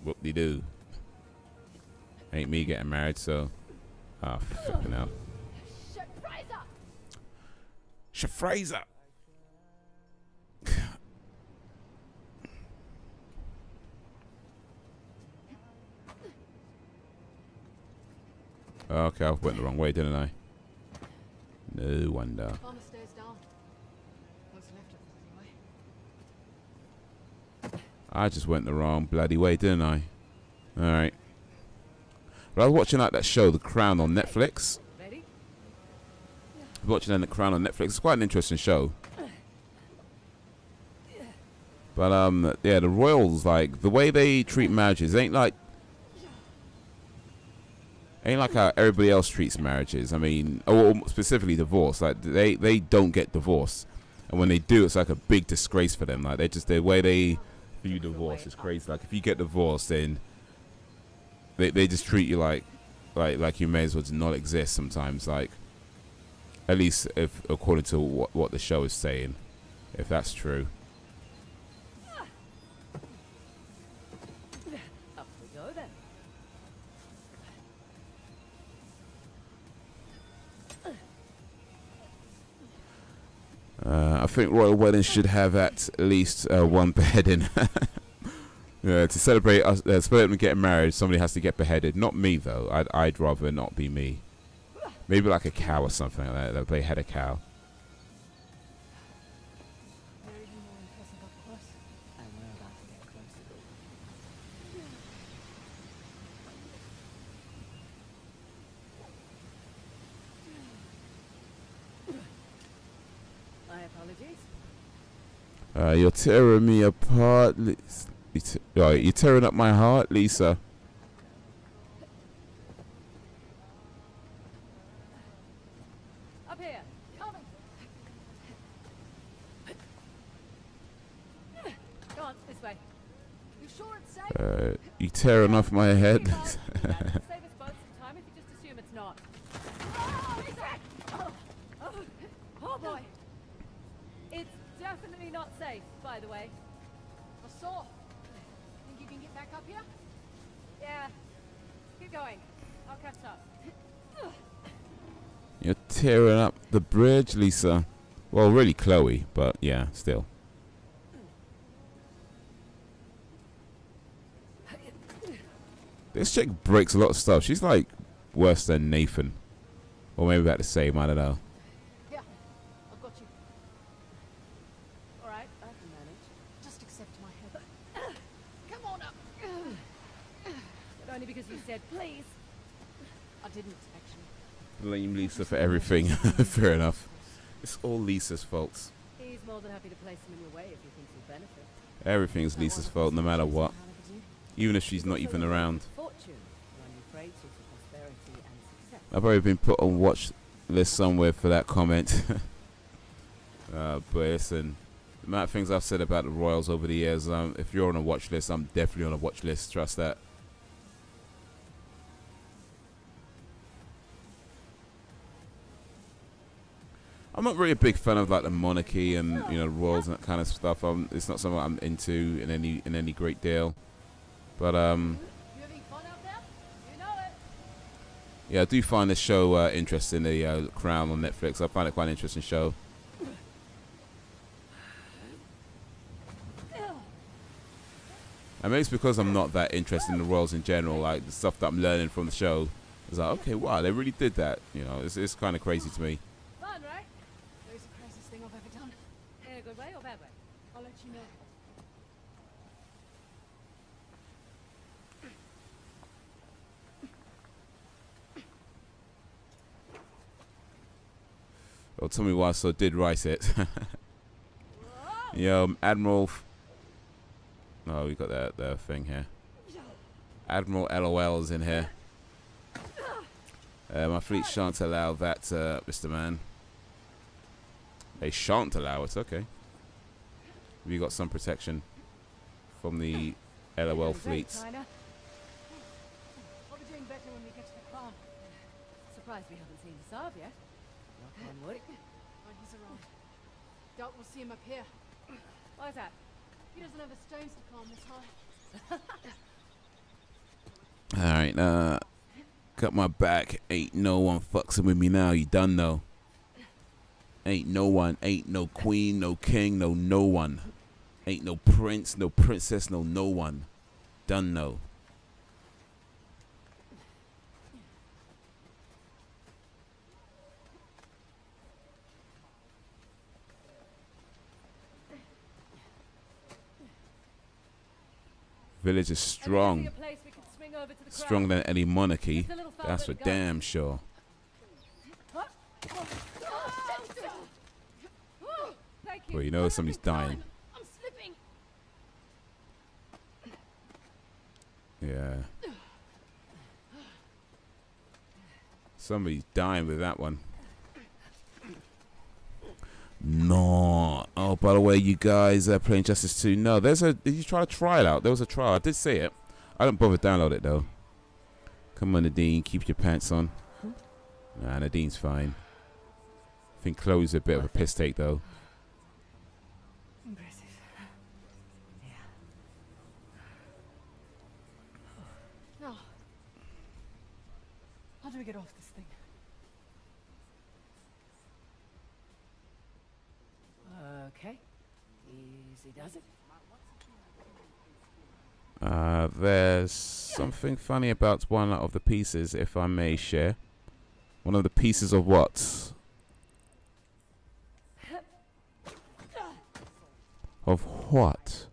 whoop-de-doo. Ain't me getting married, so flipping out. Fraser. Okay, I went the wrong way, didn't I? No wonder. On the stairs down. What's left of it anyway. I just went the wrong bloody way, didn't I? Alright. But I was watching like that show, The Crown, on Netflix. Ready? I was watching The Crown on Netflix. It's quite an interesting show. But yeah, the royals, like the way they treat marriages ain't like how everybody else treats marriages. I mean, or specifically divorce. Like they don't get divorced, and when they do, it's like a big disgrace for them. Like the way they view divorce is crazy. Like if you get divorced, then they just treat you like you may as well not exist sometimes. Like at least if according to what the show is saying, if that's true. Up we go then. I think royal weddings should have at least one beheading. Yeah, to celebrate us, celebrate them getting married, somebody has to get beheaded. Not me though. I'd rather not be me. Maybe like a cow or something like that. They'll behead a cow. They're even more impressive up close. And we're about to get closer. My apologies. You're tearing me apart. You're tearing up my heart, Lisa. Up here. Coming. Go on, this way. You sure it's safe? You tearing off my head. Save us both some time if you just assume it's not. Oh boy. It's definitely not safe, by the way. I saw. Think you can get back up here? Yeah. Keep going. I'll catch up. You're tearing up the bridge, Lisa. Well, really Chloe, but yeah, still. This chick breaks a lot of stuff. She's like worse than Nathan. Or maybe about the same, I don't know. Yeah, I've got you. Alright, I can manage. Just accept my help. Come on up. But only because you said please. I didn't, actually. Blame Lisa for everything. Fair enough. It's all Lisa's fault. He's more than happy to place him in your way if he thinks he'll benefit. Everything's Lisa's fault, no matter what. Even if she's not even around. I've already been put on watch list somewhere for that comment. But listen, the amount of things I've said about the Royals over the years, if you're on a watch list, I'm definitely on a watch list. Trust that. I'm not really a big fan of like the monarchy and the royals and that kind of stuff. It's not something I'm into in any great deal. But yeah, I do find this show interesting. The Crown on Netflix. I find it quite an interesting show. I mean, it's because I'm not that interested in the royals in general. Like the stuff that I'm learning from the show is like, okay, wow, they really did that. You know, it's kind of crazy to me. Fun, right? It was the craziest thing I've ever done. In a good way or bad way? I'll let you know. Well, tell me why I did write it. Yo, Admiral. Oh, we got that thing here. Admiral LOL is in here. My fleet shan't allow that, Mr. Man. They shan't allow it. Okay. We got some protection from the LOL fleets. I'll be doing better when we get to the Crown. Surprised we haven't seen the Saab yet. Knock on wood. When he's around. Doubt we'll see him up here. Why is that? He doesn't have the stones to climb this high. Alright, got my back. Ain't no one fucking with me now. You done know. Ain't no one. Ain't no queen, no king, no one. Ain't no prince, no princess, no one. Done know. Village is strong. Stronger than any monarchy. That's for damn sure. Well, you know somebody's dying. I'm slipping. Yeah. Somebody's dying with that one. No. Oh, by the way, you guys are playing Justice 2. No, did you try to try it out? There was a trial. I did see it. I don't bother download it though. Come on, Nadine. Keep your pants on. Nah, Nadine's fine. I think Chloe's a bit of a piss take though. Impressive. Yeah. Now, how do we get off this thing? Obviously does it. There's something funny about one of the pieces, if I may share. One of the pieces of what? Of what?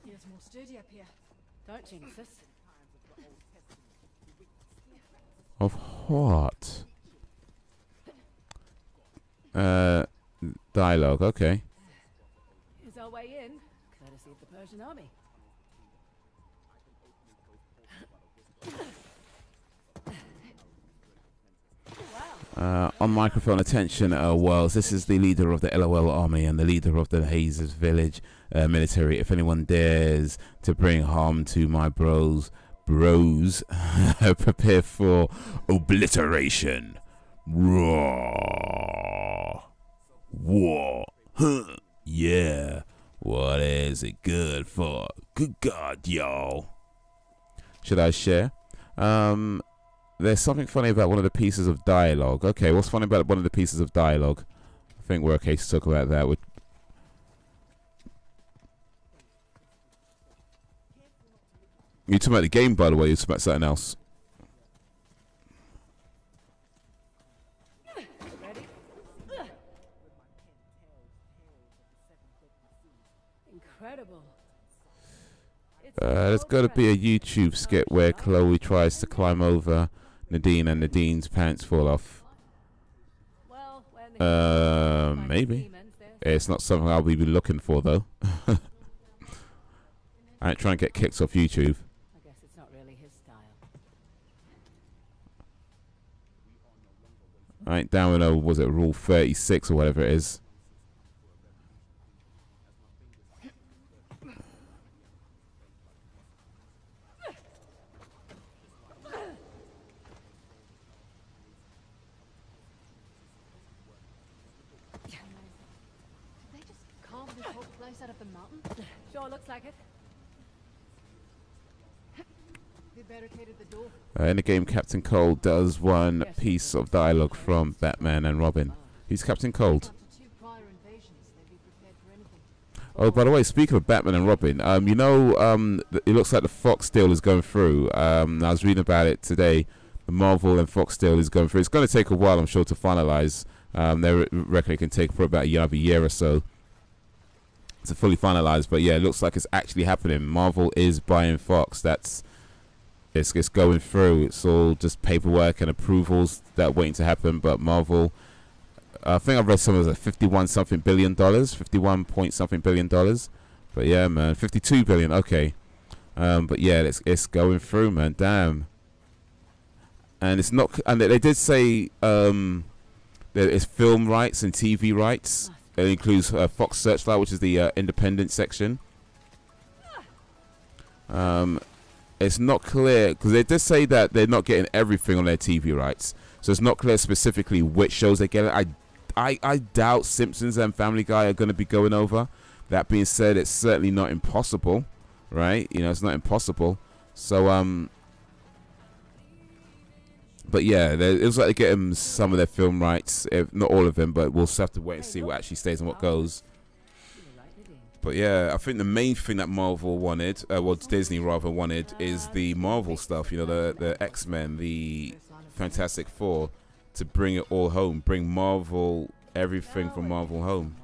Here's more sturdy up here. Don't jinx us. Of what? Dialogue, okay. Here's our way in, courtesy of the Persian army. On microphone, attention, Wells. This is the leader of the LOL army and the leader of the Hazes village military. If anyone dares to bring harm to my bros, prepare for obliteration. Raw. War. Huh. Yeah. What is it good for? Good God, y'all. Should I share? There's something funny about one of the pieces of dialogue. Okay, what's funny about one of the pieces of dialogue? I think we're okay to talk about that. You talking about the game, by the way? You talking about something else? Ready? Incredible. There's got to be a YouTube skit where Chloe tries to climb over Nadine and Nadine's pants fall off. Maybe. It's not something I'll be looking for, though. I ain't trying to get kicked off YouTube. I guess it's not really his style. I ain't down with, was it Rule 36 or whatever it is? Out of the mountain? Sure looks like it. They barricaded the door. In the game, Captain Cold does one piece of dialogue from Batman and Robin. He's Captain Cold. Oh, by the way, speaking of Batman and Robin, you know, it looks like the Fox deal is going through. I was reading about it today. The Marvel and Fox deal is going through. It's going to take a while, I'm sure, to finalize. They reckon it can take for about a year or so to fully finalize, but yeah, it looks like it's actually happening. Marvel is buying Fox. It's going through. It's all just paperwork and approvals that are waiting to happen. But Marvel, I think I've read something like 51-something billion dollars, 51 point something billion dollars. But yeah, man, 52 billion. Okay, but yeah, it's going through, man. Damn. And it's not. And they did say that it's film rights and TV rights. It includes Fox Searchlight, which is the independent section. It's not clear, because they did say that they're not getting everything on their TV rights. So it's not clear specifically which shows they're getting. I doubt Simpsons and Family Guy are going to be going over. That being said, it's certainly not impossible, right? You know, it's not impossible. So, but yeah, it was like they're getting some of their film rights, if not all of them, but we'll just have to wait and see what actually stays and what goes. But yeah, I think the main thing that Marvel wanted, well, Disney rather wanted, is the Marvel stuff. You know, the X-Men, the Fantastic Four, to bring it all home, bring Marvel, everything from Marvel home.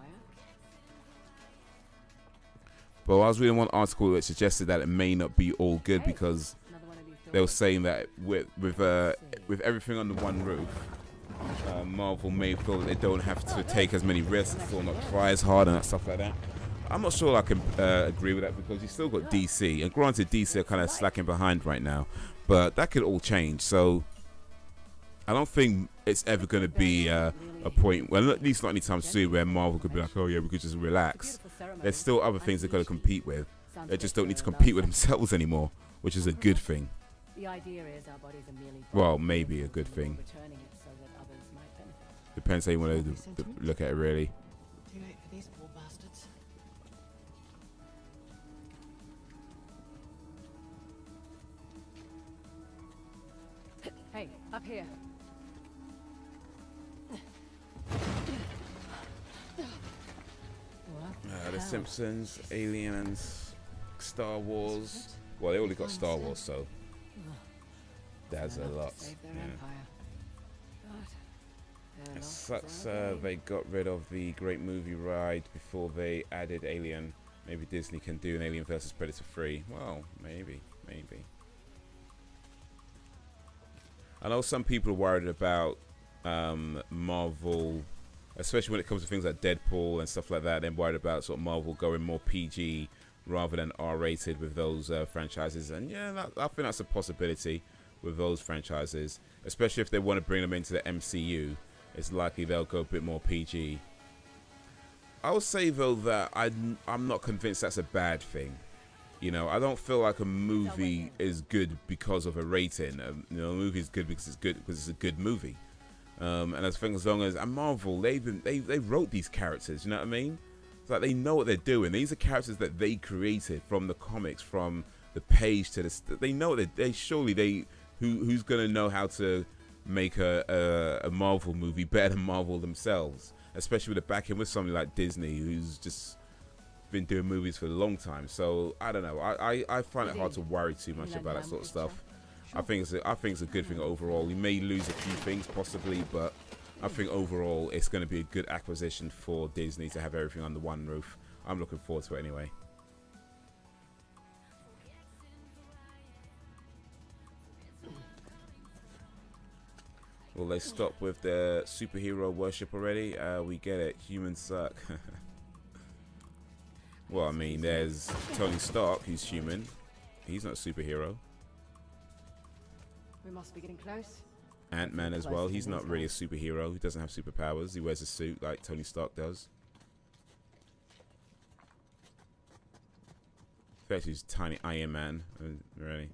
But I was reading one article that suggested that it may not be all good because they were saying that with everything under one roof, Marvel may feel that they don't have to take as many risks or not try as hard and that stuff like that. I'm not sure I can agree with that because you still got DC, and granted DC are kind of slacking behind right now, but that could all change. So I don't think it's ever going to be a point, well, at least not anytime soon, where Marvel could be like, oh yeah, we could just relax. There's still other things they've got to compete with. They just don't need to compete with themselves anymore, which is a good thing. The idea is our bodies are merely well, maybe a good thing. returning it so that others might benefit. Depends how you want to look at it, really. Too late for these poor bastards. here. The Simpsons, Aliens, Star Wars. Well, they already got Star Wars, so that's a lot. It sucks they got rid of the great movie ride before they added Alien. Maybe Disney can do an Alien vs Predator 3. Well, maybe. I know some people are worried about Marvel, especially when it comes to things like Deadpool and stuff like that. They're worried about sort of Marvel going more PG rather than R-rated with those franchises. And yeah, I think that's a possibility with those franchises, especially if they want to bring them into the MCU. It's likely they'll go a bit more PG. I would say though that I'm not convinced that's a bad thing. You know, I don't feel like a movie is good because of a rating. You know, a movie is good because it's a good movie. And as long as Marvel, they wrote these characters. You know what I mean? It's like they know what they're doing. These are characters that they created from the comics, from the page to the. They know that who's gonna know how to make a Marvel movie better than Marvel themselves, especially with the backing with somebody like Disney, who's just been doing movies for a long time. So I don't know. I find it hard to worry too much about that sort of stuff. I think it's a good thing overall. We may lose a few things possibly, but I think overall it's going to be a good acquisition for Disney to have everything under one roof. I'm looking forward to it anyway. Will they stop with the superhero worship already? We get it. Humans suck. Well, I mean, there's Tony Stark, who's human. He's not a superhero. We must be getting close. Ant-Man as well. He's not really a superhero. He doesn't have superpowers. He wears a suit like Tony Stark does. In fact, he's tiny Iron Man. Really.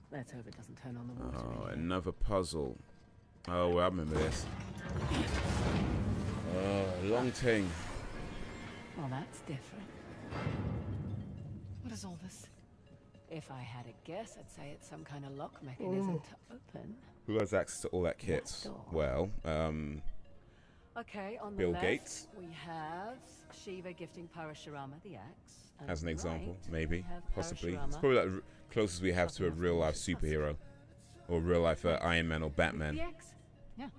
Let's hope it doesn't turn on the water. Oh, another puzzle. Oh, well, I remember this. Oh, long thing. Well, that's different. What is all this? If I had a guess, I'd say it's some kind of lock mechanism to open. Who has access to all that kit? Well, okay, on the Bill left, Gates. we have Shiva gifting Parashurama the axe. As an example, right, maybe, possibly. Parashurama. It's probably like the closest we have to a real life superhero, or real life Iron Man or Batman. The axe? Yeah.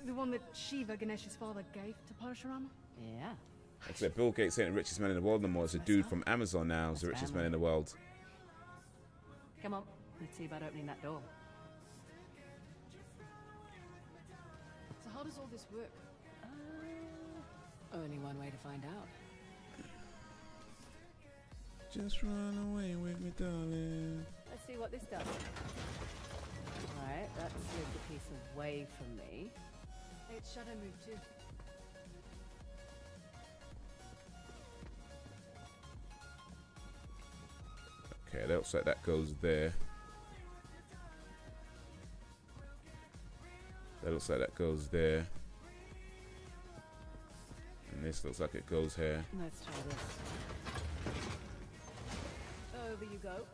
The one that Shiva, Ganesh's father, gave to Parashurama? Yeah. Except Bill Gates ain't the richest man in the world no more. It's a dude from Amazon now. He's the richest man in the world. Come on, let's see about opening that door. So how does all this work? Only one way to find out. Just run away with me, darling. Let's see what this does. Alright, that slid the piece away from me. Hey, its shadow moved too. Okay, that looks like that goes there. That looks like that goes there. And this looks like it goes here. Let's try this. Over you go.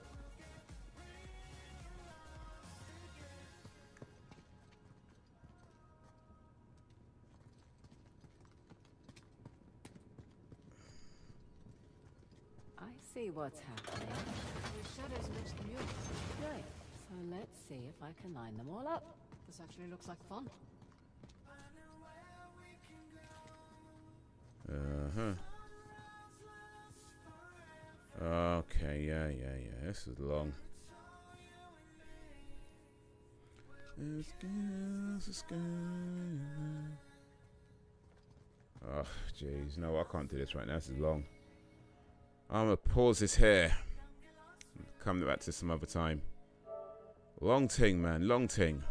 I see what's happening. The shadows match the murals. Right. So let's see if I can line them all up. This actually looks like fun. Okay, yeah. This is long. Oh, jeez. No, I can't do this right now. This is long. I'm gonna pause this here. Come back to some other time. Long ting, man. Long ting.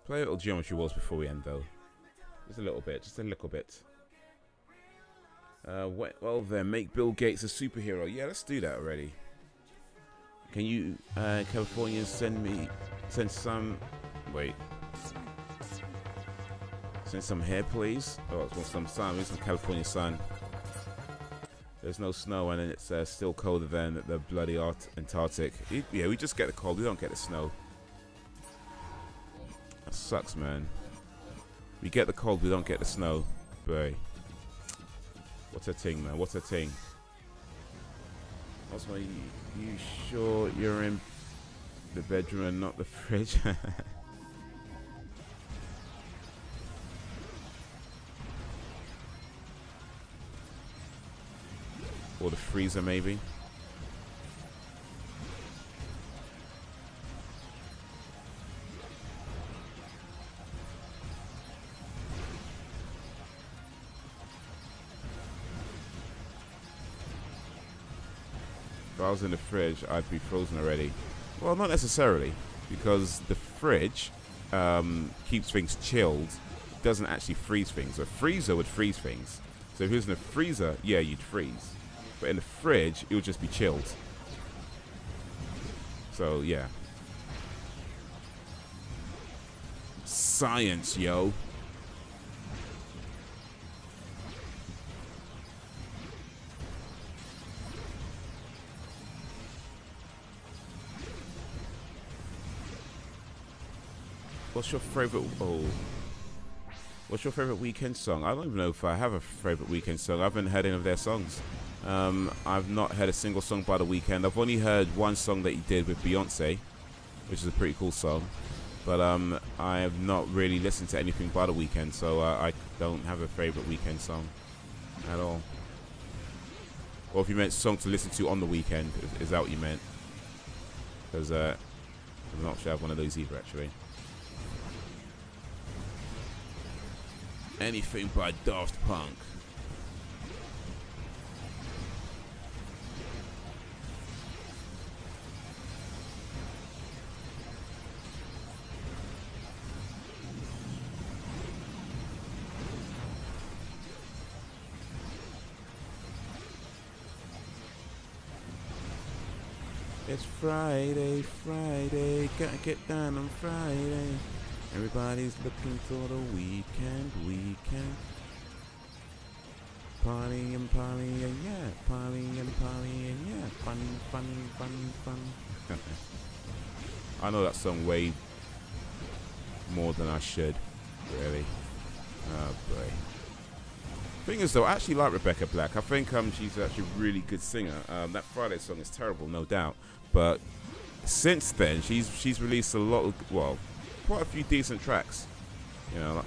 Play a little Geometry Wars before we end, though. Just a little bit. Just a little bit. Well then, make Bill Gates a superhero. Yeah, let's do that already. Can you, Californians, send some, wait. Send some hair, please. Oh, it's some sun. It's some California sun. There's no snow, and it's still colder than the bloody Antarctic. Yeah, we just get the cold. We don't get the snow. That sucks, man. We get the cold. We don't get the snow. Boy, what's a thing, man? What's a thing? Also, you sure you're in the bedroom and not the fridge? Or the freezer, maybe. If I was in the fridge, I'd be frozen already. Well, not necessarily, because the fridge keeps things chilled. It doesn't actually freeze things. A freezer would freeze things. So if it was in the freezer, yeah, you'd freeze. But in the fridge, it would just be chilled. So, yeah. Science, yo. What's your favorite? Oh. What's your favorite weekend song? I don't even know if I have a favorite weekend song. I haven't heard any of their songs. I've not heard a single song by The Weeknd. I've only heard one song that he did with Beyonce, which is a pretty cool song. But I have not really listened to anything by The Weeknd, so I don't have a favorite weekend song at all. Or if you meant song to listen to on the weekend, is that what you meant? Because I'm not sure I have one of those either, actually. Anything by Daft Punk. It's Friday, Friday, gotta get down on Friday. Everybody's looking for the weekend. Partying, partying, yeah. Partying, partying, yeah. Fun. I know that song way more than I should, really. Oh boy. Thing is though, I actually like Rebecca Black. I think she's actually a really good singer. That Friday song is terrible, no doubt. But since then, she's released a lot of, well, quite a few decent tracks. You know,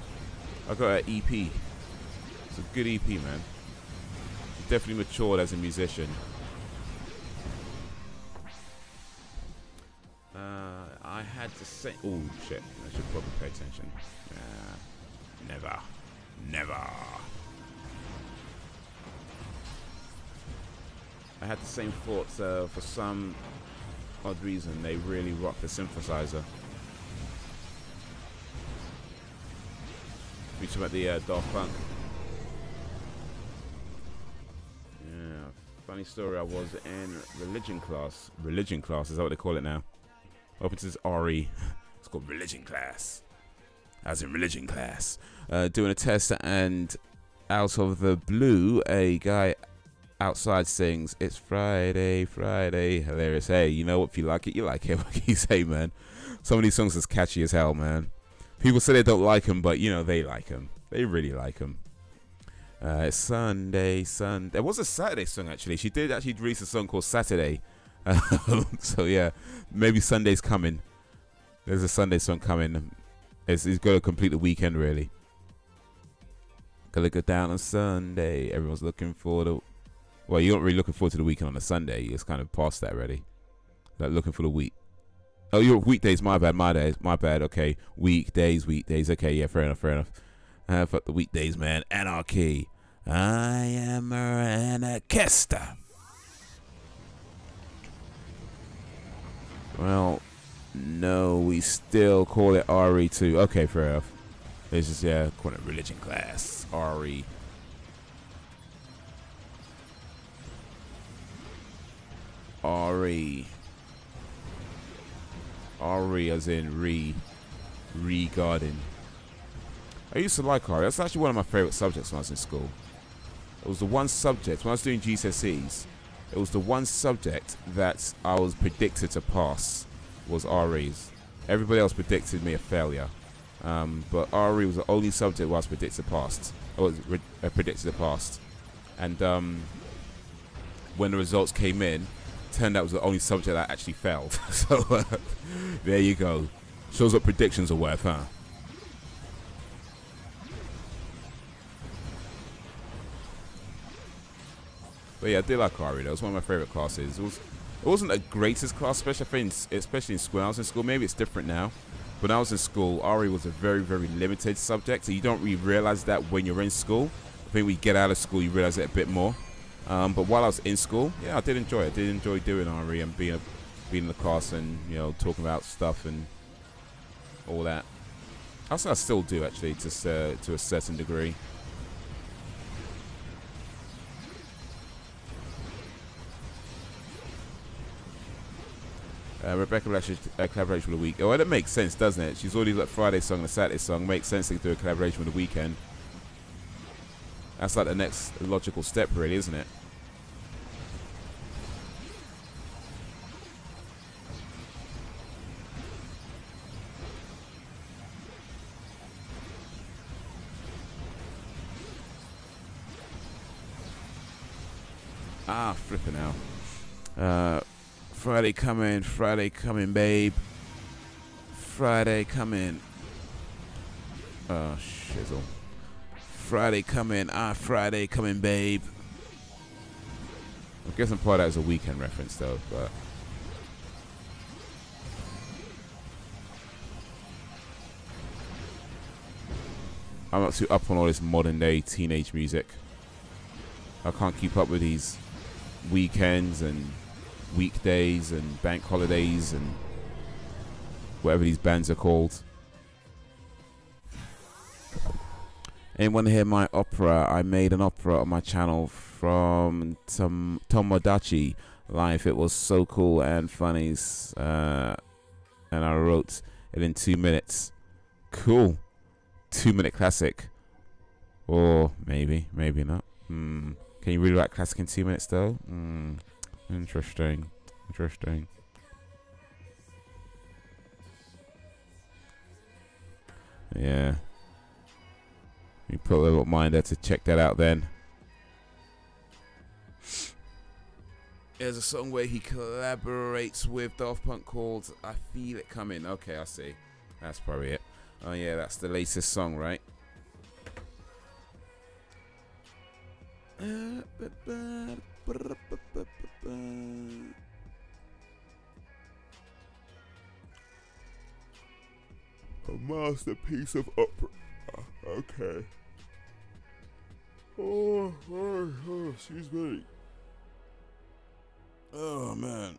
I got an EP. It's a good EP, man. Definitely matured as a musician. I had to say, oh shit, I should probably pay attention. Never. I had the same thoughts for some odd reason. They really rock the synthesizer. We talk about the Daft Punk. Yeah, funny story. I was in religion class. Religion class, is that what they call it now? Open to this RE. It's called religion class. As in religion class. Doing a test, and out of the blue, a guy outside sings, "It's Friday, Friday." Hilarious. Hey, you know what? If you like it, you like it. What can you say, man? Some of these songs is catchy as hell, man. People say they don't like him, but you know they like him. They really like him. It's Sunday. There was a Saturday song actually. She did actually release a song called Saturday. So yeah, maybe Sunday's coming. There's a Sunday song coming. It's got to complete the weekend really. Gotta go down on Sunday. Everyone's looking for the. Well, you're not really looking forward to the weekend on a Sunday. It's kind of past that already. Like looking for the week. Oh, you're weekdays. My bad. Okay, weekdays. Okay, yeah, fair enough. Fuck the weekdays, man. Anarchy. I am an anarchist. Well, no, we still call it RE2. Okay, fair enough. It's just, yeah, call it religion class. RE. RE. RE as in regarding. I used to like RE. That's actually one of my favorite subjects when I was in school. It was the one subject, when I was doing GCSEs, it was the one subject that I was predicted to pass, was REs. Everybody else predicted me a failure. But RE was the only subject where I was predicted to pass. And when the results came in, turned out it was the only subject that actually failed. So there you go. Shows what predictions are worth, huh? But yeah, I did like RE. That was one of my favorite classes. It wasn't the greatest class, especially in school. When I was in school, maybe it's different now. But when I was in school, RE was a very, very limited subject. So you don't really realize that when you're in school. I think when you get out of school, you realize it a bit more. But while I was in school, yeah, I did enjoy it. I did enjoy doing RE and being in the class and, you know, talking about stuff and all that. I still do, actually, to a certain degree. Rebecca actually collaboration with the week. Oh, that makes sense, doesn't it? She's already got Friday song and a Saturday song. Makes sense to do a collaboration with the weekend. That's like the next logical step, really, isn't it? Ah, flipping out. Friday coming, babe. Friday coming. Oh, shizzle. Friday coming, Friday coming, babe. I guess I'm part of that as a weekend reference, though, but. I'm not too up on all this modern day teenage music. I can't keep up with these weekends and weekdays and bank holidays and whatever these bands are called. Anyone hear my opera? I made an opera on my channel from Tomodachi Life. It was so cool and funny, and I wrote it in 2 minutes. Cool. 2-minute classic, or maybe not. Can you really write classic in 2 minutes though? Interesting. Yeah. You put a little mind there to check that out then. There's a song where he collaborates with Daft Punk called I Feel It Coming. Okay, I see. That's probably it. Oh yeah, that's the latest song, right? A masterpiece of opera. Okay. Oh, excuse me. Oh man.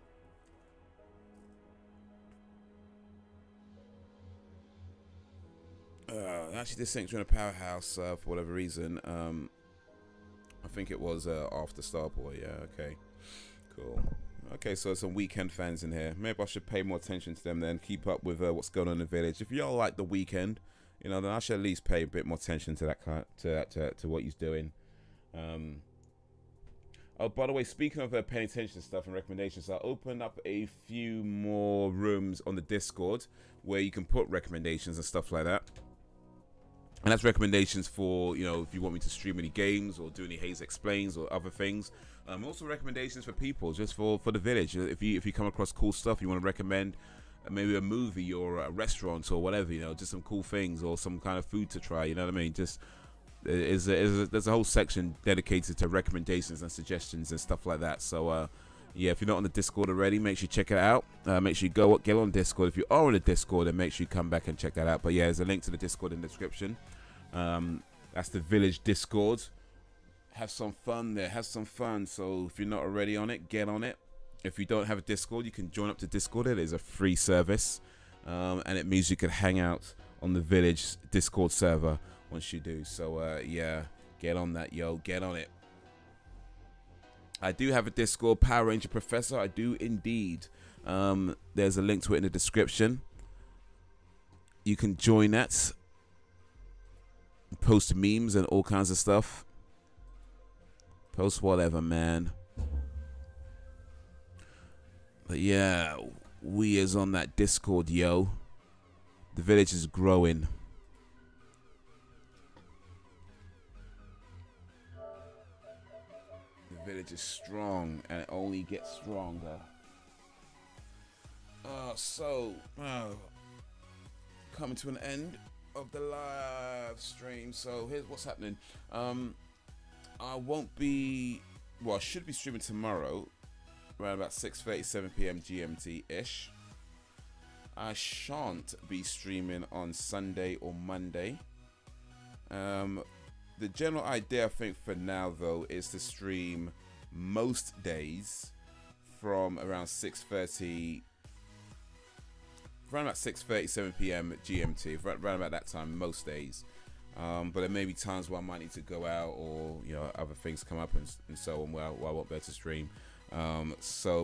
Actually, this thing's in a powerhouse for whatever reason. I think it was after Starboy. Yeah. Okay. Cool. Okay, so some weekend fans in here. Maybe I should pay more attention to them then. Keep up with what's going on in the village. If y'all like the weekend, you know, then I should at least pay a bit more attention to that to what he's doing. Oh, by the way, speaking of paying attention to stuff and recommendations, I opened up a few more rooms on the Discord where you can put recommendations and stuff like that. And that's recommendations for, you know, if you want me to stream any games or do any Haze Explains or other things. Also recommendations for people, just for the village. If you come across cool stuff, you want to recommend maybe a movie or a restaurant or whatever, you know, just some cool things or some kind of food to try, you know what I mean? Just there's a whole section dedicated to recommendations and suggestions and stuff like that. So yeah, if you're not on the Discord already, make sure you check it out. Make sure you get on Discord. If you are on the Discord, then make sure you come back and check that out. But yeah, there's a link to the Discord in the description. That's the village Discord. Have some fun there. Have some fun. So if you're not already on it, get on it. If you don't have a Discord, you can join up to Discord. It is a free service, and it means you can hang out on the village Discord server once you do. So yeah, get on that, yo. Get on it. I do have a Discord, Power Ranger Professor. I do indeed. There's a link to it in the description. You can join that. Post memes and all kinds of stuff. Post whatever, man. But yeah, we is on that Discord, yo. The village is growing. The village is strong, and it only gets stronger. Coming to an end of the live stream. So here's what's happening. I won't be, well, I should be streaming tomorrow around about 6:30, 7 p.m. GMT-ish. I shan't be streaming on Sunday or Monday. The general idea, I think, for now, though, is to stream most days from around 6:30, around about 6:30, 7 p.m. GMT, around about that time, most days. But there may be times where I might need to go out, or other things come up and so on, where I won't be able to stream. But I'm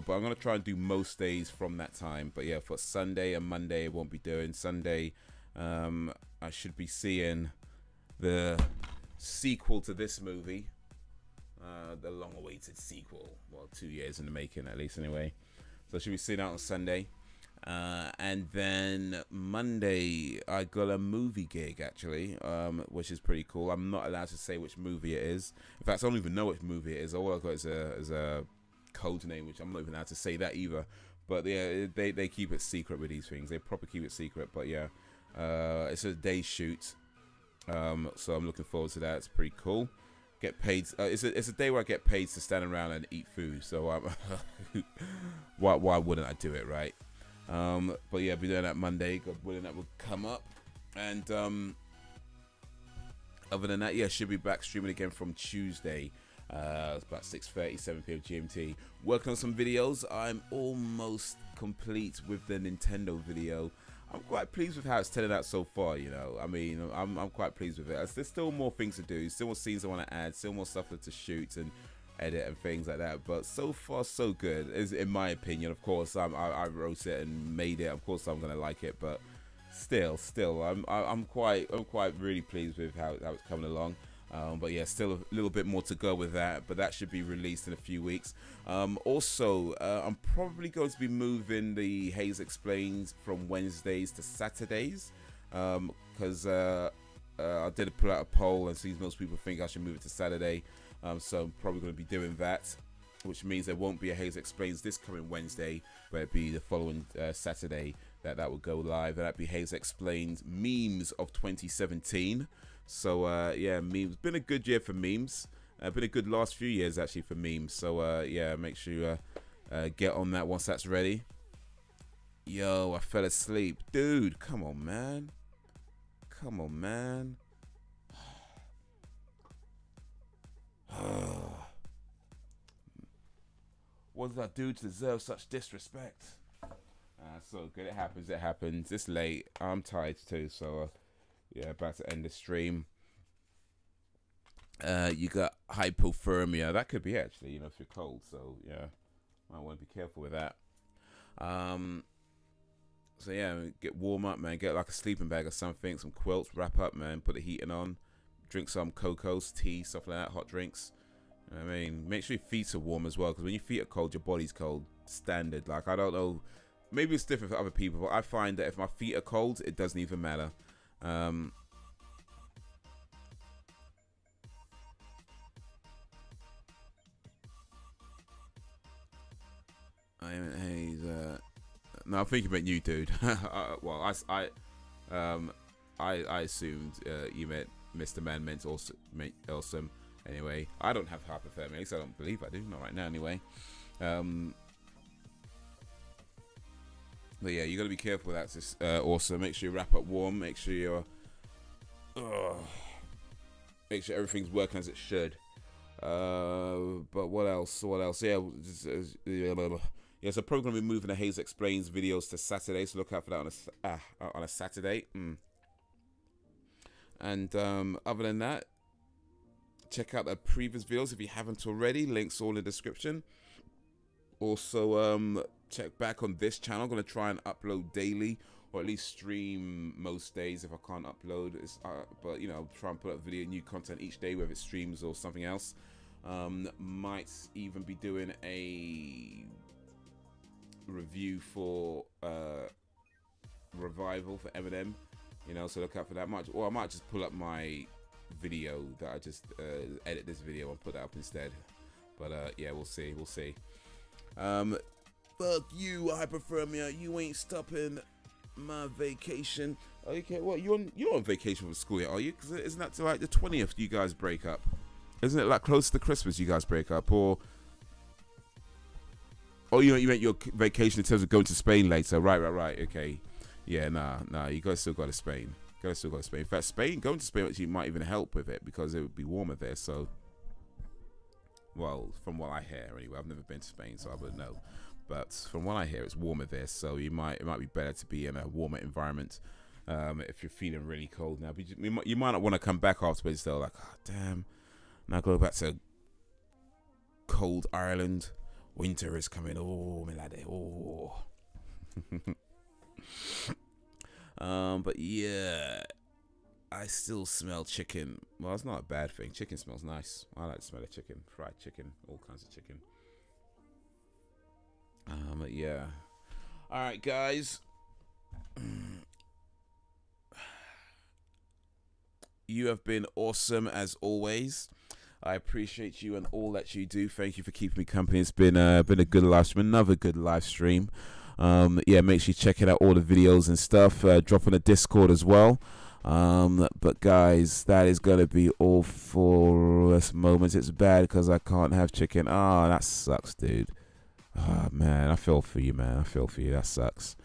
gonna try and do most days from that time. But yeah, for Sunday and Monday, I won't be doing. Sunday, I should be seeing the sequel to this movie, the long-awaited sequel. Well, 2 years in the making, at least, anyway. So I should be seeing that on Sunday. And then Monday, I got a movie gig, actually, which is pretty cool. I'm not allowed to say which movie it is. In fact, I don't even know which movie it is. All I got is a code name, which I'm not even allowed to say that either. But yeah, they keep it secret with these things. They proper keep it secret. But yeah, it's a day shoot. So I'm looking forward to that. It's pretty cool. Get paid. It's a day where I get paid to stand around and eat food. So why wouldn't I do it, right? But yeah, I'll be doing that Monday. God willing, that will come up. And other than that, yeah, should be back streaming again from Tuesday. It's about 6:30, 7 p.m. GMT. Working on some videos. I'm almost complete with the Nintendo video. I'm quite pleased with how it's turning out so far, I mean, I'm quite pleased with it. There's still more things to do, still more scenes I want to add, still more stuff to shoot and edit and things like that. But so far, so good, in my opinion. Of course, I wrote it and made it. Of course, I'm gonna like it, but still, I'm quite really pleased with how it's coming along. But yeah, still a little bit more to go with that, but that should be released in a few weeks. Also, I'm probably going to be moving the Haze Explains from Wednesdays to Saturdays, because I did put out a poll and see most people think I should move it to Saturday. So I'm probably going to be doing that, which means there won't be a Haze Explains this coming Wednesday, but it'll be the following Saturday that will go live. And that'll be Haze Explains Memes of 2017. So yeah, memes. Been a good year for memes. Been a good last few years actually for memes. So yeah, make sure you get on that once that's ready. Yo, I fell asleep, dude. Come on, man. Come on, man. What did I do to deserve such disrespect? So good. It happens. It happens. It's late. I'm tired too. So. Yeah, about to end the stream. You got hypothermia. That could be actually, if you're cold. So yeah, might want to be careful with that. So yeah, get warm up, man. Get like a sleeping bag or something, some quilts, wrap up, man. Put the heating on. Drink some cocos, tea, stuff like that. Hot drinks. I mean, make sure your feet are warm as well, because when your feet are cold, your body's cold. Standard. Like, I don't know. Maybe it's different for other people, but I find that if my feet are cold, it doesn't even matter. I am Haze. No, I think you meant you, dude. Well, I assumed you meant Mr. Man meant awesome. Anyway, I don't have hypothermia. At least I don't believe I do. Not right now, anyway. But yeah, you gotta be careful with that. Just awesome. Make sure you wrap up warm. Make sure you're. Make sure everything's working as it should. But what else? What else? Yeah. Yeah, so probably gonna be moving the Haze Explains videos to Saturday. So look out for that on a Saturday. And other than that, check out the previous videos if you haven't already. Links all in the description. Also, check back on this channel. I'm gonna try and upload daily, or at least stream most days if I can't upload. But you know, try and put up new content each day, whether it's streams or something else. Might even be doing a review for Revival for Eminem. You know, so look out for that. Or I might just pull up my video that I just edit this video and put that up instead. But yeah, we'll see. We'll see. Fuck you, Hyperthermia. You ain't stopping my vacation. Okay, well, you're on vacation from school yet, are you? Because isn't that to like the 20th you guys break up? Isn't it like close to Christmas you guys break up? Or you meant your vacation in terms of going to Spain later? Right. Okay. Yeah, nah. You guys still go to Spain. In fact, going to Spain actually might even help with it because it would be warmer there. So, well, from what I hear, anyway, I've never been to Spain, so I wouldn't know. But from what I hear, it's warmer there, so it might be better to be in a warmer environment if you're feeling really cold now. But you might not want to come back afterwards though. Like, oh, damn, now go back to cold Ireland. Winter is coming. Oh, my lad. Oh. But yeah, I still smell chicken. Well, it's not a bad thing. Chicken smells nice. I like the smell of chicken, fried chicken, all kinds of chicken. But yeah. All right, guys. You have been awesome as always. I appreciate you and all that you do. Thank you for keeping me company. It's been a good live stream, another good live stream. Yeah, make sure you check out all the videos and stuff. Drop on the Discord as well. But guys, that is gonna be all for this moment. It's bad because I can't have chicken. Ah, that sucks, dude. Oh man, I feel for you, man. I feel for you. That sucks.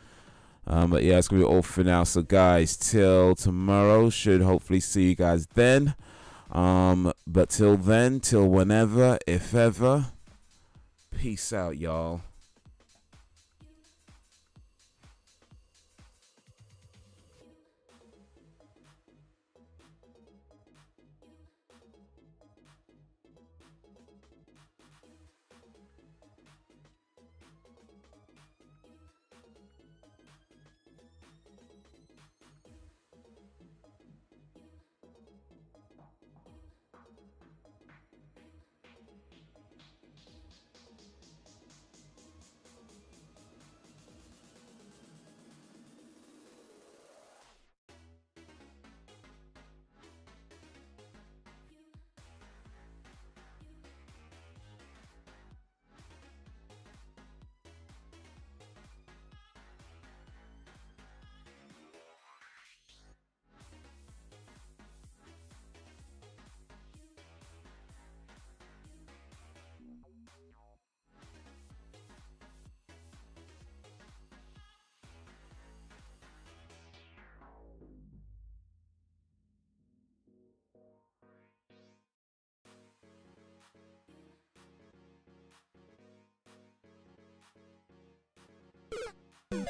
But yeah, it's gonna be all for now. So guys, till tomorrow, should hopefully see you guys then. But till then, till whenever, if ever, peace out, y'all. You